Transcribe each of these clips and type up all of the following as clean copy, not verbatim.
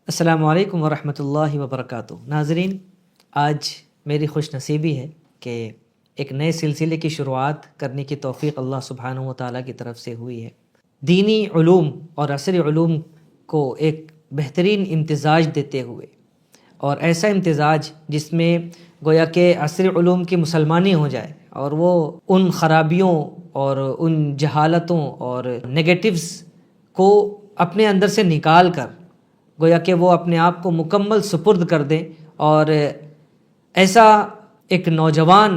السلام علیکم ورحمۃ اللہ وبرکاتہ۔ ناظرین، آج میری خوش نصیبی ہے کہ ایک نئے سلسلے کی شروعات کرنے کی توفیق اللہ سبحانہ و تعالیٰ کی طرف سے ہوئی ہے۔ دینی علوم اور عصری علوم کو ایک بہترین امتزاج دیتے ہوئے، اور ایسا امتزاج جس میں گویا کہ عصری علوم کی مسلمانی ہو جائے اور وہ ان خرابیوں اور ان جہالتوں اور نگیٹیوز کو اپنے اندر سے نکال کر گویا کہ وہ اپنے آپ کو مکمل سپرد کر دیں اور ایسا ایک نوجوان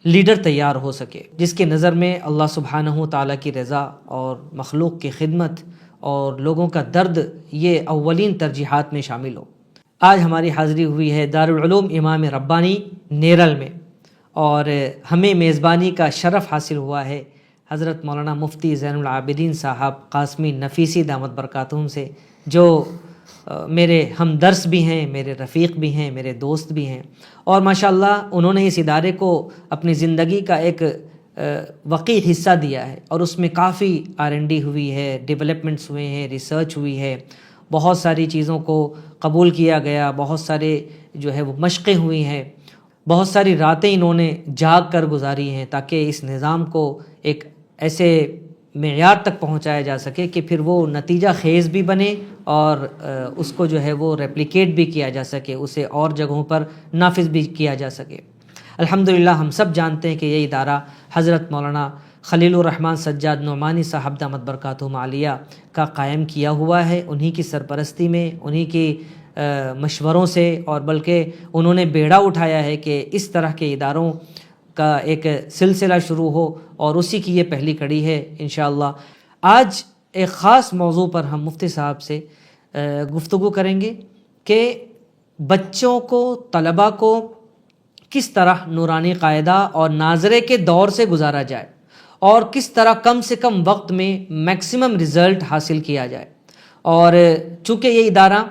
لیڈر تیار ہو سکے جس کی نظر میں اللہ سبحانہ و تعالیٰ کی رضا اور مخلوق کی خدمت اور لوگوں کا درد یہ اولین ترجیحات میں شامل ہو۔ آج ہماری حاضری ہوئی ہے دارالعلوم امام ربانی نیرل میں، اور ہمیں میزبانی کا شرف حاصل ہوا ہے حضرت مولانا مفتی زین العابدین صاحب قاسمی نفیسی دامت برکاتہم سے، جو میرے ہمدرس بھی ہیں، میرے رفیق بھی ہیں، میرے دوست بھی ہیں، اور ماشاءاللہ انہوں نے اس ادارے کو اپنی زندگی کا ایک وقیع حصہ دیا ہے، اور اس میں کافی R&D ہوئی ہے، ڈیولپمنٹس ہوئے ہیں، ریسرچ ہوئی ہے، بہت ساری چیزوں کو قبول کیا گیا، بہت سارے جو ہے وہ مشقیں ہوئی ہیں، بہت ساری راتیں انہوں نے جاگ کر گزاری ہیں تاکہ اس نظام کو ایک ایسے معیار تک پہنچایا جا سکے کہ پھر وہ نتیجہ خیز بھی بنے اور اس کو جو ہے وہ ریپلیکیٹ بھی کیا جا سکے، اسے اور جگہوں پر نافذ بھی کیا جا سکے۔ الحمدللہ ہم سب جانتے ہیں کہ یہ ادارہ حضرت مولانا خلیل الرحمن سجاد نعمانی صاحب دامت برکاتہم عالیہ کا قائم کیا ہوا ہے، انہی کی سرپرستی میں، انہی کی مشوروں سے، اور بلکہ انہوں نے بیڑا اٹھایا ہے کہ اس طرح کے اداروں کا ایک سلسلہ شروع ہو، اور اسی کی یہ پہلی کڑی ہے انشاءاللہ۔ آج ایک خاص موضوع پر ہم مفتی صاحب سے گفتگو کریں گے کہ بچوں کو، طلباء کو کس طرح نورانی قاعدہ اور ناظرے کے دور سے گزارا جائے، اور کس طرح کم سے کم وقت میں میکسیمم رزلٹ حاصل کیا جائے۔ اور چونکہ یہ ادارہ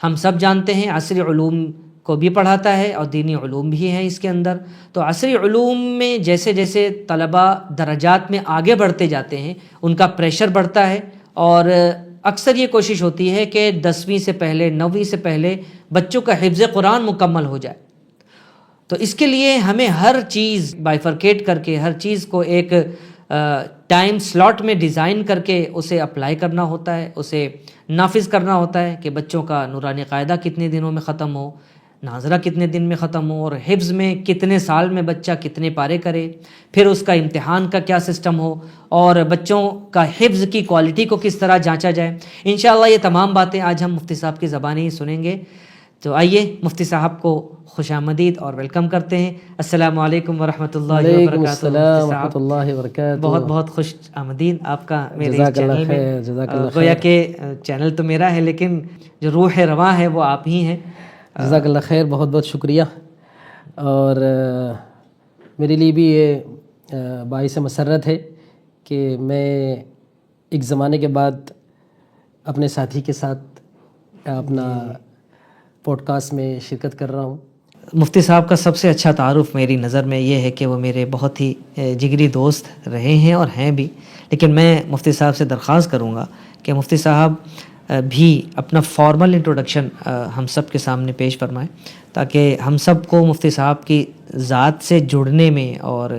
ہم سب جانتے ہیں عصری علوم کو بھی پڑھاتا ہے اور دینی علوم بھی ہیں اس کے اندر، تو عصری علوم میں جیسے جیسے طلباء درجات میں آگے بڑھتے جاتے ہیں ان کا پریشر بڑھتا ہے، اور اکثر یہ کوشش ہوتی ہے کہ 10ویں سے پہلے، 9ویں سے پہلے بچوں کا حفظ قرآن مکمل ہو جائے۔ تو اس کے لیے ہمیں ہر چیز بائیفرکیٹ کر کے، ہر چیز کو ایک ٹائم سلاٹ میں ڈیزائن کر کے اسے اپلائی کرنا ہوتا ہے، اسے نافذ کرنا ہوتا ہے کہ بچوں کا نورانی قاعدہ کتنے دنوں میں ختم ہو، ناظرہ کتنے دن میں ختم ہو، اور حفظ میں کتنے سال میں بچہ کتنے پارے کرے، پھر اس کا امتحان کا کیا سسٹم ہو، اور بچوں کا حفظ کی کوالٹی کو کس طرح جانچا جائے۔ انشاءاللہ یہ تمام باتیں آج ہم مفتی صاحب کی زبانی ہی سنیں گے۔ تو آئیے مفتی صاحب کو خوش آمدید اور ویلکم کرتے ہیں۔ السلام علیکم ورحمۃ اللہ وبرکاتہ۔ وعلیکم السلام ورحمۃ اللہ وبرکاتہ۔ بہت بہت خوش آمدید آپ کا میرے جزاک اس چینل اللہ میں۔ خیر، جزاک اللہ خیر۔ گویا کہ چینل تو میرا ہے لیکن جو روح رواں ہے وہ آپ ہی ہیں۔ جزاک اللہ خیر، بہت بہت شکریہ۔ اور میرے لیے بھی یہ باعث مسرت ہے کہ میں ایک زمانے کے بعد اپنے ساتھی کے ساتھ اپنا پوڈ کاسٹ میں شرکت کر رہا ہوں۔ مفتی صاحب کا سب سے اچھا تعارف میری نظر میں یہ ہے کہ وہ میرے بہت ہی جگری دوست رہے ہیں اور ہیں بھی، لیکن میں مفتی صاحب سے درخواست کروں گا کہ مفتی صاحب بھی اپنا فارمل انٹروڈکشن ہم سب کے سامنے پیش فرمائیں تاکہ ہم سب کو مفتی صاحب کی ذات سے جڑنے میں اور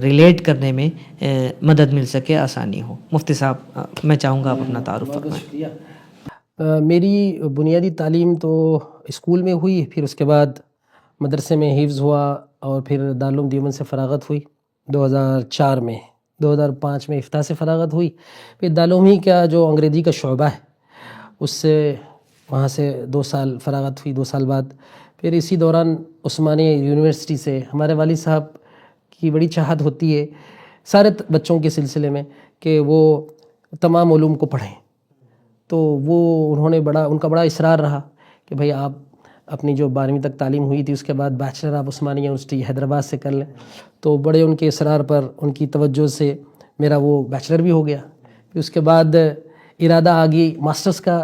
ریلیٹ کرنے میں مدد مل سکے، آسانی ہو۔ مفتی صاحب میں چاہوں گا آپ اپنا تعارف فرمائیں۔ شکریہ۔ میری بنیادی تعلیم تو اسکول میں ہوئی، پھر اس کے بعد مدرسے میں حفظ ہوا، اور پھر دارالعلوم دیوبند سے فراغت ہوئی 2004 میں۔ 2005 میں افتاح سے فراغت ہوئی، پھر دارالعلوم ہی کا جو انگریزی کا شعبہ ہے اس سے وہاں سے 2 سال فراغت ہوئی۔ 2 سال بعد پھر اسی دوران عثمانیہ یونیورسٹی سے ہمارے والد صاحب کی بڑی چاہت ہوتی ہے سارے بچوں کے سلسلے میں کہ وہ تمام علوم کو پڑھیں، تو وہ ان کا بڑا اصرار رہا کہ بھئی آپ اپنی جو 12ویں تک تعلیم ہوئی تھی اس کے بعد bachelor of Osmania university Hyderabad سے کر لیں، تو بڑے ان کے اصرار پر، ان کی توجہ سے میرا وہ بیچلر بھی ہو گیا۔ پھر اس کے بعد ارادہ آگے ماسٹرز کا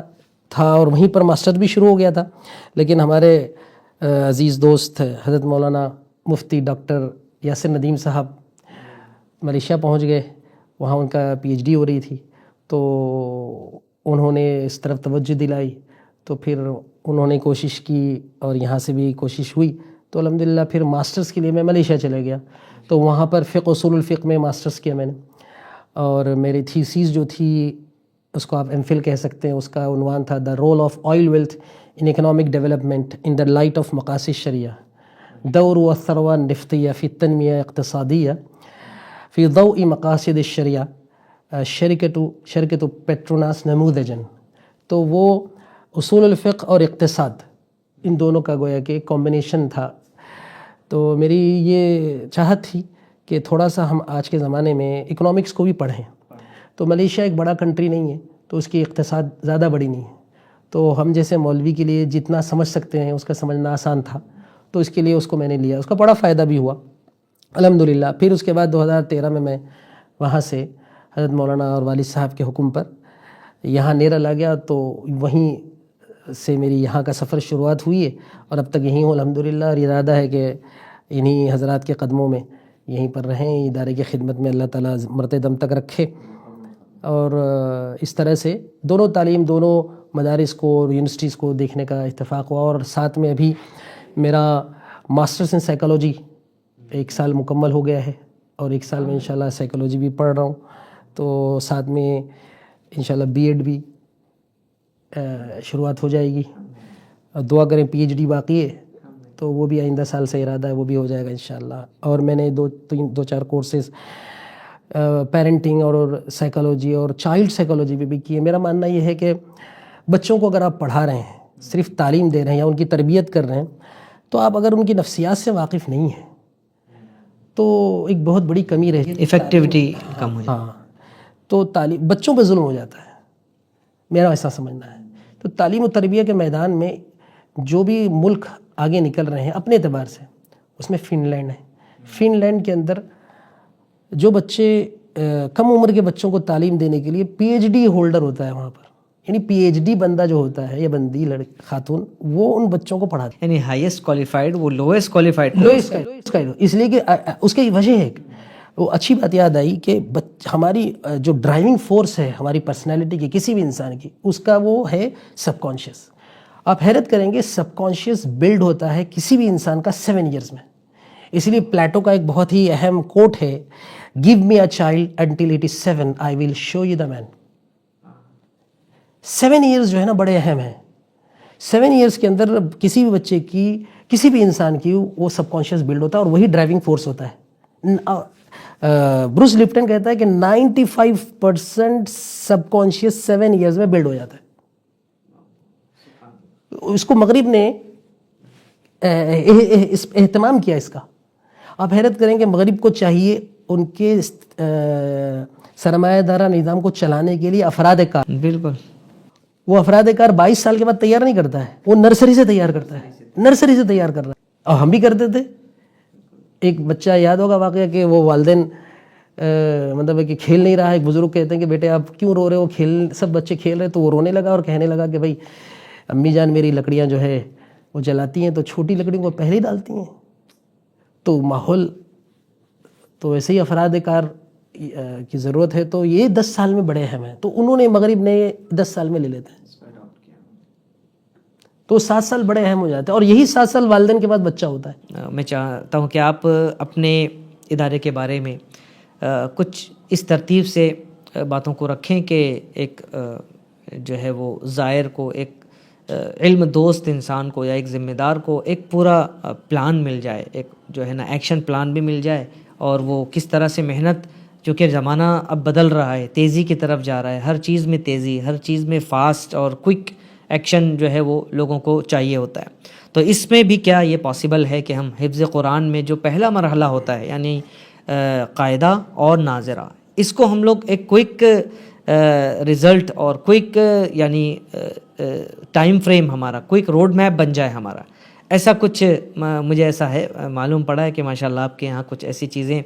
تھا، اور وہیں پر ماسٹر بھی شروع ہو گیا تھا، لیکن ہمارے عزیز دوست حضرت مولانا مفتی ڈاکٹر یاسر ندیم صاحب ملیشیا پہنچ گئے، وہاں ان کا PhD ہو رہی تھی، تو انہوں نے اس طرف توجہ دلائی، تو پھر انہوں نے کوشش کی اور یہاں سے بھی کوشش ہوئی، تو الحمدللہ پھر ماسٹرز کے لیے میں ملیشیا چلے گیا، تو وہاں پر فقہ اصول الفقہ میں ماسٹرز کیا میں نے، اور میری تھیسیس جو تھی اس کو آپ ایم فل کہہ سکتے ہیں، اس کا عنوان تھا the role of oil wealth in economic development in the light of مقاصد شریعہ، دور الثروہ النفطیہ فی التنمیہ اقتصادیہ فی ضوء مقاصد الشریعہ شرکت پیٹروناس نموذجن۔ تو وہ اصول الفقہ اور اقتصاد ان دونوں کا گویا کہ کمبینیشن تھا۔ تو میری یہ چاہت تھی کہ تھوڑا سا ہم آج کے زمانے میں اکنامکس کو بھی پڑھیں، تو ملیشیا ایک بڑا کنٹری نہیں ہے، تو اس کی اقتصاد زیادہ بڑی نہیں ہے، تو ہم جیسے مولوی کے لیے جتنا سمجھ سکتے ہیں اس کا سمجھنا آسان تھا، تو اس کے لیے اس کو میں نے لیا، اس کا بڑا فائدہ بھی ہوا الحمدللہ۔ پھر اس کے بعد 2013 میں وہاں سے حضرت مولانا اور والد صاحب کے حکم پر یہاں نیرل آ گیا، تو وہیں سے میری یہاں کا سفر شروعات ہوئی ہے، اور اب تک یہیں ہوں الحمدللہ، اور ارادہ ہے کہ انہی حضرات کے قدموں میں یہیں پر رہیں، ادارے کی خدمت میں اللہ تعالیٰ مرتے دم تک رکھے۔ اور اس طرح سے دونوں تعلیم، دونوں مدارس کو اور یونیورسٹیز کو دیکھنے کا اتفاق ہوا، اور ساتھ میں ابھی میرا ماسٹرز ان سائیکالوجی 1 سال مکمل ہو گیا ہے، اور 1 سال میں انشاءاللہ سائیکالوجی بھی پڑھ رہا ہوں، تو ساتھ میں انشاءاللہ بی ایڈ بھی شروعات ہو جائے گی، اور دعا کریں پی ایچ ڈی باقی ہے، تو وہ بھی آئندہ سال سے ارادہ ہے، وہ بھی ہو جائے گا انشاءاللہ۔ اور میں نے 2-4 کورسز پیرنٹنگ اور سائیکالوجی اور چائلڈ سائیکالوجی بھی کیے۔ میرا ماننا یہ ہے کہ بچوں کو اگر آپ پڑھا رہے ہیں، صرف تعلیم دے رہے ہیں یا ان کی تربیت کر رہے ہیں، تو آپ اگر ان کی نفسیات سے واقف نہیں ہیں تو ایک بہت بڑی کمی رہتی ہے، ایفیکٹیوٹی کم ہو جائے۔ ہاں، تو تعلیم بچوں پہ ظلم ہو جاتا ہے، میرا ایسا سمجھنا ہے۔ تو تعلیم و تربیت کے میدان میں جو بھی ملک آگے نکل رہے ہیں اپنے اعتبار سے، اس میں فن لینڈ ہے۔ فن لینڈ کے اندر جو بچے کم عمر کے بچوں کو تعلیم دینے کے لیے پی ایچ ڈی ہولڈر ہوتا ہے وہاں پر، یعنی پی ایچ ڈی بندہ جو ہوتا ہے یا بندی خاتون، وہ ان بچوں کو پڑھاتی ہے، یعنی ہائیسٹ کوالیفائڈ وہ لویسٹ کوالیفائڈ، اس لیے کہ اس کی وجہ ہے وہ اچھی بات یاد آئی کہ ہماری جو ڈرائیونگ فورس ہے ہماری پرسنالٹی کی، کسی بھی انسان کی، اس کا وہ ہے سب کانشیس۔ آپ حیرت کریں گے سب کانشیس بلڈ ہوتا ہے کسی بھی انسان کا 7 ایئرز میں۔ اس لیے پلیٹو کا ایک بہت ہی اہم کوٹ ہے، give me a child until it is 7 I will show you the man. 7 years جو ہے نا بڑے اہم ہیں۔ 7 ایئرز کے اندر کسی بھی بچے کی، کسی بھی انسان کی وہ سب کانشیس بلڈ ہوتا ہے، اور وہی ڈرائیونگ فورس ہوتا ہے۔ بروس لپٹن کہتا ہے کہ 95% سب کانشیس 7 ایئرز میں بلڈ ہو جاتا ہے۔ اس کو مغرب نے اہتمام کیا اس کا۔ آپ حیرت کریں کہ مغرب کو چاہیے ان کے سرمایہ دارہ نظام کو چلانے کے لیے افراد کار، بالکل وہ افراد کار 22 سال کے بعد تیار نہیں کرتا ہے، وہ نرسری سے تیار کرتا ہے، نرسری سے تیار کر رہا ہے۔ اور ہم بھی کرتے تھے۔ ایک بچہ یاد ہوگا واقعہ کہ وہ والدین مطلب ہے کہ کھیل نہیں رہا ہے، ایک بزرگ کہتے ہیں کہ بیٹے آپ کیوں رو رہے ہو، سب بچے کھیل رہے، تو وہ رونے لگا اور کہنے لگا کہ بھائی امی جان میری لکڑیاں جو ہے وہ جلاتی ہیں تو چھوٹی لکڑیوں کو پہلے ہی ڈالتی ہیں، تو ماحول تو ویسے ہی افراد کار کی ضرورت ہے، تو یہ 10 سال میں بڑے اہم ہیں، تو انہوں نے مغرب نے 10 سال میں لے لیتے ہیں، تو 7 سال بڑے اہم ہو جاتے ہیں، اور یہی 7 سال والدین کے بعد بچہ ہوتا ہے۔ میں چاہتا ہوں کہ آپ اپنے ادارے کے بارے میں کچھ اس ترتیب سے باتوں کو رکھیں کہ ایک جو ہے وہ زائر کو، ایک علم دوست انسان کو یا ایک ذمہ دار کو ایک پورا پلان مل جائے، ایک جو ہے نا ایکشن پلان بھی مل جائے، اور وہ کس طرح سے محنت، چونکہ زمانہ اب بدل رہا ہے، تیزی کی طرف جا رہا ہے، ہر چیز میں تیزی، ہر چیز میں فاسٹ اور کوئک ایکشن جو ہے وہ لوگوں کو چاہیے ہوتا ہے۔ تو اس میں بھی کیا یہ پاسبل ہے کہ ہم حفظ قرآن میں جو پہلا مرحلہ ہوتا ہے، یعنی قاعدہ اور ناظرہ، اس کو ہم لوگ ایک کوئک رزلٹ اور کوئک یعنی ٹائم فریم، ہمارا کوئک روڈ میپ بن جائے ہمارا، ایسا کچھ مجھے ایسا ہے معلوم پڑا ہے کہ ماشاءاللہ آپ کے یہاں کچھ ایسی چیزیں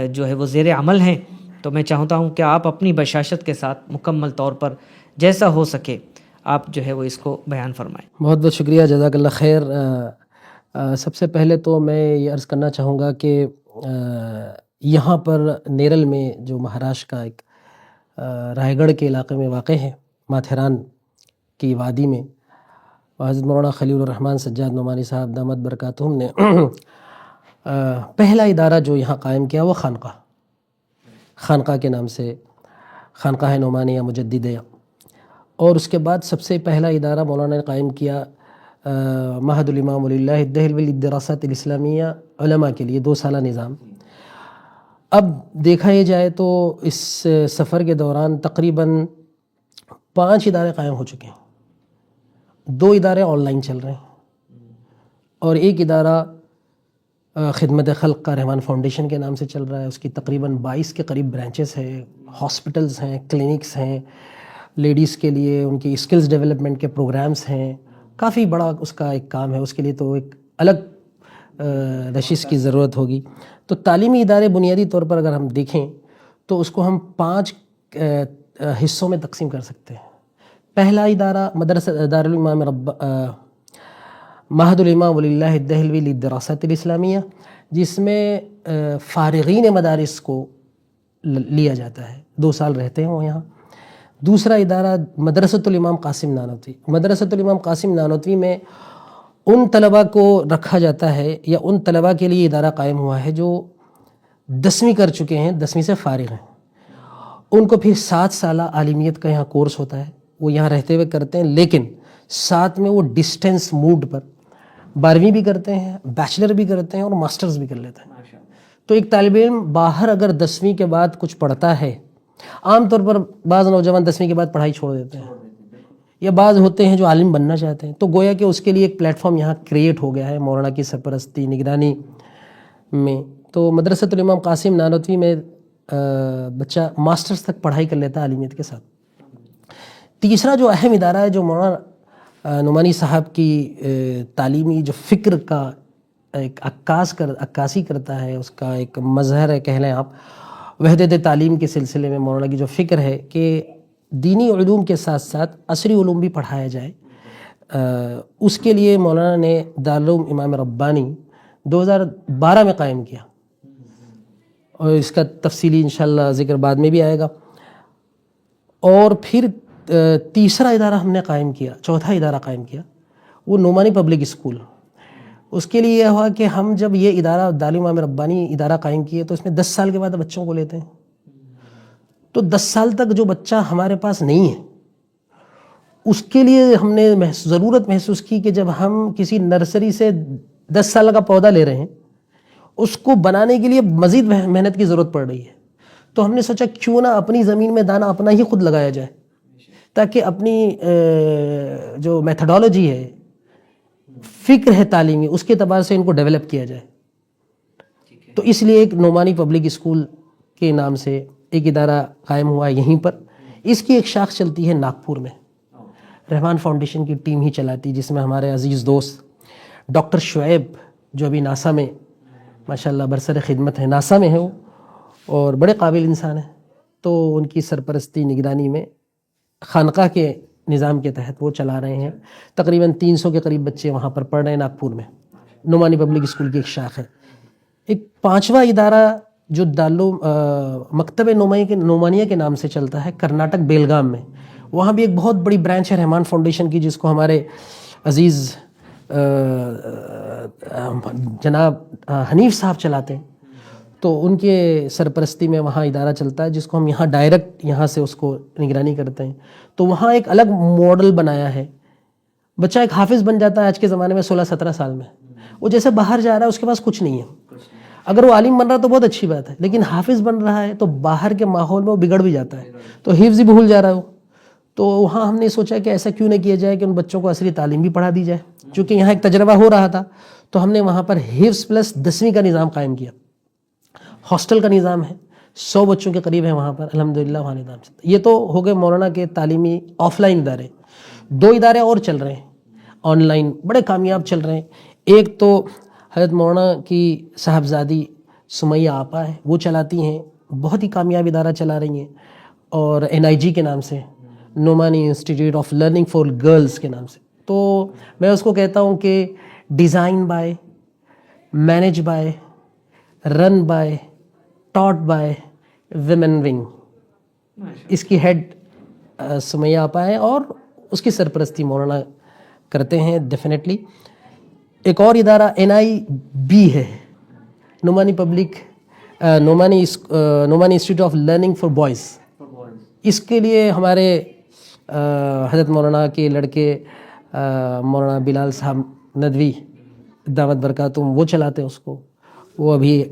جو ہے وہ زیر عمل ہیں، تو میں چاہتا ہوں کہ آپ اپنی بشاشت کے ساتھ مکمل طور پر جیسا ہو سکے آپ جو ہے وہ اس کو بیان فرمائیں۔ بہت بہت شکریہ، جزاک اللہ خیر۔ سب سے پہلے تو میں یہ عرض کرنا چاہوں گا کہ یہاں پر نیرل میں جو مہاراشٹر کا ایک رائے گڑھ کے علاقے میں واقع ہے، ماتھیران کی وادی میں، حضرت مولانا خلیل الرحمن سجاد نعمانی صاحب دامت برکاتہم نے پہلا ادارہ جو یہاں قائم کیا وہ خانقاہ کے نام سے خانقاہ نعمانیہ مجددیہ، اور اس کے بعد سب سے پہلا ادارہ مولانا نے قائم کیا معہد الامام ولی اللہ الدہلوی للدراسات الاسلامیہ علماء کے لیے 2 سالہ نظام۔ اب دیکھا یہ جائے تو اس سفر کے دوران تقریباً 5 ادارے قائم ہو چکے ہیں، 2 ادارے آن لائن چل رہے ہیں، اور ایک ادارہ خدمت خلق کا رحمان فاؤنڈیشن کے نام سے چل رہا ہے۔ اس کی تقریباً 22 کے قریب برانچز ہیں، ہاسپٹلز ہیں، کلینکس ہیں، لیڈیز کے لیے ان کی اسکلز ڈیولپمنٹ کے پروگرامز ہیں، کافی بڑا اس کا ایک کام ہے۔ اس کے لیے تو ایک الگ نشست کی ضرورت ہوگی۔ تو تعلیمی ادارے بنیادی طور پر اگر ہم دیکھیں تو اس کو ہم 5 حصوں میں تقسیم کر سکتے ہیں۔ پہلا ادارہ مدرسہ دارالامام معہد الامام ولی اللہ الدہلوی للدراسات الاسلامیہ، جس میں فارغین مدارس کو لیا جاتا ہے، 2 سال رہتے ہیں وہ یہاں۔ دوسرا ادارہ مدرسۃ الامام قاسم نانوتوی۔ مدرسۃ الامام قاسم نانوتوی میں ان طلباء کو رکھا جاتا ہے، یا ان طلباء کے لیے ادارہ قائم ہوا ہے جو 10ویں کر چکے ہیں، 10ویں سے فارغ ہیں۔ ان کو پھر 7 سالہ عالمیت کا یہاں کورس ہوتا ہے، وہ یہاں رہتے ہوئے کرتے ہیں، لیکن ساتھ میں وہ ڈسٹینس موڈ پر 12ویں بھی کرتے ہیں، بیچلر بھی کرتے ہیں، اور ماسٹرز بھی کر لیتے ہیں۔ تو ایک طالب علم باہر اگر 10ویں کے بعد کچھ پڑھتا ہے، عام طور پر بعض نوجوان 10ویں کے بعد پڑھائی چھوڑ دیتے ہیں، یا بعض ہوتے ہیں جو عالم بننا چاہتے ہیں، تو گویا کہ اس کے لیے ایک پلیٹ فارم یہاں کریٹ ہو گیا ہے مولانا کی سرپرستی نگرانی میں۔ تو مدرسۃ الامام قاسم نانوتوی میں بچہ ماسٹرز تک پڑھائی کر لیتا ہے عالمیت کے ساتھ۔ تیسرا جو اہم ادارہ ہے، جو مولانا نعمانی صاحب کی تعلیمی جو فکر کا ایک عکاسی کرتا ہے، اس کا ایک مظہر ہے کہہ لیں آپ، وحدت تعلیم کے سلسلے میں مولانا کی جو فکر ہے کہ دینی علوم کے ساتھ ساتھ عصری علوم بھی پڑھایا جائے، اس کے لیے مولانا نے دارالعلوم امام ربانی 2012 میں قائم کیا، اور اس کا تفصیلی انشاءاللہ ذکر بعد میں بھی آئے گا۔ اور پھر تیسرا ادارہ ہم نے قائم کیا، چوتھا ادارہ قائم کیا، وہ نعمانی پبلک اسکول۔ اس کے لیے یہ ہوا کہ ہم جب یہ ادارہ دارالعلوم امام ربانی ادارہ قائم کیے تو اس میں 10 سال کے بعد بچوں کو لیتے ہیں، تو 10 سال تک جو بچہ ہمارے پاس نہیں ہے، اس کے لیے ہم نے ضرورت محسوس کی کہ جب ہم کسی نرسری سے 10 سال کا پودا لے رہے ہیں، اس کو بنانے کے لیے مزید محنت کی ضرورت پڑ رہی ہے، تو ہم نے سوچا کیوں نہ اپنی زمین میں دانہ اپنا ہی خود لگایا جائے، تاکہ اپنی جو میتھڈالوجی ہے، فکر ہے تعلیمی، اس کے اعتبار سے ان کو ڈیولپ کیا جائے۔ تو اس لیے ایک نعمانی پبلک اسکول کے نام سے ایک ادارہ قائم ہوا یہیں پر۔ اس کی ایک شاخ چلتی ہے ناگپور میں، رحمان فاؤنڈیشن کی ٹیم ہی چلاتی، جس میں ہمارے عزیز دوست ڈاکٹر شعیب، جو ابھی ناسا میں ماشاءاللہ برسر خدمت ہے، ناسا میں ہے وہ، اور بڑے قابل انسان ہیں، تو ان کی سرپرستی نگرانی میں خانقاہ کے نظام کے تحت وہ چلا رہے ہیں۔ تقریباً 300 کے قریب بچے وہاں پر پڑھ رہے ہیں ناگپور میں، نعمانی پبلک اسکول کی ایک شاخ ہے۔ ایک 5واں ادارہ جو مکتب نعمانیہ کے نام سے چلتا ہے، کرناٹک بیلگام میں، وہاں بھی ایک بہت بڑی برانچ ہے رحمان فاؤنڈیشن کی، جس کو ہمارے عزیز جناب حنیف صاحب چلاتے ہیں، تو ان کے سرپرستی میں وہاں ادارہ چلتا ہے، جس کو ہم یہاں ڈائریکٹ یہاں سے اس کو نگرانی کرتے ہیں۔ تو وہاں ایک الگ ماڈل بنایا ہے، بچہ ایک حافظ بن جاتا ہے آج کے زمانے میں 16-17 سال میں، وہ جیسے باہر جا رہا ہے اس کے پاس کچھ نہیں ہے، اگر وہ عالم بن رہا ہے تو بہت اچھی بات ہے، لیکن حافظ بن رہا ہے تو باہر کے ماحول میں وہ بگڑ بھی جاتا ہے، تو حفظ ہی بھول جا رہا ہے وہ۔ تو وہاں ہم نے سوچا کہ ایسا کیوں نہ کیا جائے کہ ان بچوں کو عصری تعلیم بھی پڑھا دی جائے، چونکہ یہاں ایک تجربہ ہو رہا تھا، تو ہم نے وہاں پر حفظ پلس 10ویں کا نظام قائم کیا، ہاسٹل کا نظام ہے، 100 بچوں کے قریب ہیں وہاں پر، الحمدللہ وہاں نظام چلتا ہے۔ یہ تو ہو گئے مولانا کے تعلیمی آف لائن ادارے۔ 2 ادارے اور چل رہے ہیں آن لائن، بڑے کامیاب چل رہے ہیں۔ ایک تو حضرت مولانا کی صاحبزادی سمیہ آپا ہے، وہ چلاتی ہیں، بہت ہی کامیاب ادارہ چلا رہی ہیں، اور NIG کے نام سے، Nomani institute of learning for girls کے نام سے۔ تو میں اس کو کہتا ہوں کہ design by, manage by, run by, taught by women wing, اس کی ہیڈ سمیہ آپا ہے، اور اس کی سرپرستی مولانا کرتے ہیں ڈیفینیٹلی. ایک اور ادارہ NIB ہے, Nomani Nomani institute of learning for boys. اس کے لیے ہمارے حضرت مولانا کے لڑکے مولانا بلال صاحب ندوی دعوت برکاتہم وہ چلاتے ہیں اس کو. وہ ابھی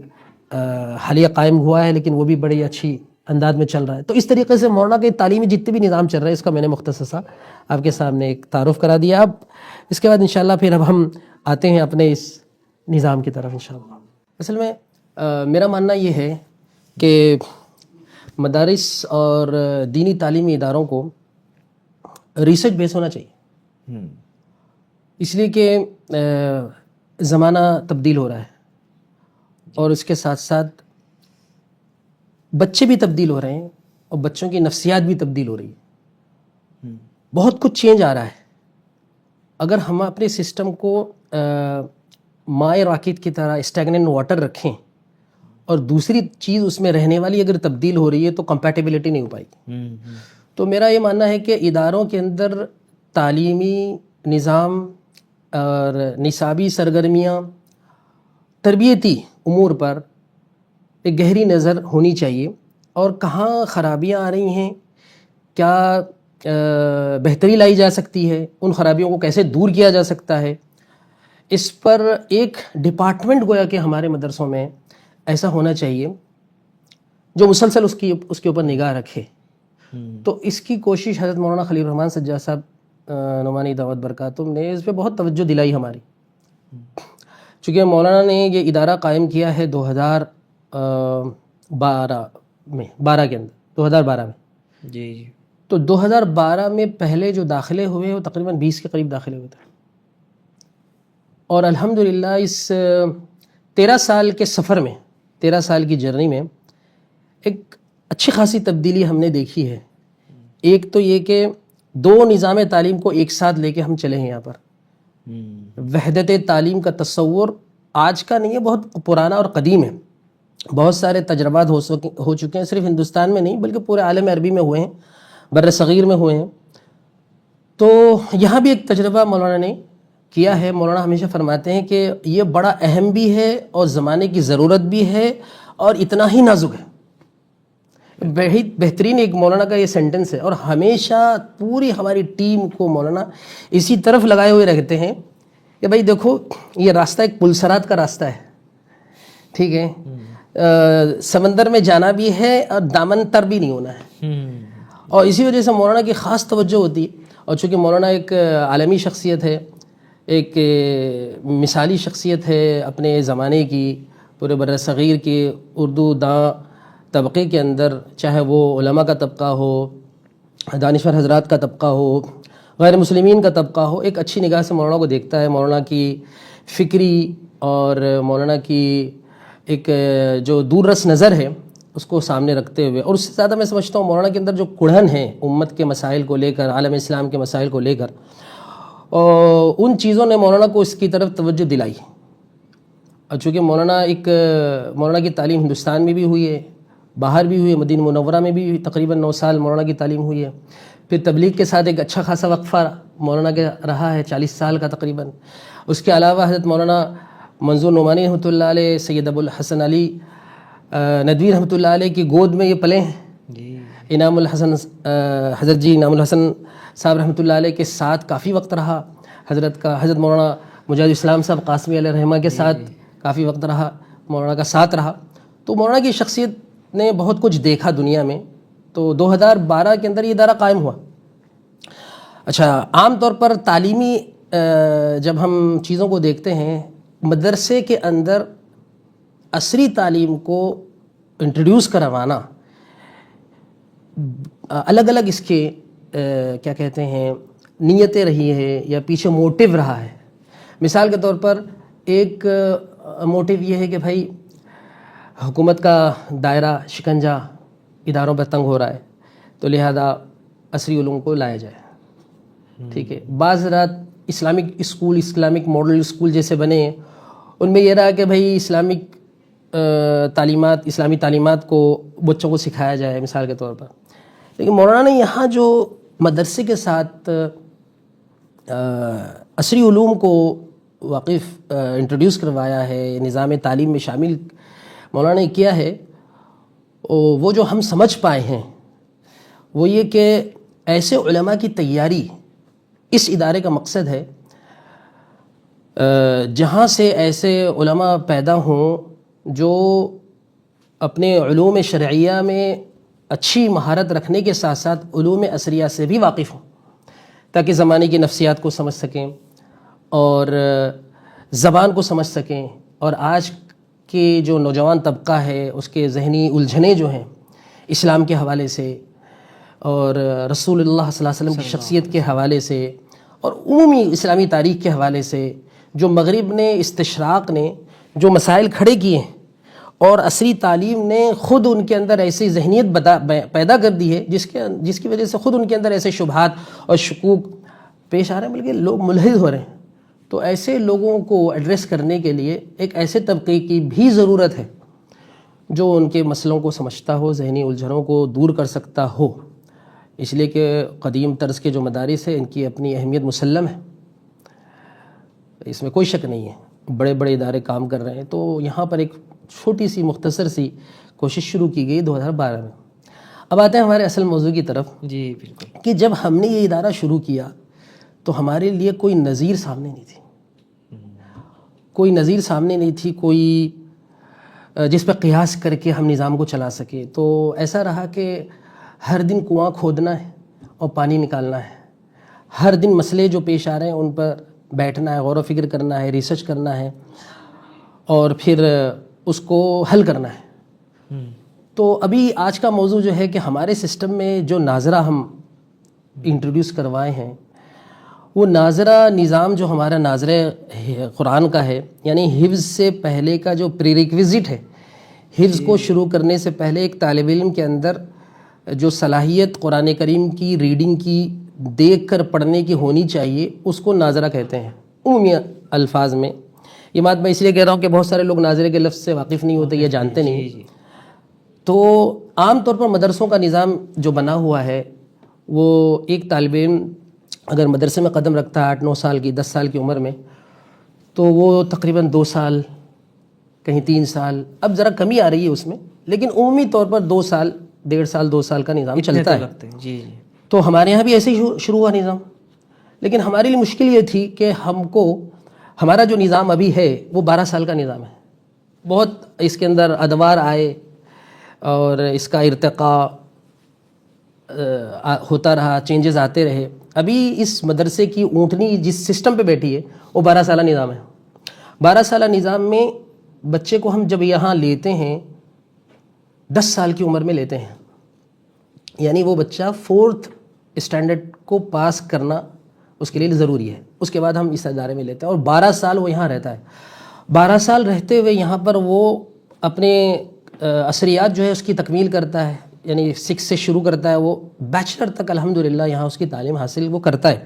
حالیہ قائم ہوا ہے لیکن وہ بھی بڑی اچھی انداز میں چل رہا ہے. تو اس طریقے سے مولانا کے تعلیمی جتنے بھی نظام چل رہے ہیں اس کا میں نے مختصر سا آپ کے سامنے ایک تعارف کرا دیا. اب اس کے بعد انشاءاللہ پھر اب ہم آتے ہیں اپنے اس نظام کی طرف انشاءاللہ. اصل میں میرا ماننا یہ ہے کہ مدارس اور دینی تعلیمی اداروں کو ریسرچ بیس ہونا چاہیے, اس لیے کہ زمانہ تبدیل ہو رہا ہے اور اس کے ساتھ ساتھ بچے بھی تبدیل ہو رہے ہیں اور بچوں کی نفسیات بھی تبدیل ہو رہی ہے. بہت کچھ چینج آ رہا ہے. اگر ہم اپنے سسٹم کو مائع راکٹ کی طرح اسٹیگننٹ واٹر رکھیں اور دوسری چیز اس میں رہنے والی اگر تبدیل ہو رہی ہے تو کمپیٹیبلٹی نہیں ہو پائے گی. تو میرا یہ ماننا ہے کہ اداروں کے اندر تعلیمی نظام اور نصابی سرگرمیاں, تربیتی امور پر ایک گہری نظر ہونی چاہیے, اور کہاں خرابیاں آ رہی ہیں, کیا بہتری لائی جا سکتی ہے, ان خرابیوں کو کیسے دور کیا جا سکتا ہے, اس پر ایک ڈپارٹمنٹ گویا کہ ہمارے مدرسوں میں ایسا ہونا چاہیے جو مسلسل اس کے اوپر نگاہ رکھے. تو اس کی کوشش حضرت مولانا خلیل الرحمن سجاد صاحب نعمانی دعوت برکاتہم نے اس پہ بہت توجہ دلائی ہماری. چونکہ مولانا نے یہ ادارہ قائم کیا ہے 2012 میں 2012 میں جی. تو 2012 میں پہلے جو داخلے ہوئے وہ تقریباً 20 کے قریب داخلے ہوئے تھے, اور الحمدللہ اس 13 سال کے سفر میں 13 سال کی جرنی میں ایک اچھی خاصی تبدیلی ہم نے دیکھی ہے. ایک تو یہ کہ 2 نظام تعلیم کو ایک ساتھ لے کے ہم چلے ہیں. یہاں پر وحدت تعلیم کا تصور آج کا نہیں ہے, بہت پرانا اور قدیم ہے. بہت سارے تجربات ہو چکے ہیں, صرف ہندوستان میں نہیں بلکہ پورے عالم عربی میں ہوئے ہیں, بر صغیر میں ہوئے ہیں. تو یہاں بھی ایک تجربہ مولانا نے کیا ہے. مولانا ہمیشہ فرماتے ہیں کہ یہ بڑا اہم بھی ہے اور زمانے کی ضرورت بھی ہے اور اتنا ہی نازک ہے. بہترین ایک مولانا کا یہ سینٹنس ہے, اور ہمیشہ پوری ہماری ٹیم کو مولانا اسی طرف لگائے ہوئے رہتے ہیں کہ بھائی دیکھو یہ راستہ ایک پلسرات کا راستہ ہے, ٹھیک ہے, سمندر میں جانا بھی ہے اور دامن تر بھی نہیں ہونا ہے. اور اسی وجہ سے مولانا کی خاص توجہ ہوتی ہے. اور چونکہ مولانا ایک عالمی شخصیت ہے, ایک مثالی شخصیت ہے اپنے زمانے کی, پورے بر صغیر کی اردو داں طبقے کے اندر, چاہے وہ علماء کا طبقہ ہو, دانشور حضرات کا طبقہ ہو, غیر مسلمین کا طبقہ ہو, ایک اچھی نگاہ سے مولانا کو دیکھتا ہے. مولانا کی فکری اور مولانا کی ایک جو دور رس نظر ہے اس کو سامنے رکھتے ہوئے, اور اس سے زیادہ میں سمجھتا ہوں مولانا کے اندر جو کڑھن ہے امت کے مسائل کو لے کر, عالم اسلام کے مسائل کو لے کر, اور ان چیزوں نے مولانا کو اس کی طرف توجہ دلائی. اور چونکہ مولانا کی تعلیم ہندوستان میں بھی ہوئی ہے, باہر بھی ہوئی ہے, مدینہ منورہ میں بھی تقریباً 9 سال مولانا کی تعلیم ہوئی ہے. پھر تبلیغ کے ساتھ ایک اچھا خاصا وقفہ مولانا کا رہا ہے 40 سال کا تقریباً. اس کے علاوہ حضرت مولانا منظور نعمانی رحمۃ اللہ علیہ, سید ابو الحسن علی ندوی رحمۃ اللہ علیہ کی گود میں یہ پلے ہیں. انعام الحسن حضرت جی انعام الحسن صاحب رحمۃ اللہ علیہ کے ساتھ کافی وقت رہا. حضرت مولانا مجاہد اسلام صاحب قاسمی علیہ رحمہ کے ساتھ کافی وقت رہا, مولانا کا ساتھ رہا. تو مولانا کی شخصیت نے بہت کچھ دیکھا دنیا میں. تو 2012 کے اندر یہ ادارہ قائم ہوا. اچھا, عام طور پر تعلیمی جب ہم چیزوں کو دیکھتے ہیں, مدرسے کے اندر عصری تعلیم کو انٹروڈیوس کروانا, الگ الگ اس کے کیا کہتے ہیں نیتیں رہی ہے یا پیچھے موٹیو رہا ہے. مثال کے طور پر ایک موٹیو یہ ہے کہ بھائی حکومت کا دائرہ شکنجہ اداروں پر تنگ ہو رہا ہے, تو لہذا عصری علوم کو لایا جائے. ٹھیک ہے, بعض رات Islamic school, Islamic model school جیسے بنے, ان میں یہ رہا کہ بھائی اسلامک تعلیمات, اسلامی تعلیمات کو بچوں کو سکھایا جائے مثال کے طور پر. لیکن مولانا نے یہاں جو مدرسے کے ساتھ عصری علوم کو واقف انٹروڈیوس کروایا ہے، نظام تعلیم میں شامل مولانا نے کیا ہے، وہ جو ہم سمجھ پائے ہیں وہ یہ کہ ایسے علماء کی تیاری اس ادارے کا مقصد ہے جہاں سے ایسے علماء پیدا ہوں جو اپنے علوم شرعیہ میں اچھی مہارت رکھنے کے ساتھ ساتھ علوم عصریہ سے بھی واقف ہوں، تاکہ زمانے کی نفسیات کو سمجھ سکیں اور زبان کو سمجھ سکیں، اور آج کے جو نوجوان طبقہ ہے اس کے ذہنی الجھنیں جو ہیں اسلام کے حوالے سے اور رسول اللہ صلی اللہ علیہ وسلم کی شخصیت کے حوالے سے اور عمومی اسلامی تاریخ کے حوالے سے جو مغرب نے، استشراق نے جو مسائل کھڑے کیے ہیں، اور عصری تعلیم نے خود ان کے اندر ایسی ذہنیت پیدا کر دی ہے جس کی وجہ سے خود ان کے اندر ایسے شبہات اور شکوک پیش آ رہے ہیں، بلکہ لوگ ملحد ہو رہے ہیں۔ تو ایسے لوگوں کو ایڈریس کرنے کے لیے ایک ایسے طبقے کی بھی ضرورت ہے جو ان کے مسئلوں کو سمجھتا ہو، ذہنی الجھنوں کو دور کر سکتا ہو، اس لیے کہ قدیم طرز کے جو مدارس ہیں ان کی اپنی اہمیت مسلم ہے، اس میں کوئی شک نہیں ہے، بڑے بڑے ادارے کام کر رہے ہیں۔ تو یہاں پر ایک چھوٹی سی مختصر سی کوشش شروع کی گئی 2012 میں۔ اب آتے ہیں ہمارے اصل موضوع کی طرف۔ جی بالکل، کہ جب ہم نے یہ ادارہ شروع کیا تو ہمارے لیے کوئی نظیر سامنے نہیں تھی، کوئی نظیر سامنے نہیں تھی، کوئی جس پہ قیاس کر کے ہم نظام کو چلا سکے۔ تو ایسا رہا کہ ہر دن کنواں کھودنا ہے اور پانی نکالنا ہے، ہر دن مسئلے جو پیش آ رہے ہیں ان پر بیٹھنا ہے، غور و فکر کرنا ہے، ریسرچ کرنا ہے اور پھر اس کو حل کرنا ہے۔ تو ابھی آج کا موضوع جو ہے کہ ہمارے سسٹم میں جو ناظرہ ہم انٹروڈیوس کروائے ہیں، وہ ناظرہ نظام جو ہمارا ناظرہ قرآن کا ہے، یعنی حفظ سے پہلے کا جو پری ریکویزٹ ہے، حفظ کو شروع کرنے سے پہلے ایک طالب علم کے اندر جو صلاحیت قرآن کریم کی ریڈنگ کی دیکھ کر پڑھنے کی ہونی چاہیے، اس کو ناظرہ کہتے ہیں عمومی الفاظ میں۔ یہ بات میں اس لیے کہہ رہا ہوں کہ بہت سارے لوگ ناظرے کے لفظ سے واقف نہیں ہوتے یا جانتے نہیں۔ تو عام طور پر مدرسوں کا نظام جو بنا ہوا ہے، وہ ایک طالب علم اگر مدرسے میں قدم رکھتا ہے 8-9 سال کی، 10 سال کی عمر میں، تو وہ تقریباً 2 سال، کہیں 3 سال، اب ذرا کمی آ رہی ہے اس میں، لیکن عمومی طور پر 2 سال، 1.5 سال، 2 سال کا نظام چلتا ہے۔ جی تو ہمارے یہاں بھی ایسے ہی شروع ہوا نظام، لیکن ہمارے لیے مشکل یہ تھی کہ ہمارا جو نظام ابھی ہے وہ 12 سال کا نظام ہے۔ بہت اس کے اندر ادوار آئے اور اس کا ارتقاء ہوتا رہا، چینجز آتے رہے۔ ابھی اس مدرسے کی اونٹنی جس سسٹم پہ بیٹھی ہے وہ 12 سالہ نظام ہے۔ 12 سالہ نظام میں بچے کو ہم جب یہاں لیتے ہیں 10 سال کی عمر میں لیتے ہیں، یعنی وہ بچہ 4th اسٹینڈرڈ کو پاس کرنا اس کے لیے ضروری ہے، اس کے بعد ہم اس ادارے میں لیتے ہیں، اور 12 سال وہ یہاں رہتا ہے۔ 12 سال رہتے ہوئے یہاں پر وہ اپنے عصریات جو ہے اس کی تکمیل کرتا ہے، یعنی 6 سے شروع کرتا ہے، وہ بیچلر تک الحمدللہ یہاں اس کی تعلیم حاصل وہ کرتا ہے۔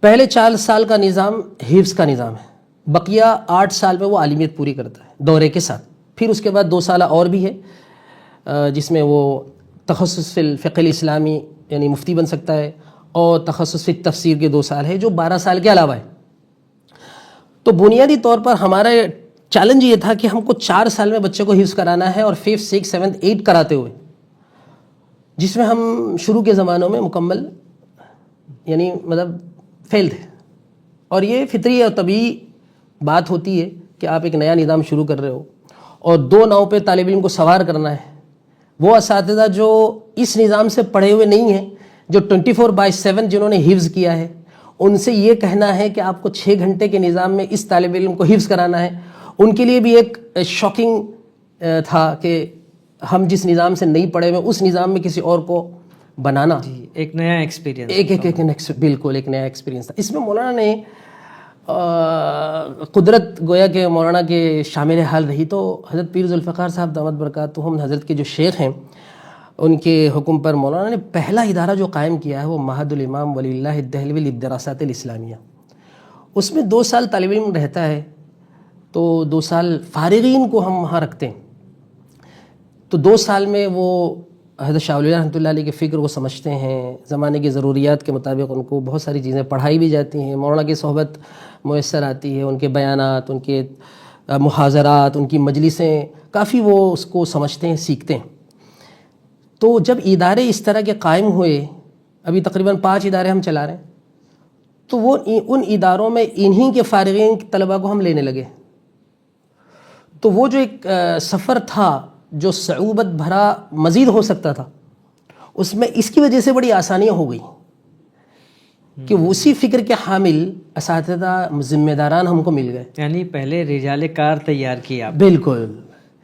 پہلے 4 سال کا نظام حفظ کا نظام ہے، بقیہ 8 سال میں وہ عالمیت پوری کرتا ہے دورے کے ساتھ۔ پھر اس کے بعد 2 سالہ اور بھی ہے جس میں وہ تخصص فی الفقہ الاسلامی یعنی مفتی بن سکتا ہے، اور تخصص فی تفسیر کے 2 سال ہے جو 12 سال کے علاوہ ہے۔ تو بنیادی طور پر ہمارا چیلنج یہ تھا کہ ہم کو 4 سال میں بچے کو حفظ کرانا ہے، اور 5th 6th 7th 8th کراتے ہوئے، جس میں ہم شروع کے زمانوں میں مکمل یعنی مطلب فیل تھے۔ اور یہ فطری اور طبیعی بات ہوتی ہے کہ آپ ایک نیا نظام شروع کر رہے ہو اور 2 ناؤ پہ طالب علم کو سوار کرنا ہے۔ وہ اساتذہ جو اس نظام سے پڑھے ہوئے نہیں ہیں، جو 24/7 جنہوں نے حفظ کیا ہے، ان سے یہ کہنا ہے کہ آپ کو 6 گھنٹے کے نظام میں اس طالب علم کو حفظ کرانا ہے، ان کے لیے بھی ایک شاکنگ تھا کہ ہم جس نظام سے نہیں پڑھے ہوئے اس نظام میں کسی اور کو بنانا، ایک نیا ایکسپیرینس، بالکل ایک نیا ایکسپیرینس تھا۔ اس میں مولانا نے قدرت گویا کہ مولانا کے شامل حال رہی، تو حضرت پیر ذوالفقار صاحب دامت برکاتہم حضرت کے جو شیخ ہیں، ان کے حکم پر مولانا نے پہلا ادارہ جو قائم کیا ہے وہ معہد الامام ولی اللہ الدہلوی للدراسات الاسلامیہ۔ اس میں 2 سال طالب علم رہتا ہے، تو 2 سال فارغین کو ہم وہاں رکھتے ہیں۔ تو 2 سال میں وہ حضرت شاہ ولی اللہ رحمۃ اللہ علیہ کے فکر کو سمجھتے ہیں، زمانے کی ضروریات کے مطابق ان کو بہت ساری چیزیں پڑھائی بھی جاتی ہیں، مولانا کی صحبت میسر آتی ہے، ان کے بیانات، ان کے محاضرات، ان کی مجلسیں کافی وہ اس کو سمجھتے ہیں، سیکھتے ہیں۔ تو جب ادارے اس طرح کے قائم ہوئے، ابھی تقریباً 5 ادارے ہم چلا رہے ہیں، تو وہ ان اداروں میں انہی کے فارغین طلباء کو ہم لینے لگے۔ تو وہ جو ایک سفر تھا جو صعوبت بھرا مزید ہو سکتا تھا، اس میں اس کی وجہ سے بڑی آسانیاں ہو گئی کہ اسی فکر کے حامل اساتذہ ذمہ داران ہم کو مل گئے۔ یعنی پہلے رجال کار تیار کیا آپ۔ بالکل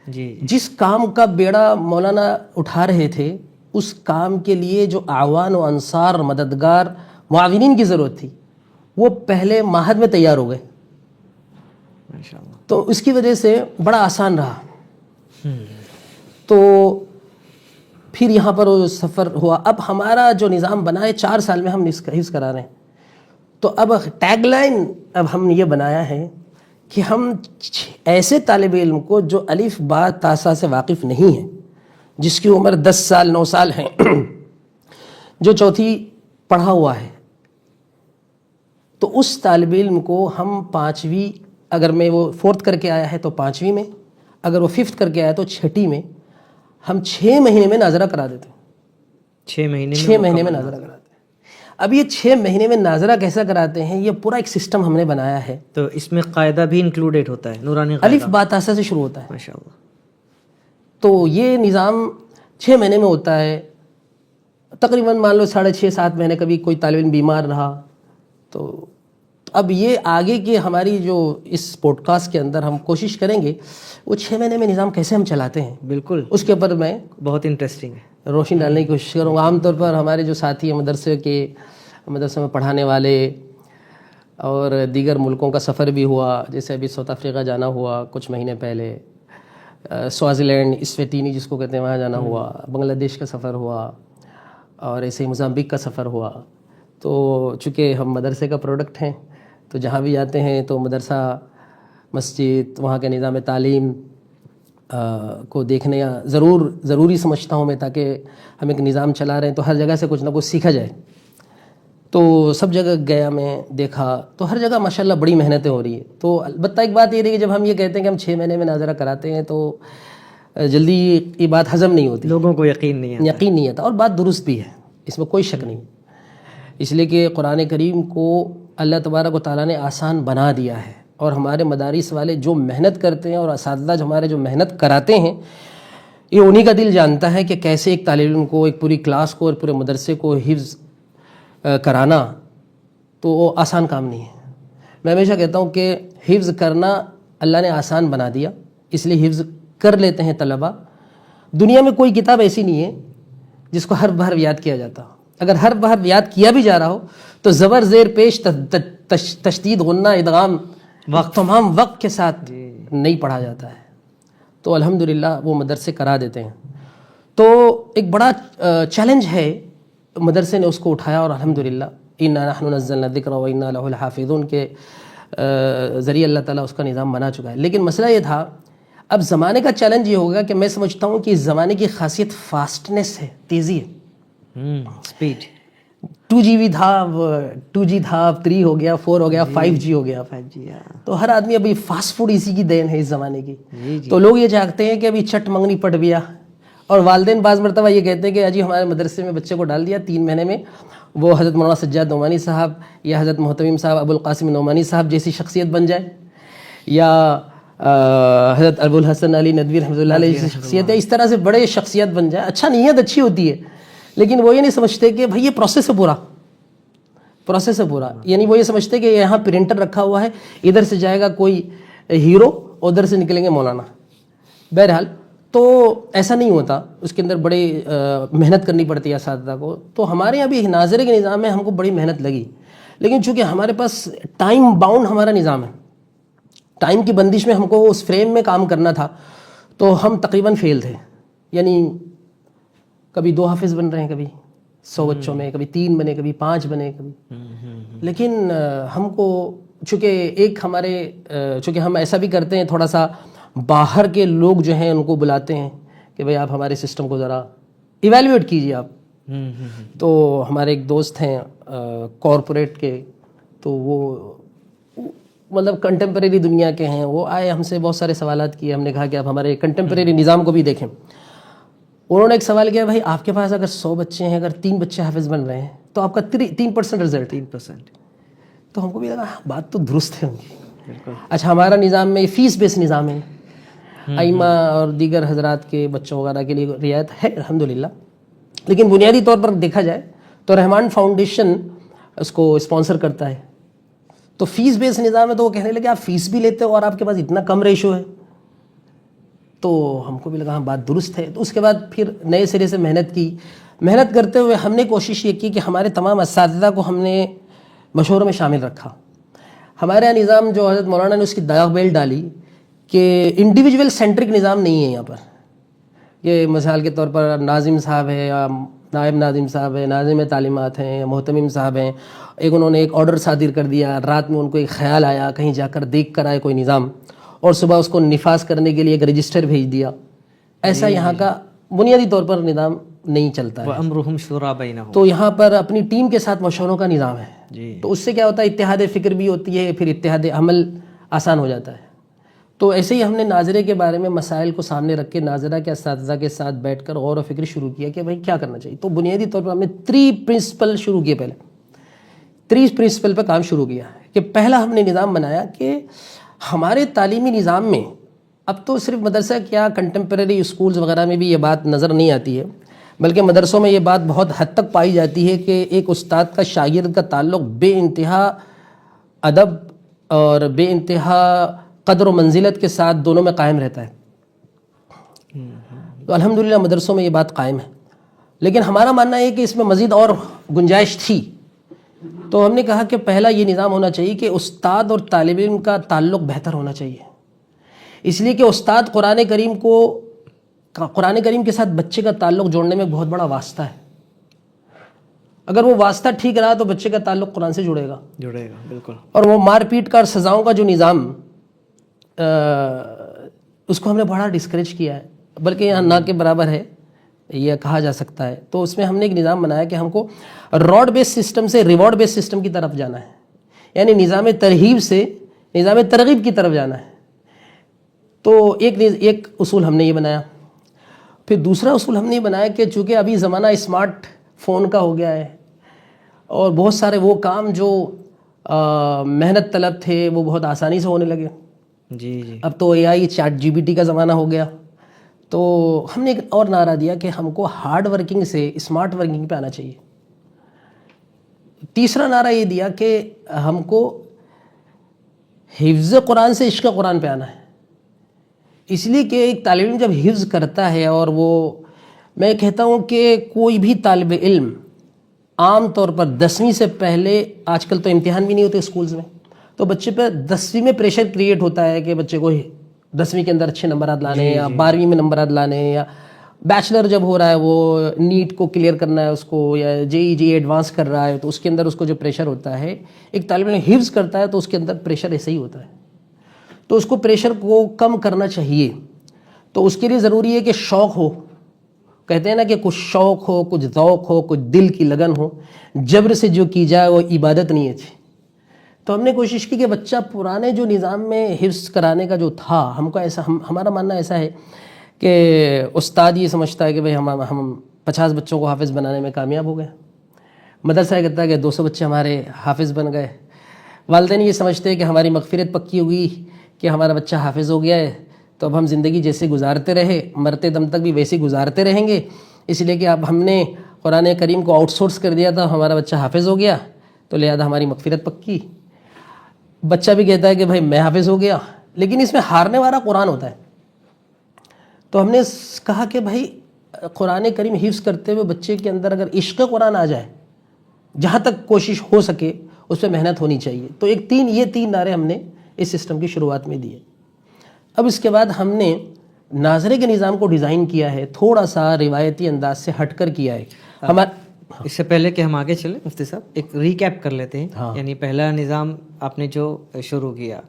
جی، جس کام کا بیڑا مولانا اٹھا رہے تھے، اس کام کے لیے جو اعوان و انصار، مددگار، معاونین کی ضرورت تھی، وہ پہلے معہد میں تیار ہو گئے۔ ماشاء اللہ۔ تو اس کی وجہ سے بڑا آسان رہا۔ تو پھر یہاں پر وہ سفر ہوا۔ اب ہمارا جو نظام بنا ہے 4 سال میں ہم حفظ کرا رہے ہیں۔ تو اب ٹیگ لائن اب ہم یہ بنایا ہے کہ ہم ایسے طالب علم کو جو الف با تا سا سے واقف نہیں ہے، جس کی عمر 10 سال 9 سال ہے، جو چوتھی پڑھا ہوا ہے، تو اس طالب علم کو ہم 5ویں، اگر میں وہ 4th کر کے آیا ہے تو 5ویں میں، اگر وہ 5th کر کے آیا تو 6ٹھی میں، ہم 6 مہینے میں ناظرہ کرا دیتے ہیں۔ 6 مہینے 6 مہینے میں ناظرہ کراتے ہیں۔ اب یہ 6 مہینے میں ناظرہ کیسا کراتے ہیں، یہ پورا ایک سسٹم ہم نے بنایا ہے۔ تو اس میں قاعدہ بھی انکلوڈیٹ ہوتا ہے، نورانی قاعدہ؟ الف با تا سا سے شروع ہوتا ہے۔ ماشاء اللہ۔ تو یہ نظام 6 مہینے میں ہوتا ہے۔ تقریباً مان لو 6.5 7 مہینے کبھی کوئی طالب علم بیمار رہا تو اب یہ آگے کی ہماری جو اس پوڈ کاسٹ کے اندر ہم کوشش کریں گے وہ 6 مہینے میں نظام کیسے ہم چلاتے ہیں، بالکل، اس کے اوپر میں بہت انٹرسٹنگ ہے۔ روشنی ڈالنے کی کوشش کروں گا۔ عام طور پر ہمارے جو ساتھی ہیں مدرسے میں پڑھانے والے اور دیگر ملکوں کا سفر بھی ہوا، جیسے ابھی ساؤتھ افریقہ جانا ہوا کچھ مہینے پہلے، سوازی لینڈ، اسویٹینی جس کو کہتے ہیں، وہاں جانا ہوا، بنگلہ دیش کا سفر ہوا، اور ایسے ہی موزمبیق کا سفر ہوا۔ تو چونکہ ہم مدرسے کا پروڈکٹ ہیں تو جہاں بھی جاتے ہیں تو مدرسہ، مسجد، وہاں کے نظام تعلیم کو دیکھنے ضروری سمجھتا ہوں میں، تاکہ ہم ایک نظام چلا رہے ہیں تو ہر جگہ سے کچھ نہ کچھ سیکھا جائے۔ تو سب جگہ گیا میں، دیکھا تو ہر جگہ ماشاءاللہ بڑی محنتیں ہو رہی ہیں۔ تو البتہ ایک بات یہ رہی کہ جب ہم یہ کہتے ہیں کہ ہم 6 مہینے میں ناظرہ کراتے ہیں تو جلدی یہ بات ہضم نہیں ہوتی، لوگوں کو یقین نہیں آتا، اور بات درست بھی ہے، اس میں کوئی شک نہیں، اس لیے کہ قرآن کریم کو اللہ تبارک و تعالیٰ نے آسان بنا دیا ہے، اور ہمارے مدارس والے جو محنت کرتے ہیں اور اساتذہ جو ہمارے جو محنت کراتے ہیں، یہ انہی کا دل جانتا ہے کہ کیسے ایک طالب علم کو، ایک پوری کلاس کو اور پورے مدرسے کو حفظ کرانا تو وہ آسان کام نہیں ہے۔ میں ہمیشہ کہتا ہوں کہ حفظ کرنا اللہ نے آسان بنا دیا، اس لیے حفظ کر لیتے ہیں طلباء۔ دنیا میں کوئی کتاب ایسی نہیں ہے جس کو حرف بحرف یاد کیا جاتا ہو۔ اگر حرف بحرف یاد کیا بھی جا رہا ہو تو زبر زیر پیش تشدید غنہ ادغام تمام وقت کے ساتھ نہیں پڑھا جاتا ہے۔ تو الحمدللہ وہ مدرسے کرا دیتے ہیں۔ تو ایک بڑا چیلنج ہے، مدرسے نے اس کو اٹھایا، اور الحمدللہ انا نحن نزلنا الذکر وانا لہ لحافظون کے ذریعے اللہ تعالیٰ اس کا نظام بنا چکا ہے۔ لیکن مسئلہ یہ تھا، اب زمانے کا چیلنج یہ ہوگا کہ میں سمجھتا ہوں کہ اس زمانے کی خاصیت فاسٹنس ہے، تیزی ہے، اسپیڈ۔ 2G تھا، 2G تھا، اب 3 ہو گیا، 4 ہو گیا، 5G ہو گیا۔ 5G، تو ہر آدمی ابھی فاسٹ فوڈ اسی کی دین ہے اس زمانے کی۔ تو لوگ یہ چاہتے ہیں کہ ابھی چٹ منگنی پڑ گیا، اور والدین بعض مرتبہ یہ کہتے ہیں کہ اجی ہمارے مدرسے میں بچے کو ڈال دیا، 3 مہینے میں وہ حضرت مولانا سجاد نعمانی صاحب یا حضرت محتمیم صاحب ابو القاسم نعمانی صاحب جیسی شخصیت بن جائے، یا حضرت ابو الحسن علی ندوی رحمۃ اللہ علیہ جیسی شخصیت ہے، اس طرح سے بڑے شخصیت بن جائے۔ اچھا، نیت اچھی ہوتی ہے، لیکن وہ یہ نہیں سمجھتے کہ بھائی یہ پروسیس ہے پورا، یعنی وہ یہ سمجھتے کہ یہاں پرنٹر رکھا ہوا ہے، ادھر سے جائے گا کوئی ہیرو، ادھر سے نکلیں گے مولانا۔ بہرحال تو ایسا نہیں ہوتا، اس کے اندر بڑی محنت کرنی پڑتی ہے اساتذہ کو۔ تو ہمارے یہاں بھی ناظرے کے نظام میں ہم کو بڑی محنت لگی، لیکن چونکہ ہمارے پاس ٹائم باؤنڈ ہمارا نظام ہے، ٹائم کی بندش میں ہم کو اس فریم میں کام کرنا تھا، تو ہم تقریباً فیل تھے۔ یعنی کبھی 2 حافظ بن رہے ہیں، کبھی 100 بچوں میں، کبھی 3 بنے، کبھی 5 بنے، کبھی۔ لیکن ہم کو چونکہ ہم ایسا بھی کرتے ہیں، تھوڑا سا باہر کے لوگ جو ہیں ان کو بلاتے ہیں کہ بھئی آپ ہمارے سسٹم کو ذرا ایویلویٹ کیجیے آپ. تو ہمارے ایک دوست ہیں کارپوریٹ کے, تو وہ مطلب کنٹمپریری دنیا کے ہیں, وہ آئے ہم سے بہت سارے سوالات کیے. ہم نے کہا کہ آپ ہمارے کنٹمپریری نظام کو بھی دیکھیں. انہوں نے ایک سوال کیا, بھائی آپ کے پاس اگر 100 بچے ہیں, اگر 3 بچے حافظ بن رہے ہیں تو آپ کا 3% رزلٹ. 3%. تو ہم کو بھی لگا بات تو درست ہے ان کی. اچھا, ہمارا نظام میں فیس بیس نظام ہے, ائمہ اور دیگر حضرات کے بچوں وغیرہ کے لیے رعایت ہے الحمدللہ, لیکن بنیادی طور پر دیکھا جائے تو رحمان فاؤنڈیشن اس کو اسپانسر کرتا ہے. تو فیس بیس نظام ہے, تو وہ کہنے لگے آپ فیس بھی لیتے ہو اور آپ کے پاس اتنا کم ریشو ہے. تو ہم کو بھی لگا ہاں بات درست ہے. تو اس کے بعد پھر نئے سرے سے محنت کرتے ہوئے ہم نے کوشش یہ کی کہ ہمارے تمام اساتذہ کو ہم نے مشوروں میں شامل رکھا. ہمارے یہاں نظام جو حضرت مولانا نے اس کی داغ بیل ڈالی کہ انڈیویجول سینٹرک نظام نہیں ہے یہاں پر. یہ مثال کے طور پر ناظم صاحب ہے یا نائب ناظم صاحب ہے, ناظم تعلیمات ہیں یا محتمم صاحب ہیں, انہوں نے ایک آرڈر صادر کر دیا, رات میں ان کو ایک خیال آیا کہیں جا کر دیکھ کر آئے کوئی نظام, اور صبح اس کو نفاذ کرنے کے لیے ایک رجسٹر بھیج دیا. ایسا یہاں کا بنیادی طور پر نظام نہیں چلتا ہے. وَأَمْرُهُمْ شُورَىٰ بَيْنَهُمْ. تو یہاں پر اپنی ٹیم کے ساتھ مشوروں کا نظام ہے. تو اس سے کیا ہوتا ہے, اتحاد فکر بھی ہوتی ہے, پھر اتحاد عمل آسان ہو جاتا ہے. تو ایسے ہی ہم نے ناظرے کے بارے میں مسائل کو سامنے رکھ کے ناظرہ کے اساتذہ کے ساتھ بیٹھ کر غور و فکر شروع کیا کہ بھائی کیا کرنا چاہیے. تو بنیادی طور پر ہم نے 3 پرنسپل شروع کیے. پہلے 3 پرنسپل پہ کام شروع کیا کہ پہلا ہم نے نظام بنایا کہ ہمارے تعلیمی نظام میں, اب تو صرف مدرسہ کیا کنٹمپریری اسکولز وغیرہ میں بھی یہ بات نظر نہیں آتی ہے, بلکہ مدرسوں میں یہ بات بہت حد تک پائی جاتی ہے کہ ایک استاد کا شاگرد کا تعلق بے انتہا ادب اور بے انتہا قدر و منزلت کے ساتھ دونوں میں قائم رہتا ہے. تو الحمدللہ مدرسوں میں یہ بات قائم ہے, لیکن ہمارا ماننا ہے کہ اس میں مزید اور گنجائش تھی. تو ہم نے کہا کہ پہلا یہ نظام ہونا چاہیے کہ استاد اور طالب علم کا تعلق بہتر ہونا چاہیے, اس لیے کہ استاد قرآن کریم کے ساتھ بچے کا تعلق جوڑنے میں بہت بڑا واسطہ ہے. اگر وہ واسطہ ٹھیک رہا تو بچے کا تعلق قرآن سے جڑے گا. بالکل. اور وہ مار پیٹ کا اور سزاؤں کا جو نظام اس کو ہم نے بڑا ڈسکریج کیا ہے, بلکہ یہاں نہ کے برابر ہے یہ کہا جا سکتا ہے. تو اس میں ہم نے ایک نظام بنایا کہ ہم کو راڈ بیس سسٹم سے ریوارڈ بیس سسٹم کی طرف جانا ہے, یعنی نظام ترغیب سے نظام ترغیب کی طرف جانا ہے. تو ایک اصول ہم نے یہ بنایا. پھر دوسرا اصول ہم نے یہ بنایا کہ چونکہ ابھی زمانہ اسمارٹ فون کا ہو گیا ہے اور بہت سارے وہ کام جو محنت طلب تھے وہ بہت آسانی سے ہونے لگے. جی. اب تو AI چیٹ GPT کا زمانہ ہو گیا. تو ہم نے ایک اور نعرہ دیا کہ ہم کو ہارڈ ورکنگ سے اسمارٹ ورکنگ پہ آنا چاہیے. تیسرا نعرہ یہ دیا کہ ہم کو حفظ قرآن سے عشق قرآن پہ آنا ہے. اس لیے کہ ایک طالب علم جب حفظ کرتا ہے, اور وہ میں کہتا ہوں کہ کوئی بھی طالب علم عام طور پر 10ویں سے پہلے, آج کل تو امتحان بھی نہیں ہوتے اسکولز میں, تو بچے پہ 10ویں میں پریشر کریٹ ہوتا ہے کہ بچے کو 10ویں کے اندر اچھے نمبرات لانے ہیں, یا 12ویں میں نمبرات لانے ہیں, یا بیچلر جب ہو رہا ہے وہ نیٹ کو کلیئر کرنا ہے اس کو, یا JEE ایڈوانس کر رہا ہے, تو اس کے اندر اس کو جو پریشر ہوتا ہے, ایک طالب علم حفظ کرتا ہے تو اس کے اندر پریشر ایسے ہی ہوتا ہے. تو اس کو پریشر کو کم کرنا چاہیے. تو اس کے لیے ضروری ہے کہ شوق ہو. کہتے ہیں نا کہ کچھ شوق ہو, کچھ ذوق ہو, کچھ دل کی لگن ہو, جبر سے جو کی جائے وہ عبادت نہیں ہے. تو ہم نے کوشش کی کہ بچہ پرانے جو نظام میں حفظ کرانے کا جو تھا, ہمارا ماننا ایسا ہے کہ استاد یہ سمجھتا ہے کہ بھئی ہم 50 بچوں کو حافظ بنانے میں کامیاب ہو گئے, مدرسہ یہ کہتا ہے کہ 200 بچے ہمارے حافظ بن گئے, والدین یہ سمجھتے ہیں کہ ہماری مغفرت پکی ہوئی کہ ہمارا بچہ حافظ ہو گیا ہے, تو اب ہم زندگی جیسے گزارتے رہے مرتے دم تک بھی ویسے گزارتے رہیں گے, اس لیے کہ اب ہم نے قرآن کریم کو آؤٹ سورس کر دیا تھا, ہمارا بچہ حافظ ہو گیا تو لہذا ہماری مغفرت پکی. بچہ بھی کہتا ہے کہ بھائی میں حافظ ہو گیا, لیکن اس میں ہارنے والا قرآن ہوتا ہے. تو ہم نے کہا کہ بھائی قرآن کریم حفظ کرتے ہوئے بچے کے اندر اگر عشق قرآن آ جائے, جہاں تک کوشش ہو سکے اس پہ محنت ہونی چاہیے. تو یہ تین نعرے ہم نے اس سسٹم کی شروعات میں دیے. اب اس کے بعد ہم نے ناظرے کے نظام کو ڈیزائن کیا ہے, تھوڑا سا روایتی انداز سے ہٹ کر کیا ہے. اس سے پہلے کہ ہم آگے چلیں مفتی صاحب, ایک ریکیپ کر لیتے ہیں. یعنی پہلا نظام آپ نے جو شروع کیا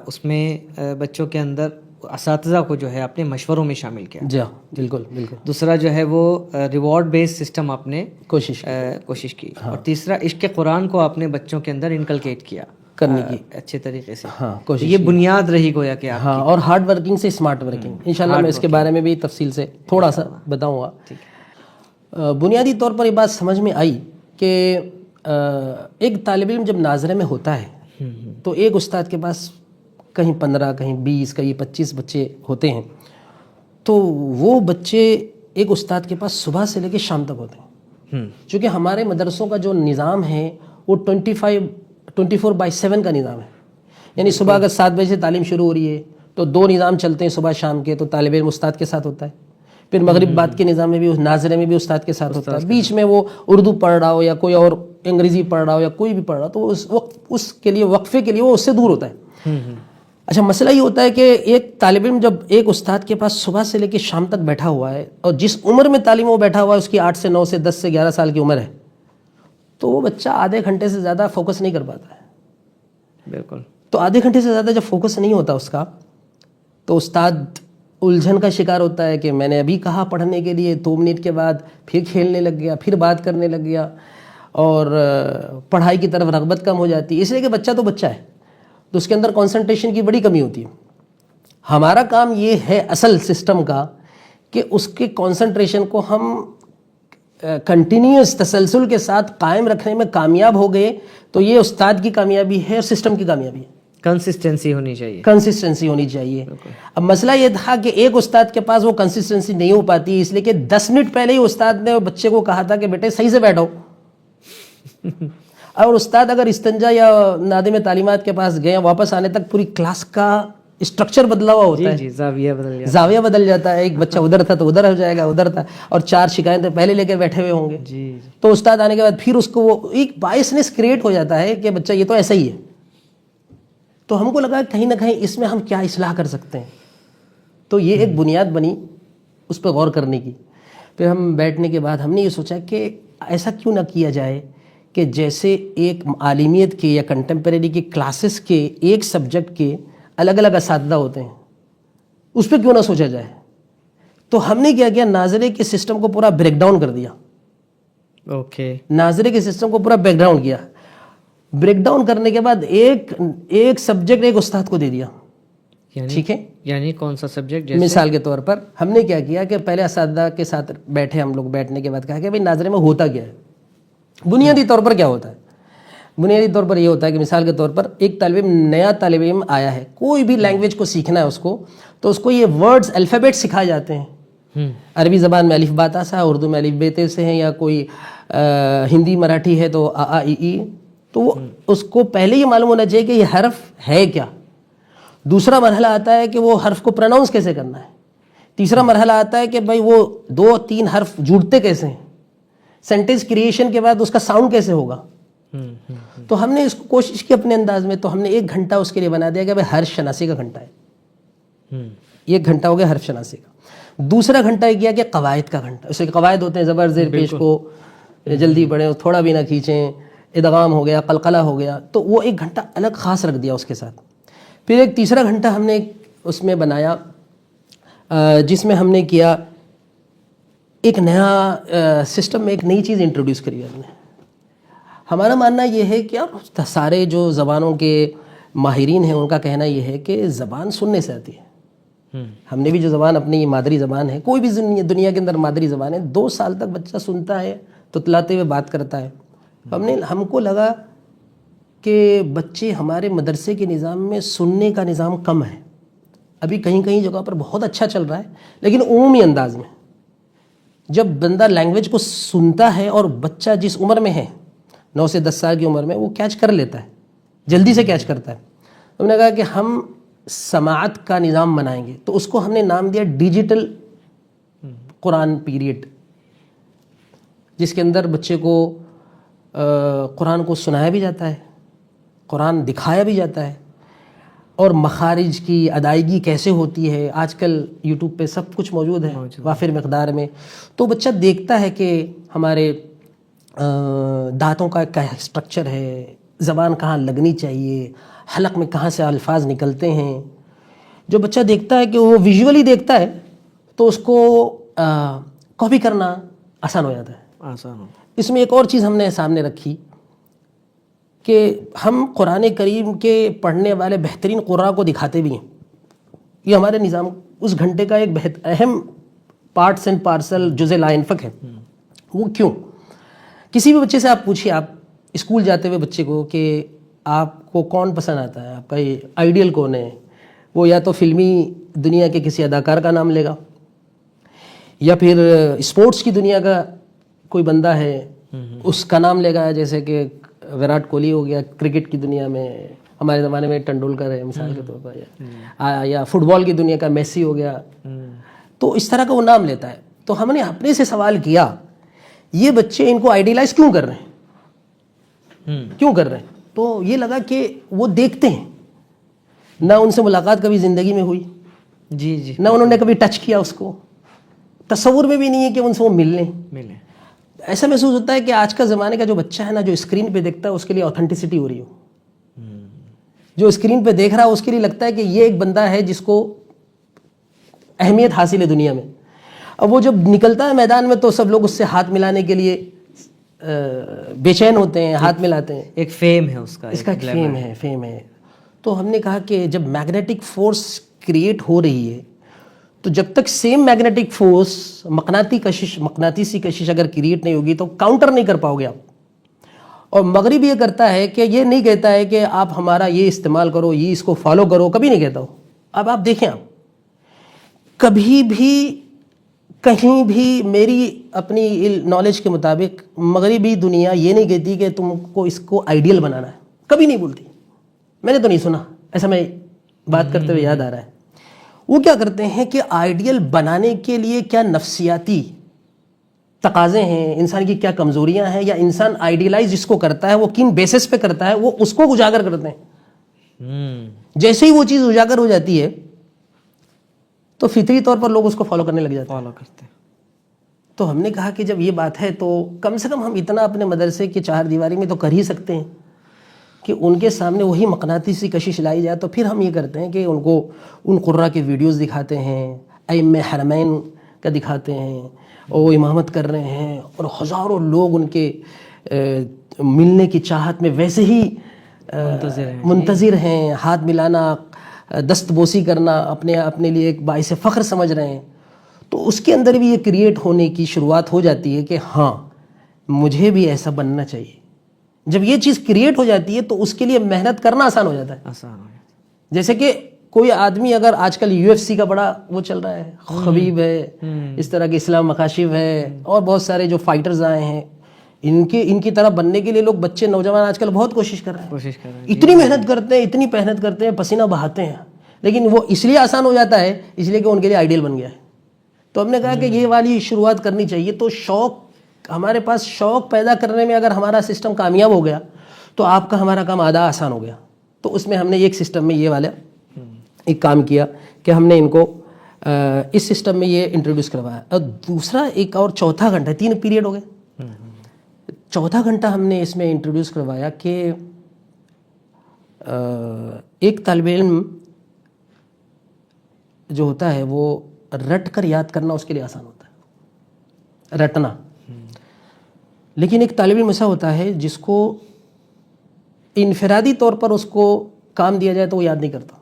اس میں بچوں کے اندر اساتذہ کو جو ہے اپنے مشوروں میں شامل کیا. جی ہاں بالکل بالکل. دوسرا جو ہے وہ ریوارڈ بیس سسٹم آپ نے کوشش کی. اور تیسرا عشق قرآن کو آپ نے بچوں کے اندر انکلکیٹ کیا کرنے کی اچھے طریقے سے. ہاں کوشش. یہ بنیاد رہی گویا کہ آپ. ہاں اور ہارڈ ورکنگ سے اسمارٹ ورکنگ. انشاءاللہ میں اس کے بارے میں بھی تفصیل سے تھوڑا سا بتاؤں گا. بنیادی طور پر یہ بات سمجھ میں آئی کہ ایک طالب علم جب ناظرے میں ہوتا ہے تو ایک استاد کے پاس کہیں 15 کہیں 20 کہیں 25 بچے ہوتے ہیں. تو وہ بچے ایک استاد کے پاس صبح سے لے کے شام تک ہوتے ہیں. چونکہ ہمارے مدرسوں کا جو نظام ہے وہ 24/7 کا نظام ہے. یعنی صبح اگر 7 بجے سے تعلیم شروع ہو رہی ہے تو 2 نظام چلتے ہیں صبح شام کے. تو طالب علم استاد کے ساتھ ہوتا ہے. پھر مغرب بعد کے نظام میں بھی ناظرے میں بھی استاد کے ساتھ ہوتا ہے. بیچ میں وہ اردو پڑھ رہا ہو یا کوئی اور انگریزی پڑھ رہا ہو یا کوئی بھی پڑھ رہا ہو تو اس وقت اس کے لیے وقفے کے لیے وہ اس سے دور ہوتا ہے. اچھا مسئلہ یہ ہوتا ہے کہ ایک طالب علم جب ایک استاد کے پاس صبح سے لے کے شام تک بیٹھا ہوا ہے اور جس عمر میں تعلیم وہ بیٹھا ہوا ہے اس کی 8 سے 9 سے 10 سے 11 سال کی عمر ہے تو وہ بچہ آدھے گھنٹے سے زیادہ فوکس نہیں کر پاتا ہے. بالکل. تو آدھے گھنٹے سے زیادہ جب فوکس نہیں ہوتا اس کا تو استاد الجھن کا شکار ہوتا ہے کہ میں نے ابھی کہا پڑھنے کے لیے 2 منٹ کے بعد پھر کھیلنے لگ گیا پھر بات کرنے لگ گیا اور پڑھائی کی طرف رغبت کم ہو جاتی ہے. اس لیے کہ بچہ تو بچہ ہے تو اس کے اندر کنسنٹریشن کی بڑی کمی ہوتی ہے. ہمارا کام یہ ہے اصل سسٹم کا کہ اس کے کنسنٹریشن کو ہم کنٹینیوس تسلسل کے ساتھ قائم رکھنے میں کامیاب ہو گئے تو یہ استاد کی کامیابی ہے اور سسٹم کی کامیابی ہے. کنسسٹنسی ہونی چاہیے. کنسسٹنسی ہونی چاہیے. اب مسئلہ یہ تھا کہ ایک استاد کے پاس وہ کنسسٹنسی نہیں ہو پاتی اس لیے کہ 10 منٹ پہلے ہی استاد نے بچے کو کہا تھا کہ بیٹے صحیح سے بیٹھو. اور استاد اگر استنجا یا نادم تعلیمات کے پاس گئے واپس آنے تک پوری کلاس کا اسٹرکچر بدلا ہوا ہوتا ہے. زاویہ بدل جاتا ہے. ایک بچہ ادھر تھا تو ادھر ہو جائے گا ادھر تھا اور 4 شکایتیں پہلے لے کے بیٹھے ہوئے ہوں گے. تو استاد آنے کے بعد پھر اس کو وہ ایک بائسنس کریٹ ہو جاتا ہے کہ بچہ یہ تو ایسا ہی ہے. تو ہم کو لگا کہیں نہ کہیں اس میں ہم کیا اصلاح کر سکتے ہیں. تو یہ ایک بنیاد بنی اس پہ غور کرنے کی. پھر ہم بیٹھنے کے بعد ہم نے یہ سوچا کہ ایسا کیوں نہ کیا جائے کہ جیسے ایک عالمیت کے یا کنٹمپریری کے کلاسز کے ایک سبجیکٹ کے الگ الگ اساتذہ ہوتے ہیں اس پہ کیوں نہ سوچا جائے. تو ہم نے کیا کیا ناظرے کے سسٹم کو پورا بریک ڈاؤن کر دیا. ناظرے کے سسٹم کو پورا بریک ڈاؤن کیا. بریک ڈاؤن کرنے کے بعد ایک سبجیکٹ ایک استاد کو دے دیا. ٹھیک ہے. یعنی کون سا سبجیکٹ؟ مثال کے طور پر ہم نے کیا کیا کہ پہلے اساتذہ کے ساتھ بیٹھے ہم لوگ. بیٹھنے کے بعد کہا کہ بھائی ناظرے میں ہوتا کیا ہے, بنیادی طور پر کیا ہوتا ہے. بنیادی طور پر یہ ہوتا ہے کہ مثال کے طور پر ایک نیا طالب علم آیا ہے, کوئی بھی لینگویج کو سیکھنا ہے اس کو, تو اس کو یہ ورڈز الفابیٹ سکھائے جاتے ہیں. عربی زبان میں الف با تا سا, اردو میں الف بے تے سے ہیں, یا کوئی ہندی مراٹھی ہے تو آ ای ای. تو اس کو پہلے یہ معلوم ہونا چاہیے کہ یہ حرف ہے کیا. دوسرا مرحلہ آتا ہے کہ وہ حرف کو پروناؤنس کیسے کرنا ہے. تیسرا مرحلہ آتا ہے کہ بھائی وہ 2-3 حرف جڑتے کیسے ہیں. سینٹینس کریشن کے بعد اس کا ساؤنڈ کیسے ہوگا. تو ہم نے اس کو کوشش کی اپنے انداز میں. تو ہم نے 1 گھنٹہ اس کے لیے بنا دیا کہ بھائی حرف شناسی کا گھنٹہ ہے. 1 گھنٹہ ہو گیا حرف شناسی کا. دوسرا گھنٹہ یہ کیا کہ قواعد کا گھنٹہ. اس کے قواعد ہوتے ہیں زبر زیر پیش کو جلدی پڑھیں, تھوڑا بھی نہ کھینچیں, ادغام ہو گیا, قلقلہ ہو گیا. تو وہ 1 گھنٹہ الگ خاص رکھ دیا اس کے ساتھ. پھر ایک تیسرا گھنٹہ ہم نے اس میں بنایا جس میں ہم نے کیا ایک نیا سسٹم میں ایک نئی چیز انٹروڈیوس کری ہم نے. ہمارا ماننا یہ ہے کہ سارے جو زبانوں کے ماہرین ہیں ان کا کہنا یہ ہے کہ زبان سننے سے آتی ہے. ہم نے بھی جو زبان اپنی مادری زبان ہے, کوئی بھی دنیا کے اندر مادری زبان ہے, 2 سال تک بچہ سنتا ہے تتلاتے ہوئے بات کرتا ہے. ہم کو لگا کہ بچے ہمارے مدرسے کے نظام میں سننے کا نظام کم ہے. ابھی کہیں کہیں جگہ پر بہت اچھا چل رہا ہے, لیکن عمومی انداز میں جب بندہ لینگویج کو سنتا ہے اور بچہ جس عمر میں ہے 9 سے 10 سال کی عمر میں, وہ کیچ کر لیتا ہے, جلدی سے کیچ کرتا ہے. ہم نے کہا کہ ہم سماعت کا نظام بنائیں گے. تو اس کو ہم نے نام دیا ڈیجیٹل قرآن پیریڈ, جس کے اندر بچے کو قرآن کو سنایا بھی جاتا ہے, قرآن دکھایا بھی جاتا ہے, اور مخارج کی ادائیگی کیسے ہوتی ہے. آج کل یوٹیوب پہ سب کچھ موجود ہے وافر مقدار میں. تو بچہ دیکھتا ہے کہ ہمارے دانتوں کا کیا اسٹرکچر ہے, زبان کہاں لگنی چاہیے, حلق میں کہاں سے الفاظ نکلتے ہیں. جو بچہ دیکھتا ہے کہ وہ ویژولی دیکھتا ہے تو اس کو کاپی کرنا آسان ہو جاتا ہے. آسان ہوتا اس میں ایک اور چیز ہم نے سامنے رکھی کہ ہم قرآن کریم کے پڑھنے والے بہترین قراء کو دکھاتے بھی ہیں. یہ ہمارے نظام اس گھنٹے کا ایک اہم پارٹس اینڈ پارسل جزء لا ينفك ہے. وہ کیوں؟ کسی بھی بچے سے آپ پوچھیے، آپ اسکول جاتے ہوئے بچے کو کہ آپ کو کون پسند آتا ہے، آپ کا آئیڈیل کون ہے، وہ یا تو فلمی دنیا کے کسی اداکار کا نام لے گا، یا پھر اسپورٹس کی دنیا کا کوئی بندہ ہے اس کا نام لے گا، جیسے کہ وراٹ کوہلی ہو گیا کرکٹ کی دنیا میں، ہمارے زمانے میں ٹنڈولکر ہے مثال کے طور پر، یا فٹ بال کی دنیا کا میسی ہو گیا. تو اس طرح کا وہ نام لیتا ہے. تو ہم نے اپنے سے سوال کیا یہ بچے ان کو آئیڈیلائز کیوں کر رہے ہیں، کیوں کر رہے ہیں؟ تو یہ لگا کہ وہ دیکھتے ہیں، نہ ان سے ملاقات کبھی زندگی میں ہوئی، جی جی، نہ انہوں نے کبھی ٹچ کیا اس کو، تصور میں بھی نہیں ہے کہ ان سے وہ ملیں. ایسا محسوس ہوتا ہے کہ آج کا زمانے کا جو بچہ ہے نا، جو اسکرین پہ دیکھتا ہے اس کے لیے آتھینٹسٹی ہو رہی ہو. جو اسکرین پہ دیکھ رہا ہے اس کے لیے لگتا ہے کہ یہ ایک بندہ ہے جس کو اہمیت حاصل ہے دنیا میں. اب وہ جب نکلتا ہے میدان میں تو سب لوگ اس سے ہاتھ ملانے کے لیے بے چین ہوتے ہیں، ہاتھ ملاتے ہیں. ایک فیم ہے اس کا ایک فیم ہے. تو ہم نے کہا کہ جب میگنیٹک فورس کریٹ ہو رہی ہے تو جب تک سیم میگنیٹک فورس مقناطیسی کشش اگر کریٹ نہیں ہوگی تو کاؤنٹر نہیں کر پاؤ گے آپ. اور مغرب یہ کرتا ہے کہ یہ نہیں کہتا ہے کہ آپ ہمارا یہ استعمال کرو، یہ اس کو فالو کرو، کبھی نہیں کہتا ہو. اب آپ دیکھیں، آپ کبھی بھی کہیں بھی میری اپنی نالج کے مطابق مغربی دنیا یہ نہیں کہتی کہ تم کو اس کو آئیڈیل بنانا ہے، کبھی نہیں بولتی. میں نے تو نہیں سنا ایسا، میں بات کرتے ہوئے یاد آ رہا ہے. وہ کیا کرتے ہیں کہ آئیڈیل بنانے کے لیے کیا نفسیاتی تقاضے ہیں، انسان کی کیا کمزوریاں ہیں، یا انسان آئیڈیلائز جس کو کرتا ہے وہ کن بیسس پہ کرتا ہے، وہ اس کو اجاگر کرتے ہیں. جیسے ہی وہ چیز اجاگر ہو جاتی ہے تو فطری طور پر لوگ اس کو فالو کرنے لگ جاتے ہیں. تو ہم نے کہا کہ جب یہ بات ہے تو کم سے کم ہم اتنا اپنے مدرسے کی چار دیواری میں تو کر ہی سکتے ہیں کہ ان کے سامنے وہی مقناطیسی کشش لائی جائے. تو پھر ہم یہ کرتے ہیں کہ ان کو ان قراء کے ویڈیوز دکھاتے ہیں، ائمہ حرمین کا دکھاتے ہیں، اور وہ امامت کر رہے ہیں اور ہزاروں لوگ ان کے ملنے کی چاہت میں ویسے ہی منتظر ہیں، ہاتھ ملانا، دست بوسی کرنا اپنے لیے ایک باعث فخر سمجھ رہے ہیں. تو اس کے اندر بھی یہ کریٹ ہونے کی شروعات ہو جاتی ہے کہ ہاں مجھے بھی ایسا بننا چاہیے. جب یہ چیز کریٹ ہو جاتی ہے تو اس کے لیے محنت کرنا آسان ہو جاتا ہے. جیسے کہ کوئی آدمی اگر آج کل UFC کا بڑا وہ چل رہا ہے، خبیب ہے، اس طرح کے اسلام مکاشف ہے، اور بہت سارے جو فائٹرز آئے ہیں، ان کی طرح بننے کے لیے لوگ بچے نوجوان آج کل بہت کوشش کر رہے ہیں، اتنی محنت کرتے ہیں، پسینہ بہاتے ہیں، لیکن وہ اس لیے آسان ہو جاتا ہے اس لیے کہ ان کے لیے آئیڈیل بن گیا ہے. تو ہم نے کہا کہ یہ والی شروعات کرنی چاہیے. تو شوق، ہمارے پاس شوق پیدا کرنے میں اگر ہمارا سسٹم کامیاب ہو گیا تو آپ کا ہمارا کام آدھا آسان ہو گیا. تو اس میں ہم نے ایک سسٹم میں یہ والا ایک کام کیا کہ ہم نے ان کو اس سسٹم میں یہ انٹروڈیوس کروایا. اور دوسرا ایک اور چوتھا گھنٹہ، 3 پیریڈ ہو گئے، چوتھا گھنٹہ ہم نے اس میں انٹروڈیوس کروایا کہ ایک طالب علم جو ہوتا ہے وہ رٹ کر یاد کرنا اس کے لیے آسان ہوتا ہے، رٹنا. لیکن ایک طالب علم ایسا ہوتا ہے جس کو انفرادی طور پر اس کو کام دیا جائے تو وہ یاد نہیں کرتا،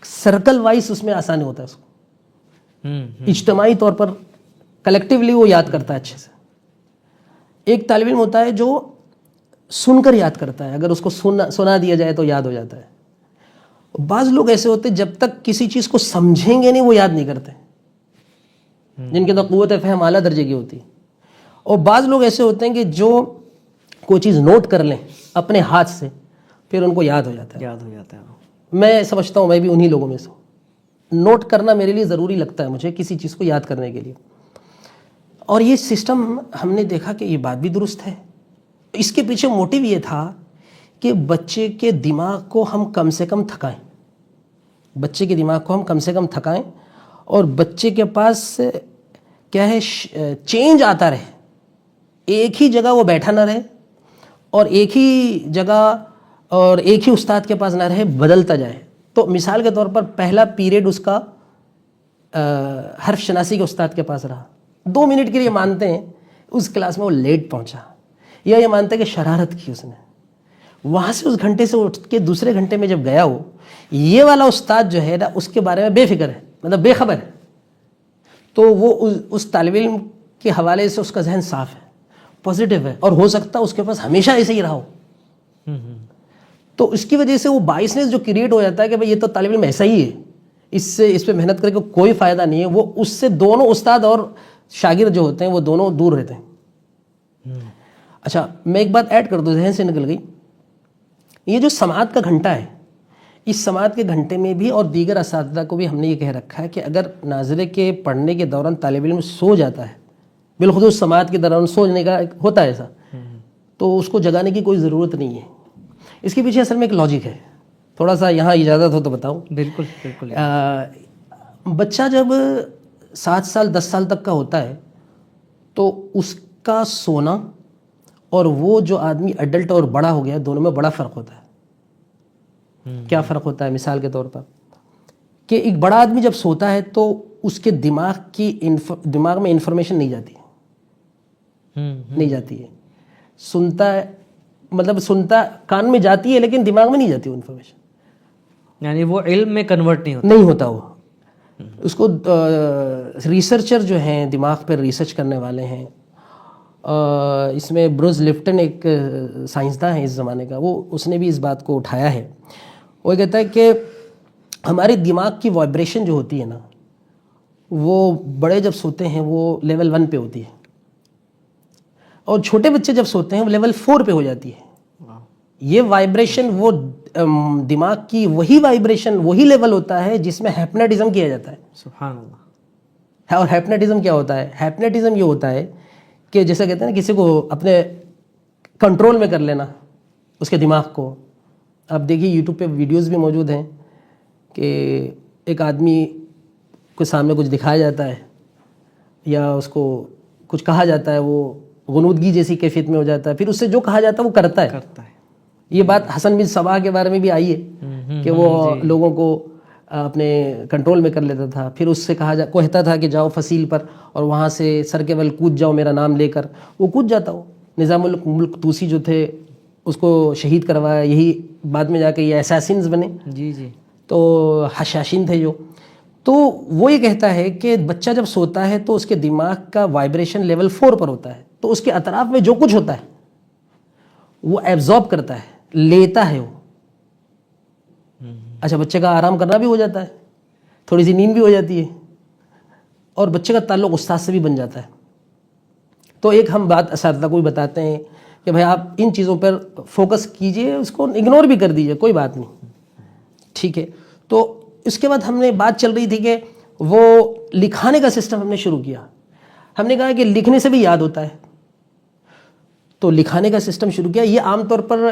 سرکل وائز اس میں آسانی ہوتا ہے اس کو، اجتماعی طور پر کلیکٹیولی وہ یاد کرتا ہے اچھے سے. ایک طالب علم ہوتا ہے جو سن کر یاد کرتا ہے، اگر اس کو سنا دیا جائے تو یاد ہو جاتا ہے. بعض لوگ ایسے ہوتے ہیں جب تک کسی چیز کو سمجھیں گے نہیں وہ یاد نہیں کرتے، جن کے اندر قوت فہم اعلیٰ درجے کی ہوتی ہے. اور بعض لوگ ایسے ہوتے ہیں کہ جو کوئی چیز نوٹ کر لیں اپنے ہاتھ سے پھر ان کو یاد ہو جاتا ہے. میں سمجھتا ہوں میں بھی انہی لوگوں میں سے ہوں. نوٹ کرنا میرے لیے ضروری لگتا ہے مجھے کسی چیز کو یاد کرنے کے لیے. اور یہ سسٹم ہم نے دیکھا کہ یہ بات بھی درست ہے. اس کے پیچھے موٹیو یہ تھا کہ بچے کے دماغ کو ہم کم سے کم تھکائیں، اور بچے کے پاس کیا ہے چینج آتا رہے، ایک ہی جگہ وہ بیٹھا نہ رہے، اور ایک ہی جگہ اور ایک ہی استاد کے پاس نہ رہے، بدلتا جائے. تو مثال کے طور پر پہلا پیریڈ اس کا حرف شناسی کے استاد کے پاس رہا, 2 منٹ کے لیے مانتے ہیں اس کلاس میں وہ لیٹ پہنچا, یا یہ مانتے ہیں کہ شرارت کی اس نے, وہاں سے اس گھنٹے سے اٹھ کے دوسرے گھنٹے میں جب گیا ہو, یہ والا استاد جو ہے نا اس کے بارے میں بے فکر ہے, مطلب بے خبر ہے, تو وہ اس طالب علم کے حوالے سے اس کا ذہن صاف ہے, پازیٹیو ہے, اور ہو سکتا ہے اس کے پاس ہمیشہ ایسے ہی رہا ہو. تو اس کی وجہ سے وہ باعثنس جو کریٹ ہو جاتا ہے کہ بھائی یہ تو طالب علم ایسا ہی ہے, اس پہ محنت کر کے کوئی فائدہ نہیں ہے, وہ اس سے دونوں استاد اور شاگرد جو ہوتے ہیں وہ دونوں دور رہتے ہیں. اچھا میں ایک بات ایڈ کر دوں, ذہن سے نکل گئی, یہ جو سماعت کا گھنٹہ ہے, اس سماعت کے گھنٹے میں بھی اور دیگر اساتذہ کو بھی ہم نے یہ کہہ رکھا ہے کہ اگر ناظرے کے پڑھنے کے دوران طالب علم سو جاتا ہے, بالخصوص سماعت کے دوران سونے کا ہوتا ہے ایسا, تو اس کو جگانے کی کوئی ضرورت نہیں ہے. اس کے پیچھے اصل میں ایک لاجک ہے, تھوڑا سا یہاں اجازت ہو تو بتاؤں. بالکل بالکل. بچہ جب 7 سال 10 سال تک کا ہوتا ہے تو اس کا سونا اور وہ جو آدمی ایڈلٹ اور بڑا ہو گیا دونوں میں بڑا فرق ہوتا ہے. کیا فرق ہوتا ہے؟ مثال کے طور پر کہ ایک بڑا آدمی جب سوتا ہے تو اس کے دماغ میں انفارمیشن نہیں جاتی ہے, سنتا ہے, مطلب سنتا کان میں جاتی ہے لیکن دماغ میں نہیں جاتی وہ انفارمیشن, یعنی وہ علم میں کنورٹ نہیں ہوتا وہ. اس کو ریسرچر جو ہیں, دماغ پر ریسرچ کرنے والے ہیں, اس میں بروز لفٹن ایک سائنسداں ہیں اس زمانے کا, اس نے بھی اس بات کو اٹھایا ہے. وہ کہتا ہے کہ ہمارے دماغ کی وائبریشن جو ہوتی ہے نا, وہ بڑے جب سوتے ہیں وہ لیول 1 پہ ہوتی ہے, اور چھوٹے بچے جب سوتے ہیں وہ لیول 4 پہ ہو جاتی ہے. یہ وائبریشن وہ دماغ کی وہی وائبریشن وہی لیول ہوتا ہے جس میں ہیپناٹزم کیا جاتا ہے. سبحان اللہ. اور ہیپناٹزم کیا ہوتا ہے؟ ہیپناٹزم یہ ہوتا ہے کہ جیسا کہتے ہیں نا کسی کو اپنے کنٹرول میں کر لینا اس کے دماغ کو. آپ دیکھیے یوٹیوب پہ ویڈیوز بھی موجود ہیں کہ ایک آدمی کے سامنے کچھ دکھایا جاتا ہے یا اس کو کچھ کہا جاتا ہے, وہ غنودگی جیسی کیفیت میں ہو جاتا ہے, پھر اس سے جو کہا جاتا ہے وہ کرتا ہے. یہ بات حسن بن صباح کے بارے میں بھی آئی ہے کہ وہ لوگوں کو اپنے کنٹرول میں کر لیتا تھا, پھر اس سے کہتا تھا کہ جاؤ فصیل پر اور وہاں سے سر کے بل کود جاؤ میرا نام لے کر, وہ کود جاتا. ہو نظام الملک طوسی جو تھے اس کو شہید کروایا, یہی بعد میں جا کے یہ اساسنز بنے. جی جی. تو حشاشین تھے جو. تو وہ یہ کہتا ہے کہ بچہ جب سوتا ہے تو اس کے دماغ کا وائبریشن لیول 4 پر ہوتا ہے, تو اس کے اطراف میں جو کچھ ہوتا ہے وہ ایبزارب کرتا ہے, لیتا ہے وہ. اچھا بچے کا آرام کرنا بھی ہو جاتا ہے, تھوڑی سی نیند بھی ہو جاتی ہے, اور بچے کا تعلق استاد سے بھی بن جاتا ہے. تو ایک ہم بات اساتذہ کو بھی بتاتے ہیں کہ بھائی آپ ان چیزوں پر فوکس کیجئے, اس کو اگنور بھی کر دیجئے, کوئی بات نہیں, ٹھیک ہے. تو اس کے بعد ہم نے بات چل رہی تھی کہ وہ لکھانے کا سسٹم ہم نے شروع کیا. ہم نے کہا کہ لکھنے سے بھی یاد ہوتا ہے, تو لکھانے کا سسٹم شروع کیا. یہ عام طور پر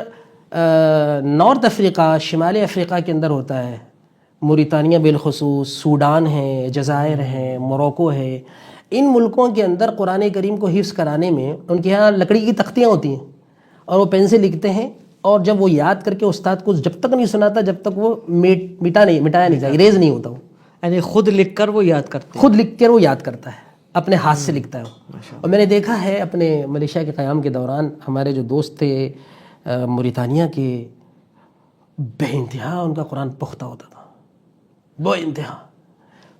نارتھ افریقہ, شمال افریقہ کے اندر ہوتا ہے, موریتانیہ بالخصوص, سوڈان ہے, جزائر ہے, موروکو ہے. ان ملکوں کے اندر قرآن کریم کو حفظ کرانے میں ان کے ہاں لکڑی کی تختیاں ہوتی ہیں اور وہ پین سے لکھتے ہیں, اور جب وہ یاد کر کے استاد کو جب تک نہیں سناتا جب تک وہ مٹایا نہیں جائے, اریز نہیں ہوتا. وہ یعنی خود لکھ کر وہ یاد کرتے, خود لکھ کر وہ یاد کرتا ہے, اپنے ہاتھ سے لکھتا ہے. اور میں نے دیکھا ہے اپنے ملیشیا کے قیام کے دوران ہمارے جو دوست تھے موریتانیہ کے, بے انتہا ان کا قرآن پختہ ہوتا تھا, بے انتہا.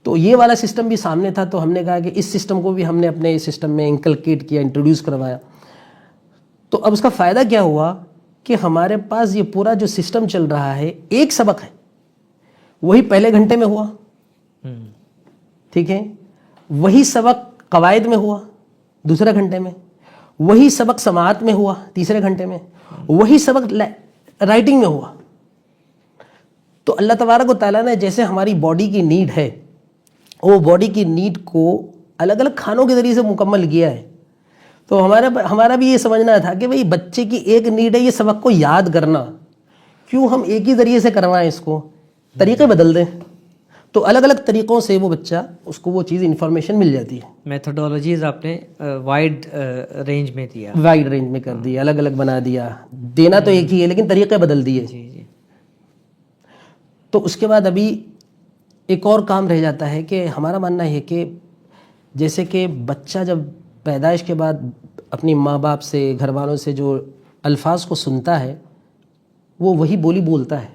تو یہ والا سسٹم بھی سامنے تھا, تو ہم نے کہا کہ اس سسٹم کو بھی ہم نے اپنے سسٹم میں انکلکیٹ کیا, انٹروڈیوس کروایا. تو اب اس کا فائدہ کیا ہوا کہ ہمارے پاس یہ پورا جو سسٹم چل رہا ہے, ایک سبق ہے وہی پہلے گھنٹے میں ہوا, ٹھیک ہے, وہی سبق قواعد میں ہوا دوسرے گھنٹے میں, وہی سبق سماعت میں ہوا تیسرے گھنٹے میں, وہی سبق رائٹنگ میں ہوا. تو اللہ تبارک و تعالیٰ نے جیسے ہماری باڈی کی نیڈ ہے, وہ باڈی کی نیڈ کو الگ الگ کھانوں کے ذریعے سے مکمل کیا ہے. تو ہمارا بھی یہ سمجھنا تھا کہ بھئی بچے کی ایک نیڈ ہے یہ سبق کو یاد کرنا, کیوں ہم ایک ہی ذریعے سے کروائیں, اس کو طریقے بدل دیں. تو الگ الگ طریقوں سے وہ بچہ اس کو وہ چیز انفارمیشن مل جاتی ہے. میتھڈولوجیز آپ نے وائڈ رینج میں دیا, وائڈ رینج میں کر دیا, الگ الگ بنا دیا. دینا تو ایک ہی ہے لیکن طریقے بدل دیے. جی جی. تو اس کے بعد ابھی ایک اور کام رہ جاتا ہے کہ ہمارا ماننا ہے کہ جیسے کہ بچہ جب پیدائش کے بعد اپنی ماں باپ سے گھر والوں سے جو الفاظ کو سنتا ہے وہ وہی بولی بولتا ہے,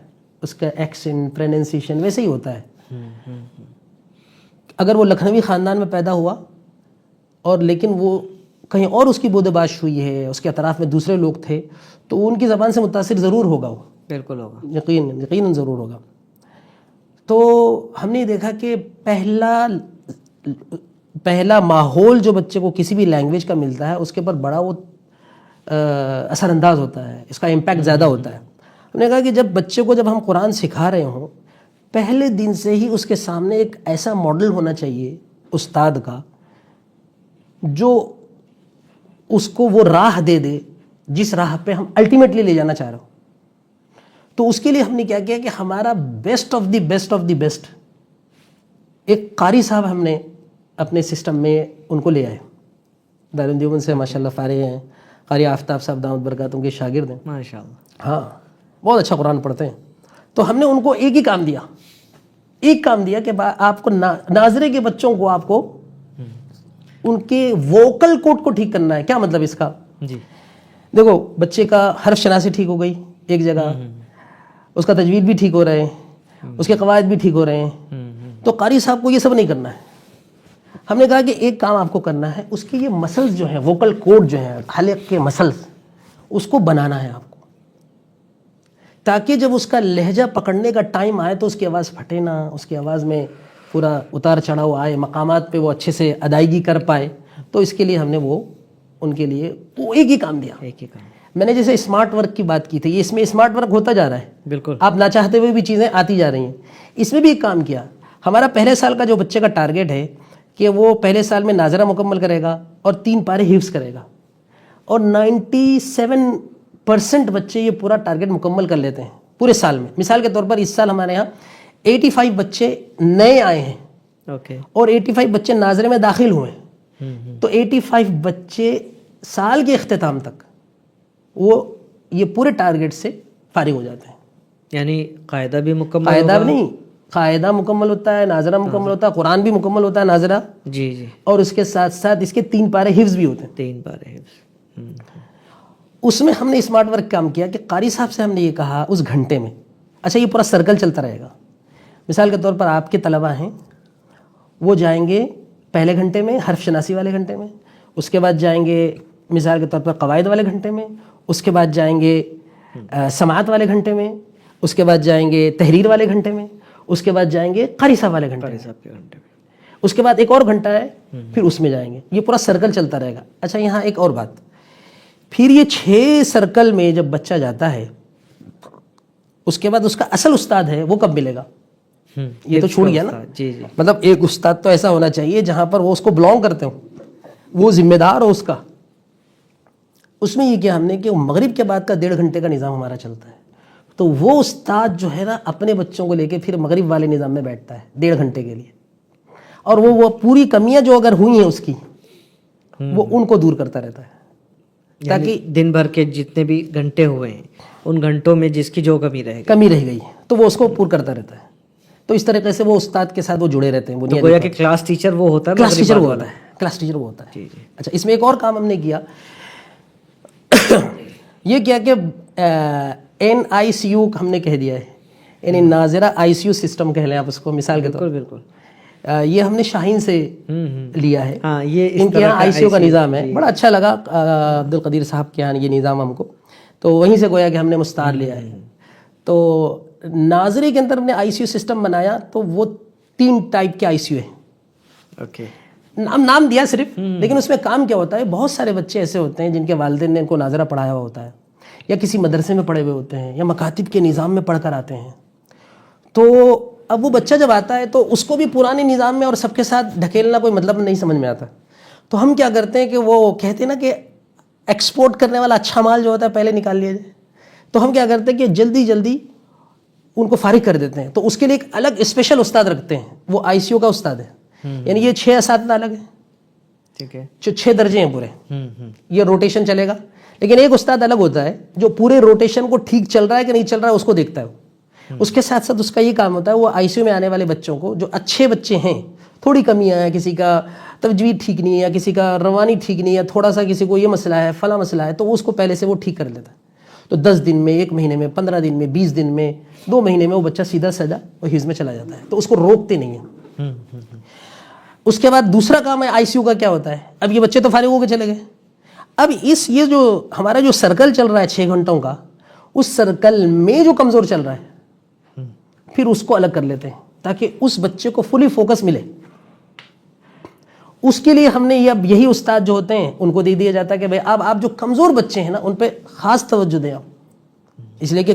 اس کا ایکسنٹ پروننسیشن ویسے ہی ہوتا ہے. اگر وہ لکھنوی خاندان میں پیدا ہوا اور لیکن وہ کہیں اور اس کی بود باش ہوئی ہے, اس کے اطراف میں دوسرے لوگ تھے, تو وہ ان کی زبان سے متاثر ضرور ہوگا, وہ بالکل ہوگا, یقیناً ضرور ہوگا. تو ہم نے دیکھا کہ پہلا ماحول جو بچے کو کسی بھی لینگویج کا ملتا ہے اس کے اوپر بڑا وہ اثر انداز ہوتا ہے, اس کا امپیکٹ زیادہ ہوتا ہے. ہم نے کہا کہ جب بچے کو جب ہم قرآن سکھا رہے ہوں پہلے دن سے ہی اس کے سامنے ایک ایسا ماڈل ہونا چاہیے استاد کا جو اس کو وہ راہ دے دے جس راہ پہ ہم الٹیمیٹلی لے جانا چاہ رہے ہوں. تو اس کے لیے ہم نے کیا کیا کہ ہمارا بیسٹ آف دی بیسٹ ایک قاری صاحب ہم نے اپنے سسٹم میں ان کو لے آئے. دارالعلوم دیوبند سے ماشاء اللہ فارغ ہیں, قاری آفتاب صاحب دامت برکاتہم کے شاگرد ہیں ماشاء اللہ. ہاں, بہت اچھا قرآن پڑھتے ہیں. تو ہم نے ان کو ایک ہی کام دیا کہ آپ کو ناظرے کے بچوں کو آپ کو ان کے ووکل کوڈ کو ٹھیک کرنا ہے. کیا مطلب اس کا؟ جی دیکھو بچے کا حرف شناسی ٹھیک ہو گئی ایک جگہ, اس کا تجوید بھی ٹھیک ہو رہے ہیں, اس کے قواعد بھی ٹھیک ہو رہے ہیں. تو قاری صاحب کو یہ سب نہیں کرنا ہے. ہم نے کہا کہ ایک کام آپ کو کرنا ہے, اس کے یہ مسلز جو ہیں, ووکل کوڈ جو ہیں, حلق کے مسلز, اس کو بنانا ہے آپ کو, تاکہ جب اس کا لہجہ پکڑنے کا ٹائم آئے تو اس کی آواز پھٹے نہ, اس کی آواز میں پورا اتار چڑھاؤ آئے, مقامات پہ وہ اچھے سے ادائیگی کر پائے. تو اس کے لیے ہم نے ان کے لیے وہ ایک ہی کام دیا. میں نے جیسے اسمارٹ ورک کی بات کی تھی, یہ اس میں اسمارٹ ورک ہوتا جا رہا ہے, بالکل آپ نہ چاہتے ہوئے بھی چیزیں آتی جا رہی ہیں. اس میں بھی ایک کام کیا. ہمارا پہلے سال کا جو بچے کا ٹارگیٹ ہے کہ وہ پہلے سال میں ناظرہ مکمل کرے گا اور 3 پارے حفظ کرے گا, اور 97% بچے یہ پورا ٹارگیٹ مکمل کر لیتے ہیں پورے سال میں. مثال کے طور پر اس سال ہمارے یہاں 85 بچے نئے آئے ہیں, اور 85 بچے ناظرے میں داخل ہوئے ہیں. تو 85 بچے سال کے اختتام تک وہ یہ پورے ٹارگیٹ سے فارغ ہو جاتے ہیں. یعنی قاعدہ بھی مکمل, قاعدہ نہیں, قاعدہ مکمل ہوتا ہے, ناظرہ مکمل ہوتا ہے, قرآن بھی مکمل ہوتا ہے ناظرہ, جی, اور اس کے ساتھ ساتھ اس کے 3 پارے حفظ بھی ہوتے ہیں. 3 پارے حفظ. اس میں ہم نے اسمارٹ ورک کام کیا کہ قاری صاحب سے ہم نے یہ کہا اس گھنٹے میں, اچھا یہ پورا سرکل چلتا رہے گا. مثال کے طور پر آپ کے طلبہ ہیں, وہ جائیں گے پہلے گھنٹے میں حرف شناسی والے گھنٹے میں, اس کے بعد جائیں گے مثال کے طور پر قواعد والے گھنٹے میں, اس کے بعد جائیں گے سماعت والے گھنٹے میں, اس کے بعد جائیں گے تحریر والے گھنٹے میں, اس کے بعد جائیں گے قاری صاحب والے گھنٹے میں, اس کے بعد ایک اور گھنٹہ ہے پھر اس میں جائیں گے. یہ پورا سرکل چلتا رہے گا. اچھا یہاں ایک اور بات, پھر یہ 6 سرکل میں جب بچہ جاتا ہے اس کے بعد اس کا اصل استاد ہے وہ کب ملے گا؟ یہ تو چھوڑ گیا نا. جی, مطلب ایک استاد تو ایسا ہونا چاہیے جہاں پر وہ اس کو بلانگ کرتے ہوں, وہ ذمہ دار ہو اس کا. اس میں یہ کیا ہم نے کہ مغرب کے بعد کا 1.5 گھنٹے کا نظام ہمارا چلتا ہے. تو وہ استاد جو ہے نا اپنے بچوں کو لے کے پھر مغرب والے نظام میں بیٹھتا ہے 1.5 گھنٹے کے لیے, اور وہ پوری کمیاں جو اگر ہوئی ہیں اس کی وہ ان کو دور کرتا رہتا ہے, تاکہ دن بھر کے جتنے بھی گھنٹے ہوئے ہیں ان گھنٹوں میں جس کی جو کمی رہ گئی تو وہ اس کو پور کرتا رہتا ہے. تو اس طریقے سے وہ استاد کے ساتھ وہ جڑے رہتے ہیں. تو گویا کہ کلاس ٹیچر وہ ہوتا ہے, کلاس ٹیچر وہ ہوتا ہے. جی. اچھا اس میں ایک اور کام ہم نے کیا, یہ کیا کہ NICU ہم نے کہہ دیا ہے, یعنی ناظرہ ICU سسٹم کہہ لیں آپ اس کو. مثال کے طور بالکل یہ ہم نے شاہین سے لیا ہے. ہاں, یہ ان کے یہاں ICU کا نظام ہے, بڑا اچھا لگا عبدالقدیر صاحب کے یہاں یہ نظام ہم کو, تو وہیں سے گویا کہ ہم نے مستعار لیا ہے. تو ناظرے کے اندر ہم نے ICU سسٹم بنایا, تو وہ 3 ٹائپ کے ICU ہیں. نام دیا صرف, لیکن اس میں کام کیا ہوتا ہے, بہت سارے بچے ایسے ہوتے ہیں جن کے والدین نے ان کو ناظرہ پڑھایا ہوا ہوتا ہے, یا کسی مدرسے میں پڑھے ہوئے ہوتے ہیں, یا مکاتب کے نظام میں پڑھ کر آتے ہیں. تو اب وہ بچہ جب آتا ہے تو اس کو بھی پرانے نظام میں اور سب کے ساتھ ڈھکیلنا کوئی مطلب نہیں سمجھ میں آتا. تو ہم کیا کرتے ہیں کہ وہ کہتے ہیں نا کہ ایکسپورٹ کرنے والا اچھا مال جو ہوتا ہے پہلے نکال لیا جائے. تو ہم کیا کرتے ہیں کہ جلدی ان کو فارغ کر دیتے ہیں. تو اس کے لیے ایک الگ اسپیشل استاد رکھتے ہیں, وہ ICU کا استاد ہے. یعنی یہ 6 اساتذہ الگ ہیں, ٹھیک ہے, جو 6 درجے ہیں پورے, یہ روٹیشن چلے گا. لیکن ایک استاد الگ ہوتا ہے جو پورے روٹیشن کو ٹھیک چل رہا ہے کہ نہیں چل رہا ہے اس کو دیکھتا ہے. اس کے ساتھ ساتھ اس کا یہ کام ہوتا ہے وہ آئی سی یو میں آنے والے بچوں کو جو اچھے بچے ہیں, تھوڑی کمیاں ہیں, کسی کا تجوید ٹھیک نہیں ہے یا کسی کا روانی ٹھیک نہیں ہے, تھوڑا سا کسی کو یہ مسئلہ ہے, فلاں مسئلہ ہے, تو اس کو پہلے سے وہ ٹھیک کر لیتا ہے. تو 10 دن میں, 1 مہینے میں, 15 دن میں, 20 دن میں, 2 مہینے میں وہ بچہ سیدھا سیدھا وہ حفظ میں چلا جاتا ہے. تو اس کو روکتے نہیں ہیں. اس کے بعد دوسرا کام ہے آئی سی یو کا. کیا ہوتا ہے, اب یہ بچے تو فارغ ہو کے چلے گئے, اب یہ جو ہمارا جو سرکل چل رہا ہے 6 گھنٹوں کا, اس سرکل میں جو کمزور چل رہا ہے پھر اس کو الگ کر لیتے ہیں تاکہ اس بچے کو فلی فوکس ملے. اس کے لیے ہم نے یہی استاد جو ہوتے ہیں ان کو دے دیا جاتا ہے کہ بھائی اب آپ جو کمزور بچے ہیں نا ان پہ خاص توجہ دیں آپ, اس لیے کہ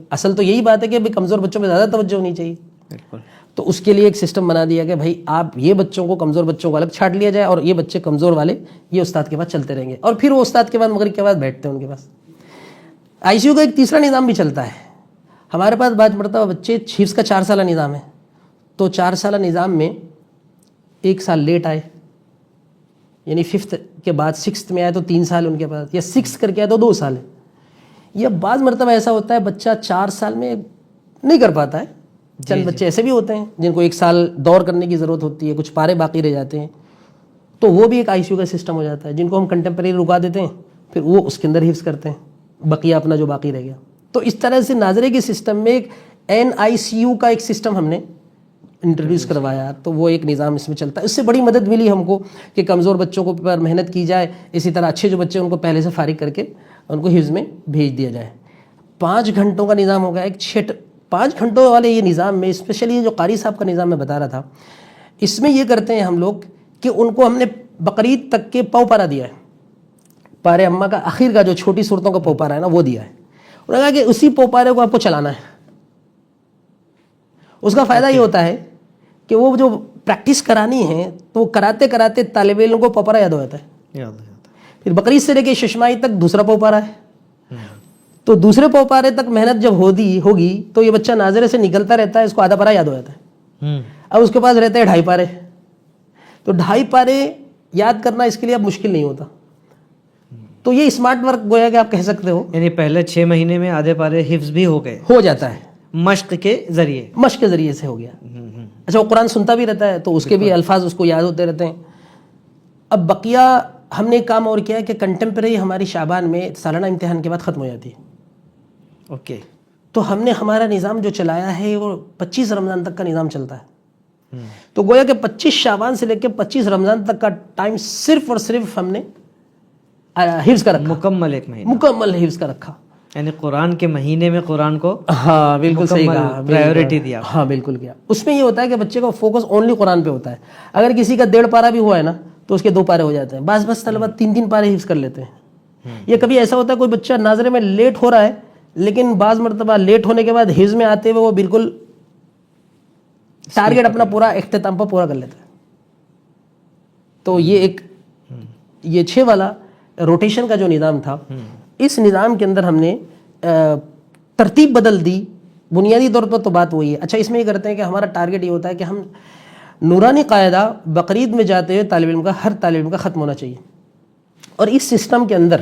اصل تو یہی بات ہے کہ بھائی کمزور بچوں پہ زیادہ توجہ ہونی چاہیے. بالکل. تو اس کے لیے ایک سسٹم بنا دیا کہ بھائی آپ یہ بچوں کو, کمزور بچوں کو الگ چھانٹ لیا جائے اور یہ بچے کمزور والے یہ استاد کے پاس چلتے رہیں گے, اور پھر وہ استاد کے بعد مغرب کے بعد بیٹھتے ہیں ان کے پاس. آئی سی یو کا ایک تیسرا نظام بھی چلتا ہے. ہمارے پاس بعض مرتبہ بچے حفظ کا 4 سالہ نظام ہے, تو 4 سالہ نظام میں 1 سال لیٹ آئے, یعنی 5th کے بعد 6th میں آئے تو 3 سال ان کے پاس, یا 6th کر کے آئے تو 2 سال ہے. یا بعض مرتبہ ایسا ہوتا ہے بچہ 4 سال میں نہیں کر پاتا ہے. چند بچے ایسے بھی ہوتے ہیں جن کو 1 سال دور کرنے کی ضرورت ہوتی ہے, کچھ پارے باقی رہ جاتے ہیں, تو وہ بھی ایک آئی سی یو کا سسٹم ہو جاتا ہے جن کو ہم کنٹمپریری رکا دیتے ہیں, پھر وہ اس کے اندر حفظ کرتے ہیں, بقیہ اپنا جو باقی رہ گیا. تو اس طرح سے ناظرے کے سسٹم میں ایک این آئی سی یو کا ایک سسٹم ہم نے انٹروڈیوس کروایا, تو وہ ایک نظام اس میں چلتا ہے. اس سے بڑی مدد ملی ہم کو کہ کمزور بچوں کو پر محنت کی جائے, اسی طرح اچھے جو بچے ان کو پہلے سے فارغ کر کے ان کو حفظ میں بھیج دیا جائے. 5 گھنٹوں کا نظام ہو گیا. ایک 5 گھنٹوں والے یہ نظام میں اسپیشلی جو قاری صاحب کا نظام میں بتا رہا تھا, اس میں یہ کرتے ہیں ہم لوگ کہ ان کو ہم نے بقرعید تک کے پاؤ پارا دیا ہے, پارے اماں کا آخر کا جو چھوٹی صورتوں کا پاؤ پارا ہے نا وہ دیا ہے. انہوں نے کہا کہ اسی پاؤ پارے کو آپ کو چلانا ہے. اس کا فائدہ یہ ہوتا ہے کہ وہ جو پریکٹس کرانی ہے تو وہ کراتے کراتے طالب علم کو پاؤ پارا یاد ہو جاتا ہے. پھر بقرعید سے لے کے ششمائی تک دوسرا پاؤ پارا ہے, تو دوسرے پاؤ پارے تک محنت جب ہوگی تو یہ بچہ ناظرے سے نکلتا رہتا ہے, اس کو آدھا پارا یاد ہو جاتا ہے. اب اس کے پاس رہتے ہیں 2.5 پارے, تو 2.5 پارے یاد کرنا اس کے لیے اب مشکل نہیں ہوتا. تو یہ اسمارٹ ورک گویا کہ آپ کہہ سکتے ہو, یعنی پہلے 6 مہینے میں آدھے پارے حفظ بھی ہو جاتا ہے مشق کے ذریعے سے ہو گیا. اچھا, وہ قرآن سنتا بھی رہتا ہے تو اس کے بھی الفاظ اس کو یاد ہوتے رہتے ہیں. اب بقیہ ہم نے ایک کام اور کیا ہے کہ کنٹمپریری ہماری شعبان میں سالانہ امتحان کے بعد ختم ہو جاتی ہے. اوکے. تو ہم نے ہمارا نظام جو چلایا ہے وہ 25 رمضان تک کا نظام چلتا ہے. تو گویا کہ 25 شعبان سے لے کے 25 رمضان تک کا ٹائم صرف اور صرف ہم نے حفظ کا رکھا, مکمل حفظ کا رکھا. یعنی قرآن کے مہینے میں قرآن کو, ہاں بالکل صحیح کہا, پرائیورٹی دیا. ہاں بالکل کیا. اس میں یہ ہوتا ہے کہ بچے کا فوکس اونلی قرآن پہ ہوتا ہے. اگر کسی کا 1.5 پارا بھی ہوا ہے نا تو اس کے 2 پارے ہو جاتے ہیں. بس طلبہ 3 پارے حفظ کر لیتے ہیں. یہ کبھی ایسا ہوتا ہے کوئی بچہ ناظرے میں لیٹ ہو رہا ہے, لیکن بعض مرتبہ لیٹ ہونے کے بعد حفظ میں آتے ہوئے وہ بالکل ٹارگیٹ اپنا پورا اختتام پر پورا کر لیتا ہے. تو یہ 6 والا روٹیشن کا جو نظام تھا, اس نظام کے اندر ہم نے ترتیب بدل دی. بنیادی طور پر تو بات وہی ہے. اچھا, اس میں یہ کرتے ہیں کہ ہمارا ٹارگیٹ یہ ہوتا ہے کہ ہم نورانی قاعدہ بقرعید میں جاتے ہوئے ہر طالب علم کا ختم ہونا چاہیے, اور اس سسٹم کے اندر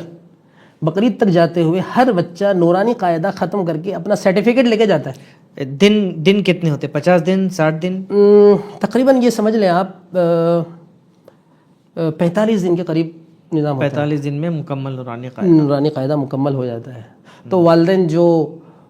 بقرعید تک جاتے ہوئے ہر بچہ نورانی قاعدہ ختم کر کے اپنا سرٹیفکیٹ لے کے جاتا ہے. دن کتنے ہوتے ہیں, 50 دن 60 دن تقریباً؟ یہ سمجھ لیں آپ 45 دن کے قریب نظام ہوتا ہے. 45 دن میں مکمل نورانی قاعدہ مکمل ہو جاتا ہے. تو والدین جو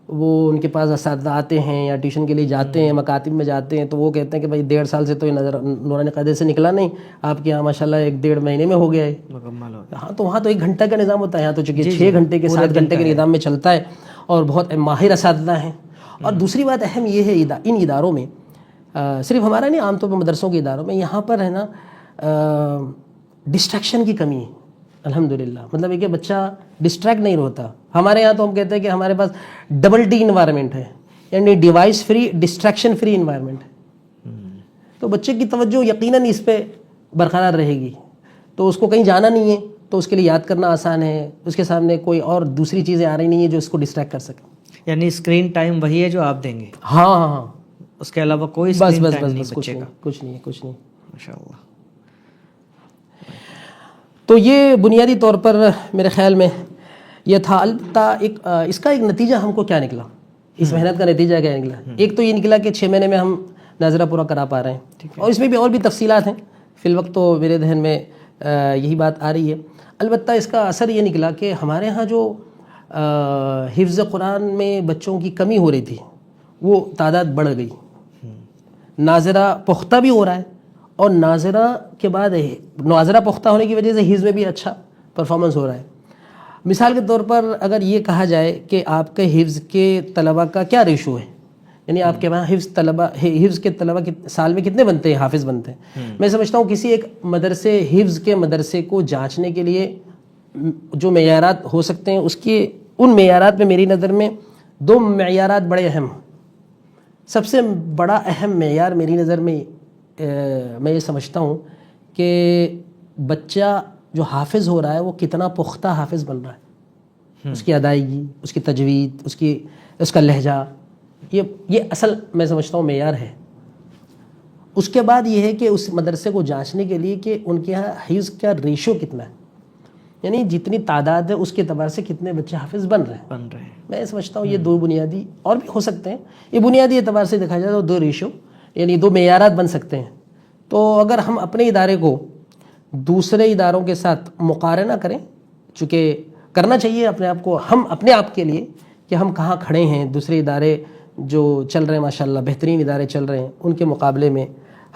وہ ان کے پاس اساتذہ آتے ہیں یا ٹیوشن کے لیے جاتے ہیں, مکاتب میں جاتے ہیں, تو وہ کہتے ہیں کہ بھائی 1.5 سال سے تو یہ نورانی قاعدے سے نکلا نہیں, آپ کے یہاں ماشاءاللہ 1-1.5 مہینے میں ہو گیا ہے مکمل ہو گیا. ہاں, تو وہاں تو 1 گھنٹہ کا نظام ہوتا ہے, یہاں تو چونکہ 6 گھنٹے کے 7 گھنٹے کے نظام میں چلتا ہے, اور بہت ماہر اساتذہ ہیں. اور دوسری بات اہم یہ ہے, ان اداروں میں صرف ہمارا نہیں, عام طور پر مدرسوں کے اداروں میں یہاں پر ہے نا ڈسٹریکشن کی کمی ہے الحمدللہ. مطلب ہے کہ بچہ ڈسٹریکٹ نہیں ہوتا. ہمارے یہاں تو ہم کہتے ہیں کہ ہمارے پاس ڈبل ڈی انوائرمنٹ ہے, یعنی device free, distraction free environment ہے. تو بچے کی توجہ یقیناً اس پہ برقرار رہے گی. تو اس کو کہیں جانا نہیں ہے تو اس کے لیے یاد کرنا آسان ہے, اس کے سامنے کوئی اور دوسری چیزیں آ رہی نہیں ہیں جو اس کو ڈسٹریکٹ کر سکیں. یعنی اسکرین ٹائم وہی ہے جو آپ دیں گے؟ ہاں, اس کے علاوہ کوئی بس بچے کا کچھ نہیں. ماشاءاللہ. تو یہ بنیادی طور پر میرے خیال میں یہ تھا. البتہ اس کا ایک نتیجہ ہم کو کیا نکلا, اس محنت کا نتیجہ کیا نکلا؟ ایک تو یہ نکلا کہ 6 مہینے میں ہم ناظرہ پورا کرا پا رہے ہیں، اور اس میں بھی اور بھی تفصیلات ہیں، فی الوقت تو میرے ذہن میں یہی بات آ رہی ہے۔ البتہ اس کا اثر یہ نکلا کہ ہمارے ہاں جو حفظ قرآن میں بچوں کی کمی ہو رہی تھی وہ تعداد بڑھ گئی، ناظرہ پختہ بھی ہو رہا ہے، اور ناظرہ کے بعد ناظرہ پختہ ہونے کی وجہ سے حفظ میں بھی اچھا پرفارمنس ہو رہا ہے۔ مثال کے طور پر اگر یہ کہا جائے کہ آپ کے حفظ کے طلبہ کا کیا ریشو ہے، یعنی آپ کے وہاں حفظ کے طلبہ سال میں کتنے بنتے ہیں، حافظ بنتے ہیں، میں سمجھتا ہوں کسی ایک مدرسے حفظ کے مدرسے کو جانچنے کے لیے جو معیارات ہو سکتے ہیں، ان معیارات میں میری نظر میں 2 معیارات بڑے اہم ہیں۔ سب سے بڑا اہم معیار میری نظر میں میں یہ سمجھتا ہوں کہ بچہ جو حافظ ہو رہا ہے وہ کتنا پختہ حافظ بن رہا ہے، اس کی ادائیگی، اس کی تجوید، اس کا لہجہ، یہ اصل میں سمجھتا ہوں معیار ہے۔ اس کے بعد یہ ہے کہ اس مدرسے کو جانچنے کے لیے کہ ان کے یہاں حفظ کا ریشو کتنا ہے، یعنی جتنی تعداد ہے اس کے اعتبار سے کتنے بچے حافظ بن رہے ہیں۔ میں سمجھتا ہوں یہ 2 بنیادی، اور بھی ہو سکتے ہیں، یہ بنیادی اعتبار سے دیکھا جائے تو 2 ریشو یعنی 2 معیارات بن سکتے ہیں۔ تو اگر ہم اپنے ادارے کو دوسرے اداروں کے ساتھ مقارنہ کریں، چونکہ کرنا چاہیے اپنے آپ کو، ہم اپنے آپ کے لیے کہ ہم کہاں کھڑے ہیں، دوسرے ادارے جو چل رہے ہیں ماشاءاللہ بہترین ادارے چل رہے ہیں ان کے مقابلے میں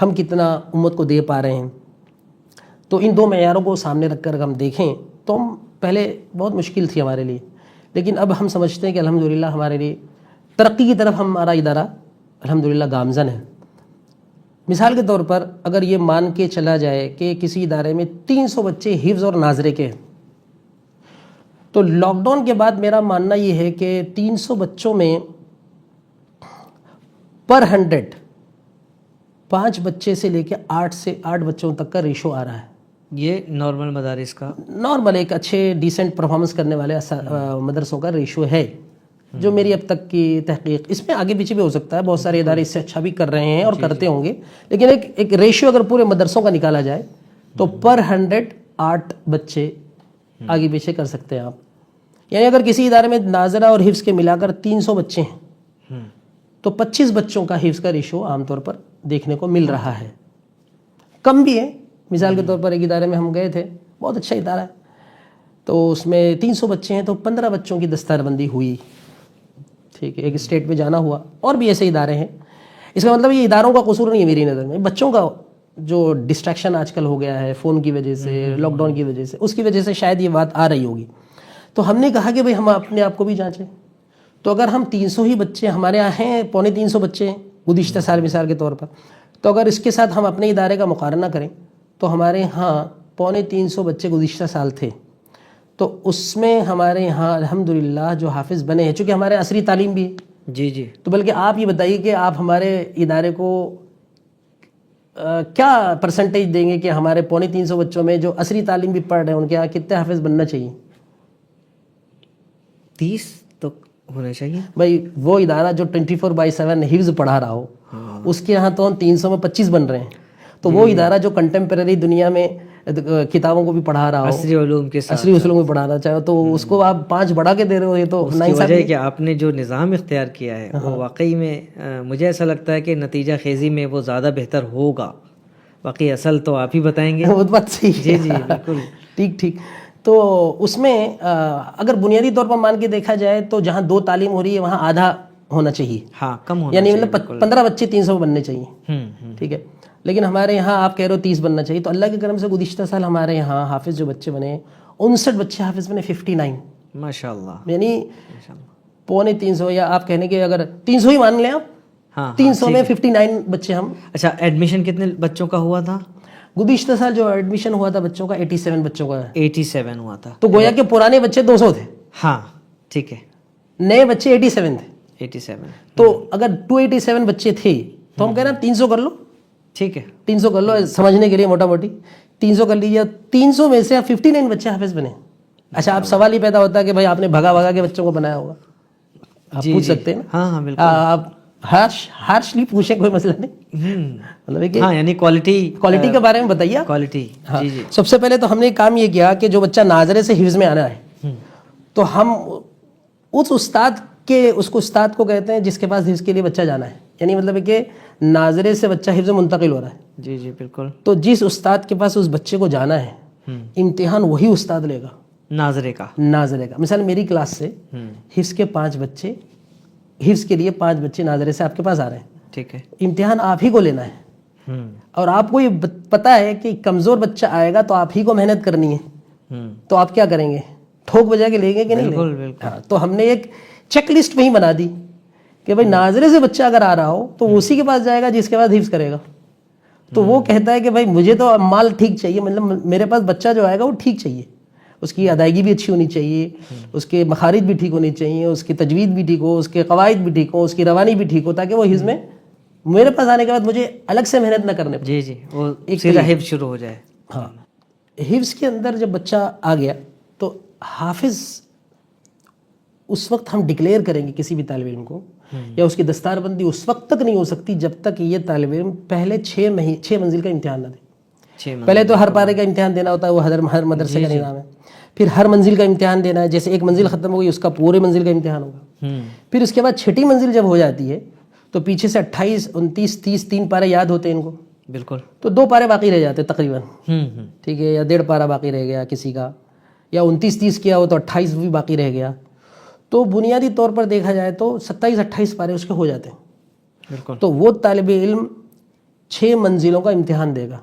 ہم کتنا امت کو دے پا رہے ہیں، تو ان 2 معیاروں کو سامنے رکھ کر ہم دیکھیں تو ہم پہلے بہت مشکل تھی ہمارے لیے، لیکن اب ہم سمجھتے ہیں کہ الحمدللہ ہمارے لیے ترقی کی طرف ہمارا ادارہ الحمدللہ گامزن ہے۔ مثال کے طور پر اگر یہ مان کے چلا جائے کہ کسی ادارے میں 300 بچے حفظ اور ناظرے کے ہیں، تو لاک ڈاؤن کے بعد میرا ماننا یہ ہے کہ 300 بچوں میں پر 100 5 بچے سے لے کے 8 بچوں تک کا ریشو آ رہا ہے۔ یہ نارمل مدارس کا نارمل ایک اچھے ڈیسنٹ پرفارمنس کرنے والے مدرسوں کا ریشو ہے، جو میری اب تک کی تحقیق، اس میں آگے پیچھے بھی ہو سکتا ہے، بہت سارے ادارے اس سے اچھا بھی کر رہے ہیں اور کرتے ہوں گے، لیکن ایک ریشیو اگر پورے مدرسوں کا نکالا جائے تو پر 100 8 بچے آگے پیچھے کر سکتے ہیں آپ، یعنی اگر کسی ادارے میں ناظرہ اور حفظ کے ملا کر 300 بچے ہیں تو 25 بچوں کا حفظ کا ریشو عام طور پر دیکھنے کو مل رہا ہے، کم بھی ہے۔ مثال کے طور پر ایک ادارے میں ہم گئے تھے، بہت اچھا ادارہ ہے، تو اس میں 300 بچے ہیں تو 15 بچوں کی دستار بندی ہوئی، ٹھیک ہے، ایک اسٹیٹ میں جانا ہوا، اور بھی ایسے ادارے ہیں۔ اس کا مطلب یہ اداروں کا قصور نہیں ہے میری نظر میں، بچوں کا جو ڈسٹریکشن آج کل ہو گیا ہے فون کی وجہ سے، لاک ڈاؤن کی وجہ سے، اس کی وجہ سے شاید یہ بات آ رہی ہوگی۔ تو ہم نے کہا کہ بھئی ہم اپنے آپ کو بھی جانچیں، تو اگر ہم 300 ہی بچے ہمارے یہاں ہیں، 350 بچے ہیں گزشتہ سال مثال کے طور پر، تو اگر اس کے ساتھ ہم اپنے ادارے کا مقارنہ کریں تو ہمارے ہاں 350 بچے گزشتہ سال تھے، تو اس میں ہمارے یہاں الحمدللہ جو حافظ بنے ہیں، چونکہ ہمارے عصری تعلیم بھی ہے، جی تو بلکہ آپ یہ بتائیے کہ آپ ہمارے ادارے کو کیا پرسنٹیج دیں گے کہ ہمارے 350 بچوں میں جو عصری تعلیم بھی پڑھ رہے ہیں ان کے یہاں کتنے حافظ بننا چاہیے؟ 30 تو ہونا چاہیے بھائی، وہ ادارہ جو 24/7 حفظ پڑھا رہا ہو اس کے یہاں تو ہم 300 میں 25 بن رہے ہیں، تو وہ ادارہ جو کنٹمپریری دنیا میں کتابوں کو بھی پڑھا رہا ہو، عصری علوم کے ساتھ، عصری اصولوں کو پڑھانا چاہو، تو اس کو آپ 5 بڑھا کے دے رہے ہو، یہ تو اس کی وجہ ہے کہ آپ نے جو نظام اختیار کیا ہے وہ واقعی میں مجھے ایسا لگتا ہے کہ نتیجہ خیزی میں وہ زیادہ بہتر ہوگا، باقی اصل تو آپ ہی بتائیں گے۔ وہ بات صحیح جی جی بالکل ٹھیک۔ تو اس میں اگر بنیادی طور پر مان کے دیکھا جائے تو جہاں 2 تعلیم ہو رہی ہے وہاں آدھا ہونا چاہیے، ہاں کم ہونا یعنی چاہیے، مطلب 15 بچے 300 بننے چاہیے، ٹھیک ہے، لیکن ہمارے یہاں آپ کہہ رہے ہو 30 بننا چاہیے، تو اللہ کے کرم سے گزشتہ سال ہمارے یہاں حافظ جو بچے بنے 59 بچے حافظ بنے، 59، ماشاءاللہ، یعنی 350، یا آپ کہنے کے اگر 300 ہی مان لیں آپ، ہاں 300 میں 59 بچے ہم۔ اچھا، ایڈمیشن کتنے بچوں کا ہوا تھا؟ گزشتہ سال جو ایڈمیشن ہوا تھا بچوں کا 87 بچوں کا، 87 ہوا تھا، تو گویا کہ پرانے بچے 200 تھے، ہاں ٹھیک ہے، نئے بچے 87 تھے، 87، تو اگر 287 بچے تھے تو ہم کہہ رہے ہیں 300 کر لو، ٹھیک ہے، 300 کر لو سمجھنے کے لیے، موٹا موٹی 300 کر لیجیے، 300 میں سے 59 بچے حافظ بنے۔ اچھا، اب سوال ہی پیدا ہوتا ہے کہ بھائی آپ نے بھگا کے بچوں کو بنایا ہوگا، آپ پوچھ سکتے ہیں نا، ہاں ہاں بالکل، آپ ہارشلی پوچھیں، کوئی مسئلہ نہیں، مطلب ہاں یعنی کوالٹی کے بارے میں بتائیے آپ۔ کوالٹی، جی جی، سب سے پہلے تو ہم نے کام یہ کیا کہ جو بچہ ناظرے سے حفظ میں آنا ہے تو ہم اس استاد کہ اس کو استاد کو کہتے ہیں جس کے پاس حفظ کے لیے بچہ جانا ہے. یعنی مطلب ہے کہ ناظرے سے بچہ حفظ منتقل ہو رہا ہے. جی جی بالکل. تو جس استاد کے پاس اس بچے کو جانا ہے امتحان وہی استاد لے گا ناظرے کا. ناظرے کا. مثلا میری کلاس سے حفظ کے 5 بچے، حفظ کے لیے 5 بچے ناظرے سے آپ کے پاس آ رہے ہیں. ٹھیک ہے. امتحان آپ ہی کو لینا ہے اور آپ کو یہ پتا ہے کہ کمزور بچہ آئے گا تو آپ ہی کو محنت کرنی ہے. تو آپ کیا کریں گے؟ ٹھوک بجا کے لیں گے کہ نہیں لیں گے؟ ہاں. تو ہم نے ایک چیک لسٹ وہیں بنا دی کہ بھائی ناظرے سے بچہ اگر آ رہا ہو تو اسی کے پاس جائے گا جس کے بعد حفظ کرے گا. تو وہ کہتا ہے کہ بھائی مجھے تو مال ٹھیک چاہیے، مطلب میرے پاس بچہ جو آئے گا وہ ٹھیک چاہیے، اس کی ادائیگی بھی اچھی ہونی چاہیے، اس کے مخارج بھی ٹھیک ہونے چاہیے، اس کی تجوید بھی ٹھیک ہو، اس کے قواعد بھی ٹھیک ہو، اس کی روانی بھی ٹھیک ہو، تاکہ وہ حفظ میں میرے پاس آنے کے بعد مجھے الگ سے محنت نہ کرنے پڑے. جی جی وہ سیدھا حفظ شروع ہو جائے. ہاں. حفظ کے اندر جب بچہ آ گیا تو حافظ اس وقت ہم ڈکلیئر کریں گے کسی بھی طالب علم کو، یا اس کی دستار بندی اس وقت تک نہیں ہو سکتی جب تک یہ طالب علم پہلے 6 منزل کا امتحان نہ دے. پہلے تو ہر پارے کا امتحان دینا ہوتا ہے، وہ ہر مدرسے کا نظام ہے. پھر ہر منزل کا امتحان دینا ہے، جیسے ایک منزل ختم ہو گئی اس کا پورے منزل کا امتحان ہوگا. پھر اس کے بعد 6ٹی منزل جب ہو جاتی ہے تو پیچھے سے 28 29 30 3 پارے یاد ہوتے ہیں ان کو. بالکل. تو 2 پارے باقی رہ جاتے تقریباً. ٹھیک ہے. یا 1.5 پارا باقی رہ گیا کسی کا، یا 29 30 کیا ہو تو 28 بھی باقی رہ گیا. تو بنیادی طور پر دیکھا جائے تو 27 28 پارے اس کے ہو جاتے ہیں. بالکل. تو وہ طالب علم 6 منزلوں کا امتحان دے گا.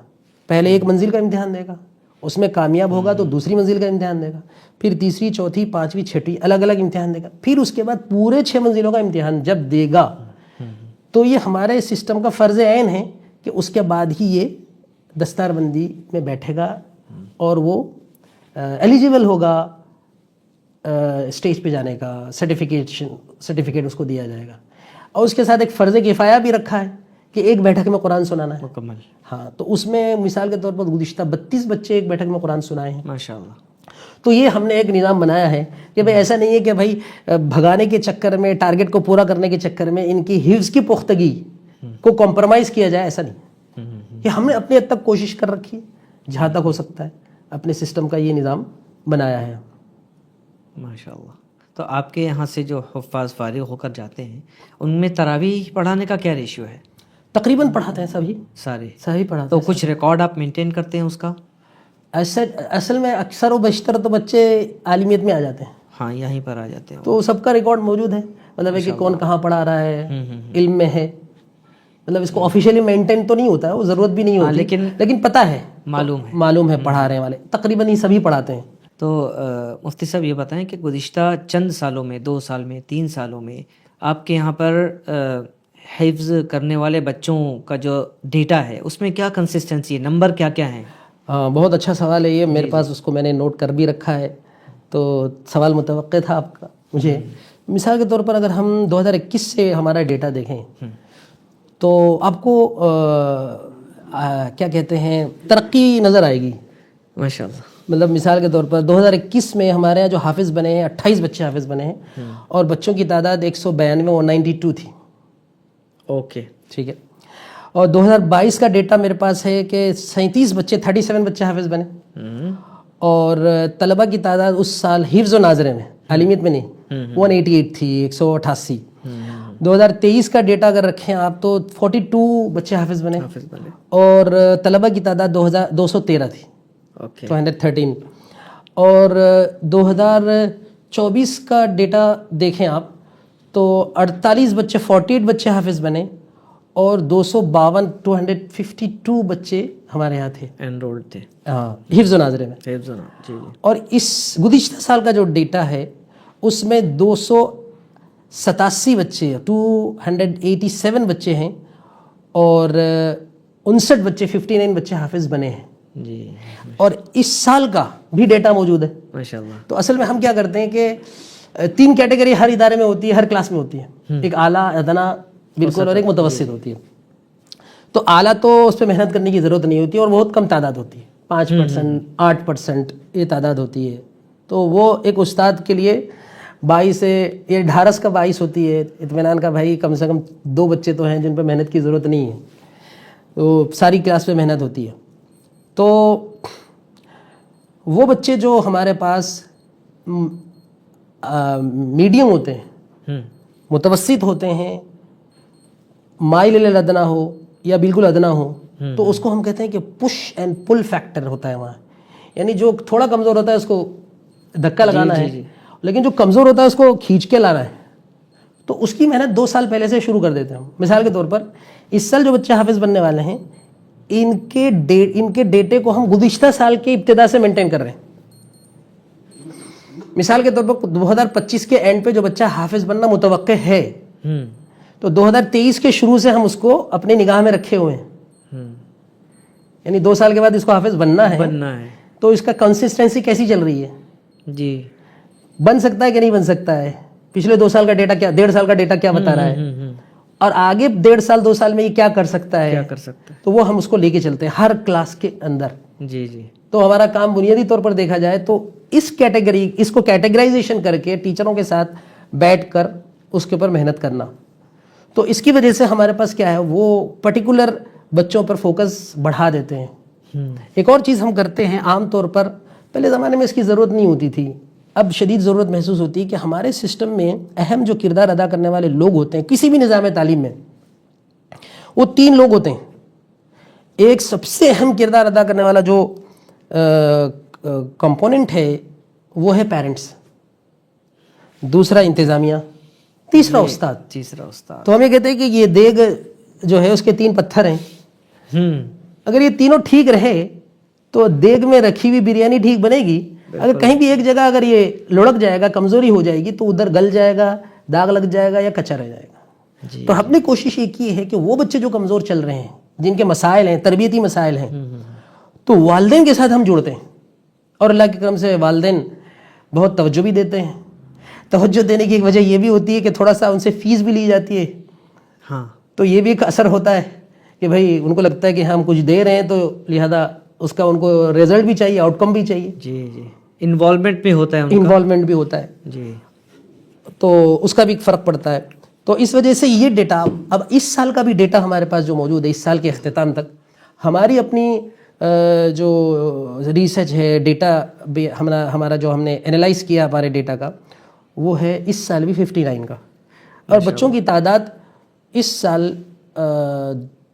پہلے 1 منزل کا امتحان دے گا، اس میں کامیاب ہوگا تو دوسری منزل کا امتحان دے گا، پھر تیسری چوتھی پانچویں چھٹی الگ الگ امتحان دے گا. پھر اس کے بعد پورے 6 منزلوں کا امتحان جب دے گا تو یہ ہمارے سسٹم کا فرض عین ہے کہ اس کے بعد ہی یہ دستار بندی میں بیٹھے گا اور وہ ایلیجیبل ہوگا اسٹیج پہ جانے کا. سرٹیفکیٹ اس کو دیا جائے گا. اور اس کے ساتھ ایک فرض کفایہ بھی رکھا ہے کہ ایک بیٹھک میں قرآن سنانا ہے مکمل. ہاں. تو اس میں مثال کے طور پر گزشتہ 32 بچے ایک بیٹھک میں قرآن سنائے ہیں. ماشاءاللہ. تو یہ ہم نے ایک نظام بنایا ہے کہ بھائی ایسا نہیں ہے کہ بھائی بھگانے کے چکر میں، ٹارگٹ کو پورا کرنے کے چکر میں ان کی حفظ کی پختگی کو کمپرومائز کیا جائے. ایسا نہیں. یہ ہم نے اپنے حد تک کوشش کر رکھی ہے جہاں تک ہو سکتا ہے. اپنے سسٹم کا یہ نظام بنایا ہے. ماشاءاللہ. تو آپ کے یہاں سے جو حفاظ فارغ ہو کر جاتے ہیں ان میں تراویح پڑھانے کا کیا ریشیو ہے؟ تقریباً پڑھاتے ہیں سبھی پڑھاتے تو ہیں. کچھ ریکارڈ آپ مینٹین کرتے ہیں اس کا؟ اصل میں اکثر و بیشتر تو بچے عالمیت میں آ جاتے ہیں. ہاں یہیں پر آ جاتے ہیں. تو سب کا ریکارڈ موجود ہے، مطلب ہے کہ کون کہاں پڑھا رہا ہے، علم میں ہے. مطلب اس کو آفیشیلی مینٹین تو نہیں ہوتا ہے، وہ ضرورت بھی نہیں ہوتی، لیکن پتہ ہے، معلوم ہے پڑھا رہے والے. تقریباً یہ سبھی پڑھاتے ہیں. تو مفتی صاحب یہ بتائیں کہ گزشتہ چند سالوں میں، 2 سال میں، 3 سالوں میں آپ کے یہاں پر حفظ کرنے والے بچوں کا جو ڈیٹا ہے اس میں کیا کنسسٹنسی ہے، نمبر کیا کیا ہیں؟ بہت اچھا سوال ہے یہ. میرے پاس اس کو میں نے نوٹ کر بھی رکھا ہے. تو سوال متوقع تھا آپ کا مجھے. مثال کے طور پر اگر ہم 2021 سے ہمارا ڈیٹا دیکھیں تو آپ کو کیا کہتے ہیں ترقی نظر آئے گی. ماشاءاللہ. مطلب مثال کے طور پر 2021 میں ہمارے یہاں جو حافظ بنے ہیں 28 بچے حافظ بنے ہیں اور بچوں کی تعداد 192 اور 92 تھی. اوکے ٹھیک ہے. اور 2022 کا ڈیٹا میرے پاس ہے کہ 37 بچے 37 بچے حافظ بنے. اور طلبہ کی تعداد اس سال حفظ و ناظرے میں، عالمیت میں نہیں، 188 تھی، 188. 2023 کا ڈیٹا اگر رکھیں آپ تو 42 بچے حافظ بنے اور طلبہ کی تعداد 213 تھی، 213. اور 2024 کا ڈیٹا دیکھیں آپ تو 48 بچے 48 بچے حافظ بنے اور 252 بچے ہمارے یہاں تھے، انرولڈ تھے حفظ و ناظرے میں. جی. اور اس گزشتہ سال کا جو ڈیٹا ہے اس میں 287 بچے 287 بچے ہیں اور 59 بچے 59 بچے حافظ بنے ہیں. جی. اور اس سال کا بھی ڈیٹا موجود ہے ماشاءاللہ. تو اصل میں ہم کیا کرتے ہیں کہ 3 کیٹیگری ہر ادارے میں ہوتی ہے، ہر کلاس میں ہوتی ہے. ایک اعلیٰ، ادنا بالکل، اور ایک متوسط ہوتی ہے. تو اعلیٰ تو اس پہ محنت کرنے کی ضرورت نہیں ہوتی اور بہت کم تعداد ہوتی ہے، 5%، 8% یہ تعداد ہوتی ہے. تو وہ ایک استاد کے لیے باعث یہ ڈھارس کا باعث ہوتی ہے، اطمینان کا. بھائی کم سے کم 2 بچے تو ہیں جن پہ محنت کی ضرورت نہیں ہے، تو ساری کلاس پہ محنت ہوتی ہے. تو وہ بچے جو ہمارے پاس میڈیم ہوتے ہیں متوسط ہوتے ہیں، مائل الادنا ہو یا بالکل ادنا ہو، تو اس کو ہم کہتے ہیں کہ پش اینڈ پل فیکٹر ہوتا ہے وہاں. یعنی جو تھوڑا کمزور ہوتا ہے اس کو دھکا لگانا ہے، لیکن جو کمزور ہوتا ہے اس کو کھینچ کے لانا ہے. تو اس کی محنت 2 سال پہلے سے شروع کر دیتے ہیں. مثال کے طور پر اس سال جو بچے حافظ بننے والے ہیں، ان کے ڈیٹے کو ہم گزشتہ سال کی ابتدا سے مینٹین کر رہے ہیں. مثال کے طور پر 2025 کے اینڈ پہ جو بچہ حافظ بننا متوقع ہے، تو 2023 کے شروع سے ہم اس کو اپنی نگاہ میں رکھے ہوئے ہیں. یعنی 2 سال کے بعد اس کو حافظ بننا ہے، تو اس کا کنسسٹنسی کیسی چل رہی ہے، جی بن سکتا ہے کہ نہیں بن سکتا ہے، پچھلے 2 سال کا ڈیٹا کیا، 1.5 سال کا ڈیٹا کیا بتا رہا ہے، اور آگے 1.5 سال 2 سال میں یہ کیا کر سکتا ہے، تو وہ ہم اس کو لے کے چلتے ہیں ہر کلاس کے اندر. جی جی. تو ہمارا کام بنیادی طور پر دیکھا جائے تو اس کو کیٹیگرائزیشن کر کے ٹیچروں کے ساتھ بیٹھ کر اس کے اوپر محنت کرنا. تو اس کی وجہ سے ہمارے پاس کیا ہے، وہ پرٹیکولر بچوں پر فوکس بڑھا دیتے ہیں. ایک اور چیز ہم کرتے ہیں عام طور پر، پہلے زمانے میں اس کی ضرورت نہیں ہوتی تھی، اب شدید ضرورت محسوس ہوتی ہے کہ ہمارے سسٹم میں اہم جو کردار ادا کرنے والے لوگ ہوتے ہیں کسی بھی نظام تعلیم میں، وہ 3 لوگ ہوتے ہیں. ایک سب سے اہم کردار ادا کرنے والا جو کمپوننٹ ہے وہ ہے پیرنٹس، دوسرا انتظامیہ، تیسرا استاد. تو ہم یہ کہتے ہیں کہ یہ دیگ جو ہے اس کے 3 پتھر ہیں. اگر یہ تینوں ٹھیک رہے تو دیگ میں رکھی ہوئی بریانی ٹھیک بنے گی. اگر کہیں بھی ایک جگہ اگر یہ لڑک جائے گا، کمزوری ہو جائے گی، تو ادھر گل جائے گا، داغ لگ جائے گا یا کچا رہ جائے گا. تو ہم نے کوشش یہ کی ہے کہ وہ بچے جو کمزور چل رہے ہیں، جن کے مسائل ہیں، تربیتی مسائل ہیں، تو والدین کے ساتھ ہم جڑتے ہیں. اور اللہ کے کرم سے والدین بہت توجہ بھی دیتے ہیں. توجہ دینے کی ایک وجہ یہ بھی ہوتی ہے کہ تھوڑا سا ان سے فیس بھی لی جاتی ہے. تو یہ بھی ایک اثر ہوتا ہے کہ بھائی ان کو لگتا ہے کہ ہم کچھ دے رہے ہیں تو لہذا اس کا ان کو رزلٹ بھی چاہیے، آؤٹ کم بھی چاہیے. جی جی. انوالومنٹ بھی ہوتا ہے، انوالومنٹ بھی ہوتا ہے. جی. تو اس کا بھی فرق پڑتا ہے. تو اس وجہ سے یہ ڈیٹا، اب اس سال کا بھی ڈیٹا ہمارے پاس جو موجود ہے، اس سال کے اختتام تک ہماری اپنی جو ریسرچ ہے، ڈیٹا ہمارا جو ہم نے انالائز کیا ہمارے ڈیٹا کا، وہ ہے اس سال بھی 59 کا. اور بچوں کی تعداد اس سال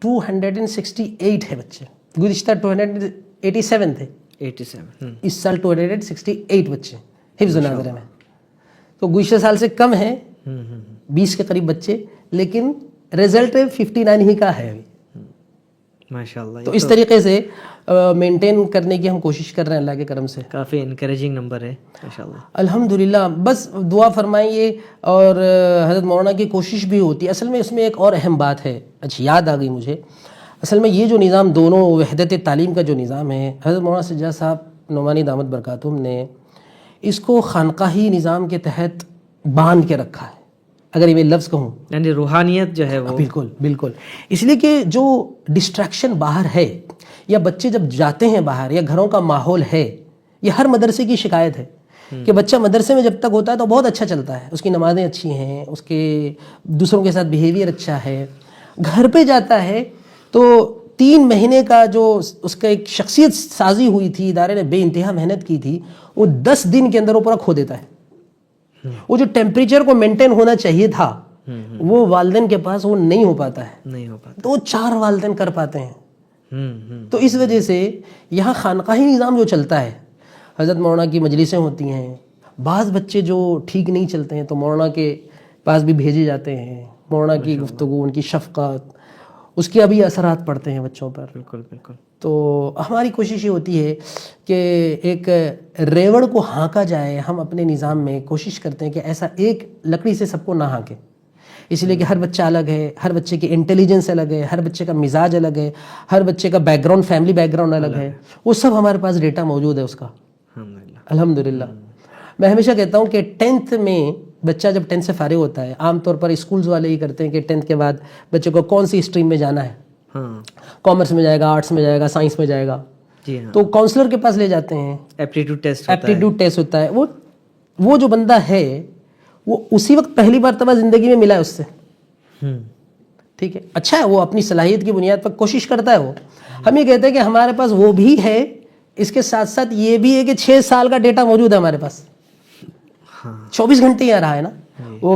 268 ہے بچے. گزشتہ 287 تھے، 87 اس سال 268 بچے حفظ و ناظرہ میں. تو گزشتہ سال سے کم ہے، 20 کے قریب بچے، لیکن رزلٹ 59 ہی کا ہے ابھی. ماشاءاللہ. تو اس طریقے سے مینٹین کرنے کی ہم کوشش کر رہے ہیں اللہ کے کرم سے. کافی انکریجنگ نمبر ہے ماشاءاللہ. الحمدللہ. بس دعا فرمائیے. اور حضرت مولانا کی کوشش بھی ہوتی ہے. اصل میں اس میں ایک اور اہم بات ہے، اچھی یاد آ گئی مجھے. اصل میں یہ جو نظام دونوں وحدت تعلیم کا جو نظام ہے، حضرت مولانا سجاد صاحب نعمانی دامت برکاتہم نے اس کو خانقاہی نظام کے تحت باندھ کے رکھا ہے، اگر یہ میں لفظ کہوں. یعنی روحانیت جو ہے وہ بالکل بالکل. اس لیے کہ جو ڈسٹریکشن باہر ہے، یا بچے جب جاتے ہیں باہر، یا گھروں کا ماحول ہے، یہ ہر مدرسے کی شکایت ہے کہ بچہ مدرسے میں جب تک ہوتا ہے تو بہت اچھا چلتا ہے، اس کی نمازیں اچھی ہیں، اس کے دوسروں کے ساتھ بیہیویئر اچھا ہے. گھر پہ جاتا ہے تو 3 مہینے کا جو اس کا ایک شخصیت سازی ہوئی تھی، ادارے نے بے انتہا محنت کی تھی، وہ 10 دن کے اندر وہ پورا کھو دیتا ہے. وہ جو ٹیمپریچر کو مینٹین ہونا چاہیے تھا، وہ والدین کے پاس وہ نہیں ہو پاتا ہے. نہیں ہو پاتا. 2-4 والدین کر پاتے ہیں. تو اس وجہ سے یہاں خانقاہی نظام جو چلتا ہے، حضرت مولانا کی مجلسیں ہوتی ہیں. بعض بچے جو ٹھیک نہیں چلتے ہیں تو مولانا کے پاس بھی بھیجے جاتے ہیں. مولانا کی گفتگو، ان کی شفقت، اس کے ابھی اثرات پڑتے ہیں بچوں پر. بالکل بالکل. تو ہماری کوشش یہ ہوتی ہے کہ ایک ریوڑ کو ہانکا جائے. ہم اپنے نظام میں کوشش کرتے ہیں کہ ایسا ایک لکڑی سے سب کو نہ ہانکے، اس لیے کہ ہر بچہ الگ ہے، ہر بچے کی انٹیلیجنس الگ ہے، ہر بچے کا مزاج الگ ہے، ہر بچے کا back ground, family back ground الگ ہے. وہ سب ہمارے پاس ڈیٹا موجود ہے اس کا الحمدللہ. میں ہمیشہ کہتا ہوں کہ 10th میں بچہ جب 10th سے فارغ ہوتا ہے، عام طور پر اسکولز والے ہی کرتے ہیں کہ 10th کے بعد بچے کو کون سی اسٹریم میں جانا ہے، کامرس میں جائے گا، آرٹس میں جائے گا، سائنس میں جائے گا، تو کاؤنسلر کے پاس لے جاتے ہیں. ایپٹیٹیوڈ ٹیسٹ ہوتا ہے. وہ جو بندہ ہے وہ اسی وقت پہلی مرتبہ زندگی میں ملا ہے اس سے، ٹھیک ہے، اچھا ہے، وہ اپنی صلاحیت کی بنیاد پر کوشش کرتا ہے. وہ ہم یہ کہتے ہیں کہ ہمارے پاس وہ بھی ہے، اس کے ساتھ ساتھ یہ بھی ہے کہ 6 سال کا ڈیٹا موجود ہے ہمارے پاس. 24 گھنٹے ہی آ رہا ہے نا. وہ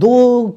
2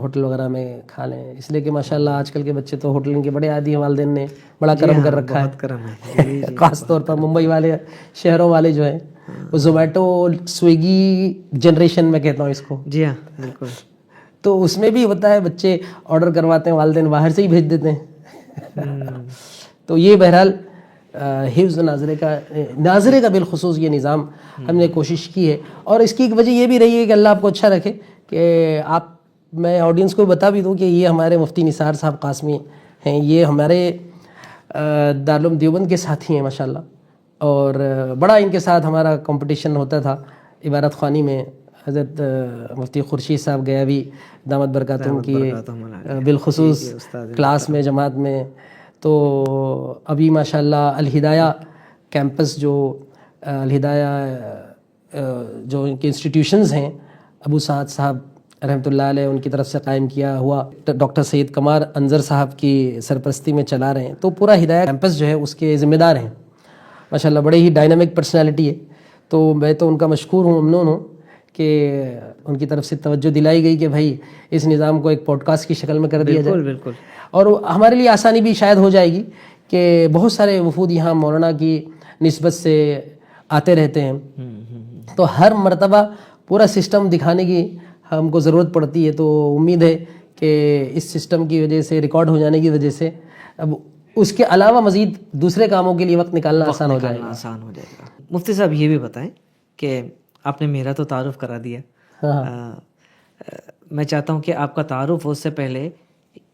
ہوٹل وغیرہ میں کھا لیں، اس لیے کہ ماشاءاللہ آج کل کے بچے تو ہوٹل کے بڑے عادی ہیں، والدین نے بڑا کرم کر رکھا بہت کرم ہے، ہے خاص طور پر ممبئی والے شہروں والے جو ہیں وہ زومیٹو سویگی جنریشن میں کہتا ہوں اس کو. جی ہاں بالکل. تو اس میں بھی ہوتا ہے بچے آرڈر کرواتے ہیں، والدین باہر سے ہی بھیج دیتے ہیں. تو یہ بہرحال حفظ ناظرے کا بالخصوص یہ نظام ہم نے کوشش کی ہے، اور اس کی ایک وجہ یہ بھی رہی ہے کہ اللہ آپ کو اچھا رکھے کہ میں آڈینس کو بتا بھی دوں کہ یہ ہمارے مفتی نثار صاحب قاسمی ہیں، یہ ہمارے دارالعلوم دیوبند کے ساتھی ہیں ماشاءاللہ، اور بڑا ان کے ساتھ ہمارا کمپٹیشن ہوتا تھا عبارت خوانی میں. حضرت مفتی خورشید صاحب گیاوی دامت برکاتہم کی بالخصوص کلاس میں جماعت میں. تو ابھی ماشاءاللہ الہدایہ کیمپس جو الہدایہ جو ان کے انسٹیٹیوشنز ہیں ابو سعد صاحب رحمۃ اللہ علیہ ان کی طرف سے قائم کیا ہوا، ڈاکٹر سید قمار انظر صاحب کی سرپرستی میں چلا رہے ہیں. تو پورا ہدایہ کیمپس جو ہے اس کے ذمہ دار ہیں ماشاءاللہ، بڑے ہی ڈائنامک پرسنالٹی ہے. تو میں تو ان کا مشکور ہوں، ممنون ہوں کہ ان کی طرف سے توجہ دلائی گئی کہ بھائی اس نظام کو ایک پوڈ کاسٹ کی شکل میں کر دیا جائے. بالکل. اور ہمارے لیے آسانی بھی شاید ہو جائے گی کہ بہت سارے وفود یہاں مولانا کی نسبت سے آتے رہتے ہیں، تو ہر مرتبہ پورا سسٹم دکھانے کی ہم کو ضرورت پڑتی ہے. تو امید ہے کہ اس سسٹم کی وجہ سے، ریکارڈ ہو جانے کی وجہ سے، اب اس کے علاوہ مزید دوسرے کاموں کے لیے وقت نکالنا آسان ہو جائے گا. مفتی صاحب یہ بھی بتائیں کہ آپ نے میرا تو تعارف کرا دیا، میں چاہتا ہوں کہ آپ کا تعارف ہو، اس سے پہلے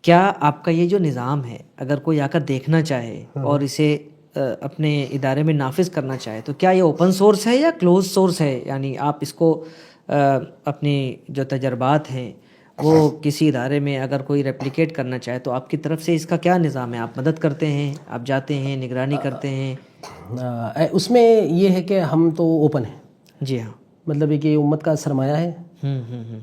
کیا آپ کا یہ جو نظام ہے اگر کوئی آ کر دیکھنا چاہے اور اسے اپنے ادارے میں نافذ کرنا چاہے تو کیا یہ اوپن سورس ہے یا کلوز سورس ہے؟ یعنی آپ اس کو اپنی جو تجربات ہیں وہ کسی ادارے میں اگر کوئی ریپلیکیٹ کرنا چاہے تو آپ کی طرف سے اس کا کیا نظام ہے؟ آپ مدد کرتے ہیں، آپ جاتے ہیں، نگرانی کرتے ہیں؟ اس میں یہ ہے کہ ہم تو اوپن ہیں. جی ہاں، مطلب یہ کہ امت کا سرمایہ ہے،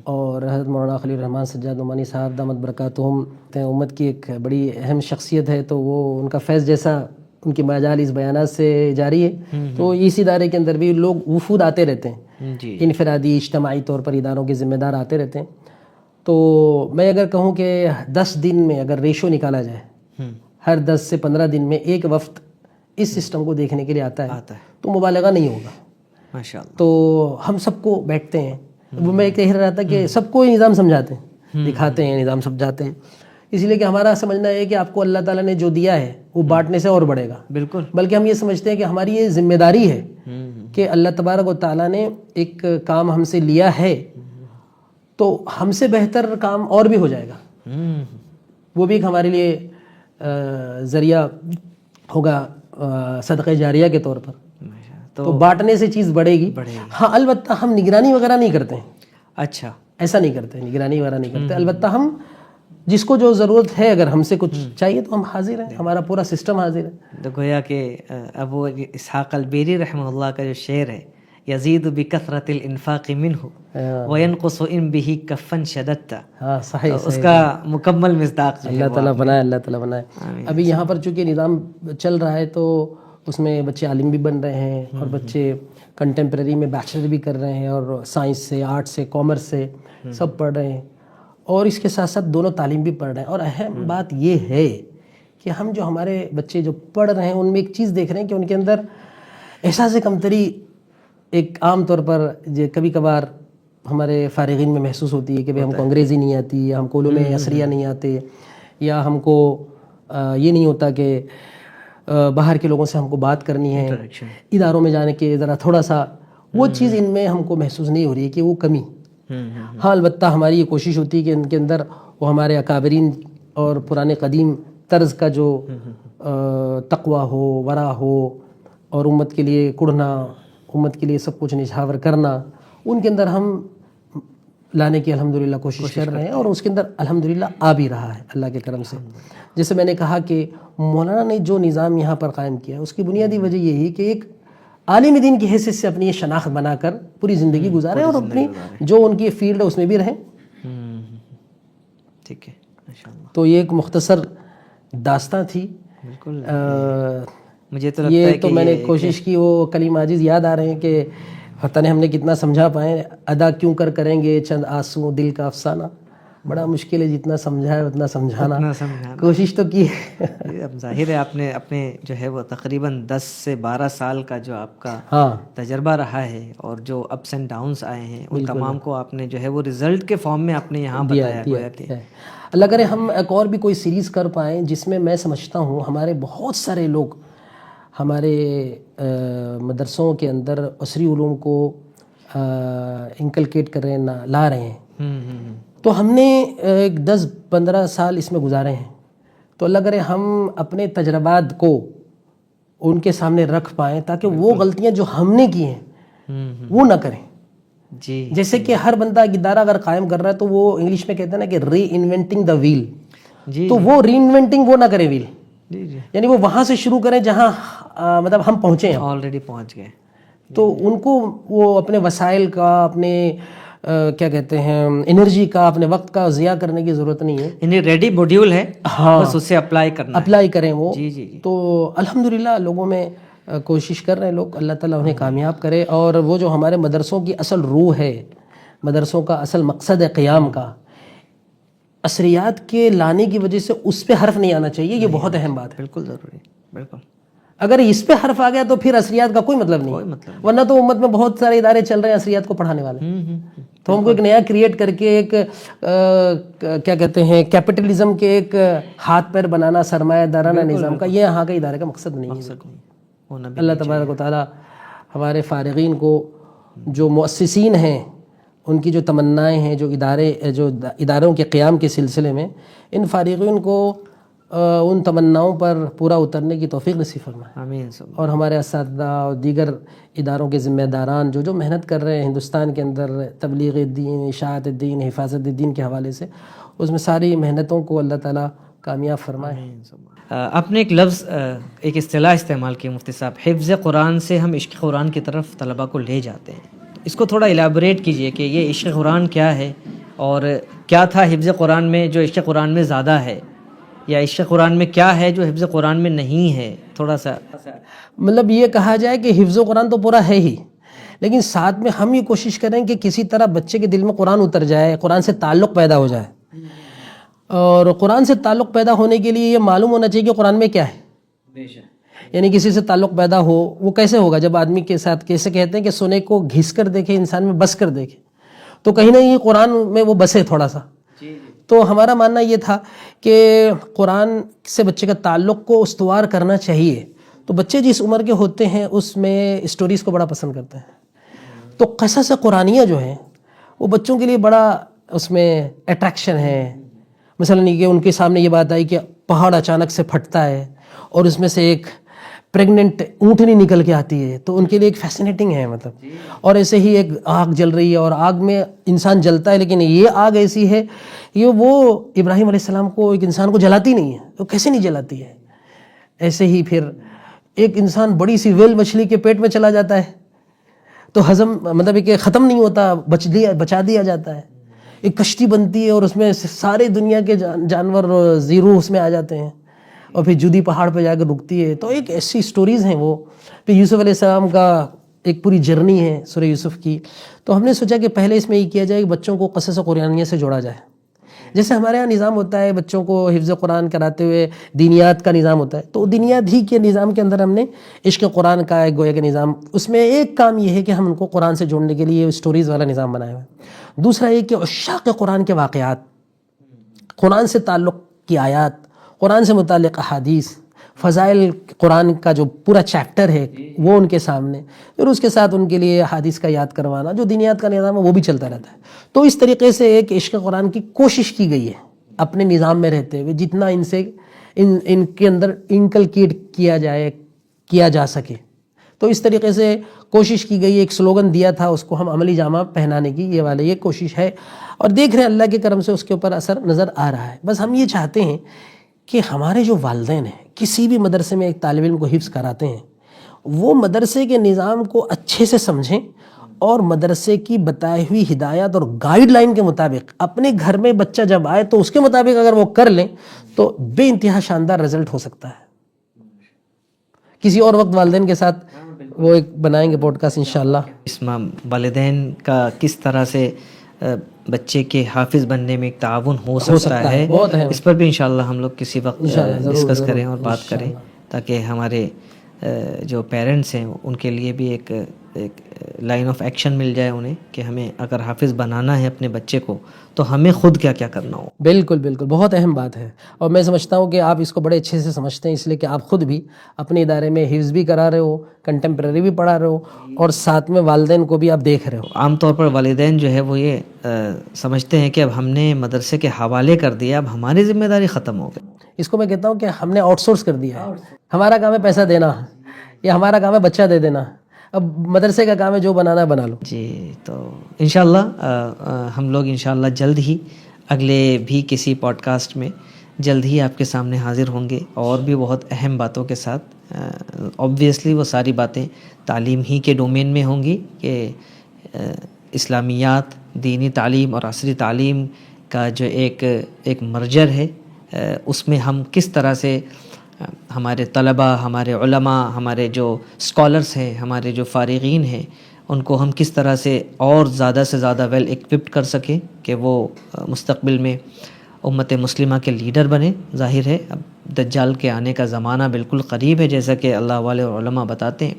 اور حضرت مولانا خلیل الرحمن سجاد نعمانی صاحب دامت برکاتہم امت کی ایک بڑی اہم شخصیت ہے، تو وہ ان کا فیض جیسا ان کی مجالس بیانات سے جاری ہے. تو اس ادارے کے اندر بھی لوگ وفود آتے رہتے ہیں، انفرادی اجتماعی طور پر اداروں کے ذمہ دار آتے رہتے ہیں. تو میں اگر کہوں کہ 10 دن میں اگر ریشو نکالا جائے، ہر 10 سے 15 دن میں ایک وفد اس سسٹم کو دیکھنے کے لیے آتا ہے تو مبالغہ نہیں ہوگا ماشاءاللہ. تو ہم سب کو بیٹھتے ہیں، وہ میں کہہ رہا تھا کہ سب کو نظام سمجھاتے ہیں، دکھاتے ہیں، نظام سمجھاتے ہیں. اس لیے کہ ہمارا سمجھنا ہے کہ آپ کو اللہ تعالیٰ نے جو دیا ہے وہ بانٹنے سے اور بڑھے گا. بالکل. بلکہ ہم یہ سمجھتے ہیں کہ ہماری یہ ذمہ داری ہے کہ اللہ تبارک و تعالیٰ نے ایک کام ہم سے لیا ہے تو ہم سے بہتر کام اور بھی ہو جائے گا، وہ بھی ایک ہمارے لیے ذریعہ ہوگا صدقہ جاریہ کے طور پر. تو بانٹنے سے چیز بڑھے گی. ہاں البتہ ہم نگرانی وغیرہ نہیں کرتے ہیں. اچھا، ایسا نہیں کرتے، نگرانی وغیرہ نہیں کرتے. البتہ ہم جس کو جو ضرورت ہے، اگر ہم سے کچھ چاہیے تو ہم حاضر ہیں، ہمارا پورا سسٹم حاضر ہے. تو گویا کہ ابو اسحاق البیری رحمہ اللہ کا جو شعر ہے، یزید بکثرت الانفاق منہ وینقص ان بہ کفن شددت، ہاں صحیح، اس کا مکمل مصداق اللہ تعالیٰ بنائے، اللہ تعالیٰ بنائے. ابھی یہاں پر چونکہ نظام چل رہا ہے تو اس میں بچے عالم بھی بن رہے ہیں، اور بچے کنٹمپریری میں بیچلر بھی کر رہے ہیں، اور سائنس سے، آرٹ سے، کامرس سے سب پڑھ رہے ہیں، اور اس کے ساتھ ساتھ دونوں تعلیم بھی پڑھ رہے ہیں. اور اہم بات یہ ہے کہ ہم جو ہمارے بچے جو پڑھ رہے ہیں ان میں ایک چیز دیکھ رہے ہیں کہ ان کے اندر احساس کمتری ایک عام طور پر کبھی کبھار ہمارے فارغین میں محسوس ہوتی ہے کہ ہم کو انگریزی نہیں آتی، یا ہم کو علوم عصریہ نہیں آتے، یا ہم کو یہ نہیں ہوتا کہ باہر کے لوگوں سے ہم کو بات کرنی ہے، اداروں میں جانے کے ذرا تھوڑا سا وہ چیز ان میں ہم کو محسوس نہیں ہو رہی ہے کہ وہ کمی. ہاں البتہ ہماری یہ کوشش ہوتی ہے کہ ان کے اندر وہ ہمارے اکابرین اور پرانے قدیم طرز کا جو تقوی ہو، ورع ہو، اور امت کے لیے کڑھنا، امت کے لیے سب کچھ نچھاور کرنا، ان کے اندر ہم لانے کی الحمدللہ کوشش کر رہے ہیں، اور اس کے اندر الحمدللہ آ بھی رہا ہے اللہ کے کرم سے. جیسے میں نے کہا کہ مولانا نے جو نظام یہاں پر قائم کیا اس کی بنیادی وجہ یہی کہ ایک عالم دین کی حیثیت سے اپنی یہ شناخت بنا کر پوری زندگی گزاریں، اور اپنی جو ان کی فیلڈ ہے اس میں بھی رہیں. ٹھیک ہے، ماشاءاللہ. تو یہ ایک مختصر داستان تھی. بالکل. مجھے تو لگتا ہے یہ تو میں نے کوشش کی، وہ کلیم عاجز یاد آ رہے ہیں کہ پتہ نہیں ہم نے کتنا سمجھا پائے. ادا کیوں کریں گے چند آنسو دل کا افسانہ، بڑا مشکل ہے، جتنا سمجھا ہے اتنا سمجھانا، اتنا سمجھانا کوشش تو کی ہے۔ اب ظاہر ہے آپ نے اپنے جو ہے وہ تقریباً 10 سے 12 سال کا جو آپ کا ہاں تجربہ رہا ہے اور جو اپس اینڈ ڈاؤنس آئے ہیں ان بالکل تمام کو آپ نے جو ہے وہ رزلٹ کے فارم میں آپ نے یہاں دیا بتایا دیا گویا کہ ہے۔ اللہ کرے ہم ایک اور بھی کوئی سیریز کر پائیں جس میں میں سمجھتا ہوں ہمارے بہت سارے لوگ ہمارے مدرسوں کے اندر عصری علوم کو انکلکیٹ کر رہے ہیں، لا رہے ہیں۔ تو ہم نے ایک 10-15 سال اس میں گزارے ہیں، تو اللہ کرے ہم اپنے تجربات کو ان کے سامنے رکھ پائیں تاکہ وہ غلطیاں جو ہم نے کی ہیں وہ نہ کریں۔ جی جیسے کہ ہر بندہ ایک ادارہ اگر قائم کر رہا ہے تو وہ انگلش میں کہتے ہیں نا کہ ری انوینٹنگ دا ویل، جی تو وہ ری انوینٹنگ وہ نہ کریں ویل، جی جی یعنی وہ وہاں سے شروع کریں جہاں مطلب ہم پہنچے ہیں، آلریڈی پہنچ گئے۔ تو ان کو وہ اپنے وسائل کا، اپنے کیا کہتے ہیں انرجی کا، اپنے وقت کا ضیاع کرنے کی ضرورت نہیں ہے، یعنی ریڈی موڈیول ہے، ہاں بس اسے اپلائی کرنا ہے۔ اپلائی کریں وہ۔ جی جی جی تو الحمدللہ لوگوں میں کوشش کر رہے ہیں لوگ، اللہ تعالیٰ انہیں کامیاب کرے، اور وہ جو ہمارے مدرسوں کی اصل روح ہے، مدرسوں کا اصل مقصد ہے قیام کا، عصریات کے لانے کی وجہ سے اس پہ حرف نہیں آنا چاہیے، یہ بہت اہم بات ہے۔ بالکل ضروری، بالکل اگر اس پہ حرف آ گیا تو پھر عصریات کا کوئی مطلب نہیں کوئی ہے، مطلب ورنہ تو امت میں بہت سارے ادارے چل رہے ہیں عصریات کو پڑھانے والے، تو ہم کو ایک نیا کریٹ کر کے ایک کیا کہتے ہیں کیپٹلزم کے ایک ہاتھ پیر بنانا، سرمایہ دارانہ نظام کا، یہ یہاں کے ادارے کا مقصد نہیں ہے۔ ہونا بھی اللہ تبارک و تعالیٰ ہمارے فارغین کو، جو مؤسسین ہیں، ان کی جو تمنائیں ہیں، جو اداروں کے قیام کے سلسلے میں، ان فارغین کو ان تمناؤں پر پورا اترنے کی توفیق نصیب فرمائے، آمین۔ اور ہمارے اساتذہ اور دیگر اداروں کے ذمہ داران جو محنت کر رہے ہیں ہندوستان کے اندر تبلیغ دین، اشاعت دین، حفاظت دین کے حوالے سے، اس میں ساری محنتوں کو اللہ تعالیٰ کامیاب فرمائے۔ آپ نے ایک لفظ، ایک اصطلاح استعمال کی مفتی صاحب، حفظ قرآن سے ہم عشق قرآن کی طرف طلباء کو لے جاتے ہیں، اس کو تھوڑا الیبوریٹ کیجئے کہ یہ عشق قرآن کیا ہے، اور کیا تھا حفظ قرآن میں جو عشق قرآن میں زیادہ ہے، یا عشق قرآن میں کیا ہے جو حفظ قرآن میں نہیں ہے، تھوڑا سا۔ مطلب یہ کہا جائے کہ حفظ قرآن تو پورا ہے ہی، لیکن ساتھ میں ہم یہ کوشش کریں کہ کسی طرح بچے کے دل میں قرآن اتر جائے، قرآن سے تعلق پیدا ہو جائے، اور قرآن سے تعلق پیدا ہونے کے لیے یہ معلوم ہونا چاہیے کہ قرآن میں کیا ہے۔ یعنی کسی سے تعلق پیدا ہو، وہ کیسے ہوگا؟ جب آدمی کے ساتھ، کیسے کہتے ہیں کہ سونے کو گھس کر دیکھے، انسان میں بس کر دیکھے، تو کہیں نہ یہ قرآن میں وہ بسے تھوڑا سا۔ تو ہمارا ماننا یہ تھا کہ قرآن سے بچے کا تعلق کو استوار کرنا چاہیے، تو بچے جس عمر کے ہوتے ہیں اس میں اسٹوریز کو بڑا پسند کرتے ہیں، تو قصص قرآنیہ جو ہیں وہ بچوں کے لیے بڑا اس میں اٹریکشن ہے۔ مثلا یہ کہ ان کے سامنے یہ بات آئی کہ پہاڑ اچانک سے پھٹتا ہے اور اس میں سے ایک پریگننٹ اونٹنی نکل کے آتی ہے، تو ان کے لیے ایک فیسنیٹنگ ہے مطلب۔ اور ایسے ہی ایک آگ جل رہی ہے اور آگ میں انسان جلتا ہے، لیکن یہ آگ ایسی ہے، یہ وہ ابراہیم علیہ السلام کو، ایک انسان کو جلاتی نہیں ہے، تو کیسے نہیں جلاتی ہے؟ ایسے ہی پھر ایک انسان بڑی سی ویل مچھلی کے پیٹ میں چلا جاتا ہے تو ہضم مطلب کہ ختم نہیں ہوتا، بچا دیا جاتا ہے۔ ایک کشتی بنتی ہے اور اس میں سارے دنیا کے جانور زیرو اس میں آ جاتے ہیں، اور پھر جودی پہاڑ پہ جا کے رکتی ہے۔ تو ایک ایسی سٹوریز ہیں وہ۔ پھر یوسف علیہ السلام کا ایک پوری جرنی ہے سورہ یوسف کی، تو ہم نے سوچا کہ پہلے اس میں یہ کیا جائے کہ بچوں کو قصص قرآنیہ سے جوڑا جائے۔ جیسے ہمارے ہاں نظام ہوتا ہے بچوں کو حفظ قرآن کراتے ہوئے دینیات کا نظام ہوتا ہے، تو دینیات ہی کے نظام کے اندر ہم نے عشق قرآن کا ایک گویا کہ نظام، اس میں ایک کام یہ ہے کہ ہم ان کو قرآن سے جوڑنے کے لیے اسٹوریز والا نظام بنایا ہوا ہے۔ دوسرا یہ کہ عشاق قرآن کے واقعات، قرآن سے تعلق کی آیات، قرآن سے متعلق احادیث، فضائل قرآن کا جو پورا چیپٹر ہے وہ ان کے سامنے، پھر اس کے ساتھ ان کے لیے احادیث کا یاد کروانا، جو دینیات کا نظام ہے وہ بھی چلتا رہتا ہے۔ تو اس طریقے سے ایک عشق قرآن کی کوشش کی گئی ہے اپنے نظام میں رہتے ہوئے، جتنا ان کے اندر انکلکیٹ کیا جا سکے۔ تو اس طریقے سے کوشش کی گئی، ایک سلوگن دیا تھا، اس کو ہم عملی جامہ پہنانے کی یہ کوشش ہے، اور دیکھ رہے ہیں اللہ کے کرم سے اس کے اوپر اثر نظر آ رہا ہے۔ بس ہم یہ چاہتے ہیں کہ ہمارے جو والدین ہیں، کسی بھی مدرسے میں ایک طالب علم کو حفظ کراتے ہیں، وہ مدرسے کے نظام کو اچھے سے سمجھیں، اور مدرسے کی بتائی ہوئی ہدایات اور گائیڈ لائن کے مطابق اپنے گھر میں بچہ جب آئے تو اس کے مطابق اگر وہ کر لیں تو بے انتہا شاندار رزلٹ ہو سکتا ہے۔ کسی اور وقت والدین کے ساتھ وہ ایک بنائیں گے پوڈ کاسٹ انشاءاللہ۔ اس میں والدین کا کس طرح سے بچے کے حافظ بننے میں ایک تعاون ہو سکتا ہے، بہت اہم، اس پر بھی انشاءاللہ ہم لوگ کسی وقت ڈسکس کریں اور بات کریں، تاکہ ہمارے جو پیرنٹس ہیں ان کے لیے بھی ایک لائن آف ایکشن مل جائے انہیں، کہ ہمیں اگر حافظ بنانا ہے اپنے بچے کو تو ہمیں خود کیا کیا کرنا ہو۔ بالکل بالکل، بہت اہم بات ہے، اور میں سمجھتا ہوں کہ آپ اس کو بڑے اچھے سے سمجھتے ہیں، اس لیے کہ آپ خود بھی اپنے ادارے میں حفظ بھی کرا رہے ہو، کنٹمپریری بھی پڑھا رہے ہو، اور ساتھ میں والدین کو بھی آپ دیکھ رہے ہو۔ عام طور پر والدین جو ہے وہ یہ سمجھتے ہیں کہ اب ہم نے مدرسے کے حوالے کر دیا، اب ہماری ذمہ داری ختم ہو گئی۔ اس کو میں کہتا ہوں کہ ہم نے آؤٹ سورس کر دیا ہے، ہمارا کام ہے پیسہ دینا، یا ہمارا کام ہے بچہ دے دینا، اب مدرسے کا کام ہے جو بنانا ہے بنا لو۔ جی، تو انشاءاللہ ہم لوگ انشاءاللہ جلد ہی اگلے بھی کسی پوڈ کاسٹ میں جلد ہی آپ کے سامنے حاضر ہوں گے، اور بھی بہت اہم باتوں کے ساتھ۔ آبویسلی وہ ساری باتیں تعلیم ہی کے ڈومین میں ہوں گی، کہ اسلامیات، دینی تعلیم اور عصری تعلیم کا جو ایک مرجر ہے، اس میں ہم کس طرح سے ہمارے طلباء، ہمارے علماء، ہمارے جو اسکالرس ہیں، ہمارے جو فارغین ہیں، ان کو ہم کس طرح سے اور زیادہ سے زیادہ ویل ایکوپڈ کر سکیں کہ وہ مستقبل میں امت مسلمہ کے لیڈر بنے۔ ظاہر ہے اب دجال کے آنے کا زمانہ بالکل قریب ہے، جیسا کہ اللہ والے اور علماء بتاتے ہیں،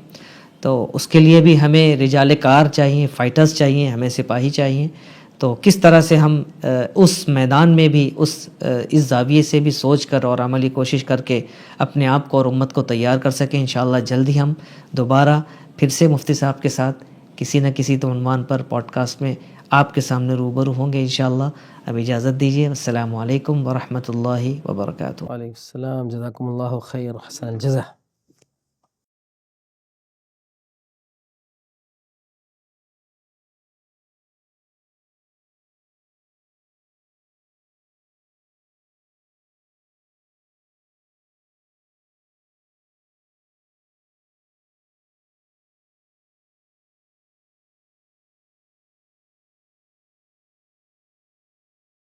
تو اس کے لیے بھی ہمیں رجال کار چاہیے، فائٹرز چاہیے، ہمیں سپاہی چاہیے۔ تو کس طرح سے ہم اس میدان میں بھی اس زاویے سے بھی سوچ کر اور عملی کوشش کر کے اپنے آپ کو اور امت کو تیار کر سکیں، انشاءاللہ جلد ہی ہم دوبارہ پھر سے مفتی صاحب کے ساتھ کسی نہ کسی تو عنوان پر پوڈ کاسٹ میں آپ کے سامنے روبرو ہوں گے انشاءاللہ۔ اب اجازت دیجیے، السلام علیکم ورحمۃ اللہ وبرکاتہ۔ وعلیکم السلام، جزاکم اللہ خیر، حسن الجزا۔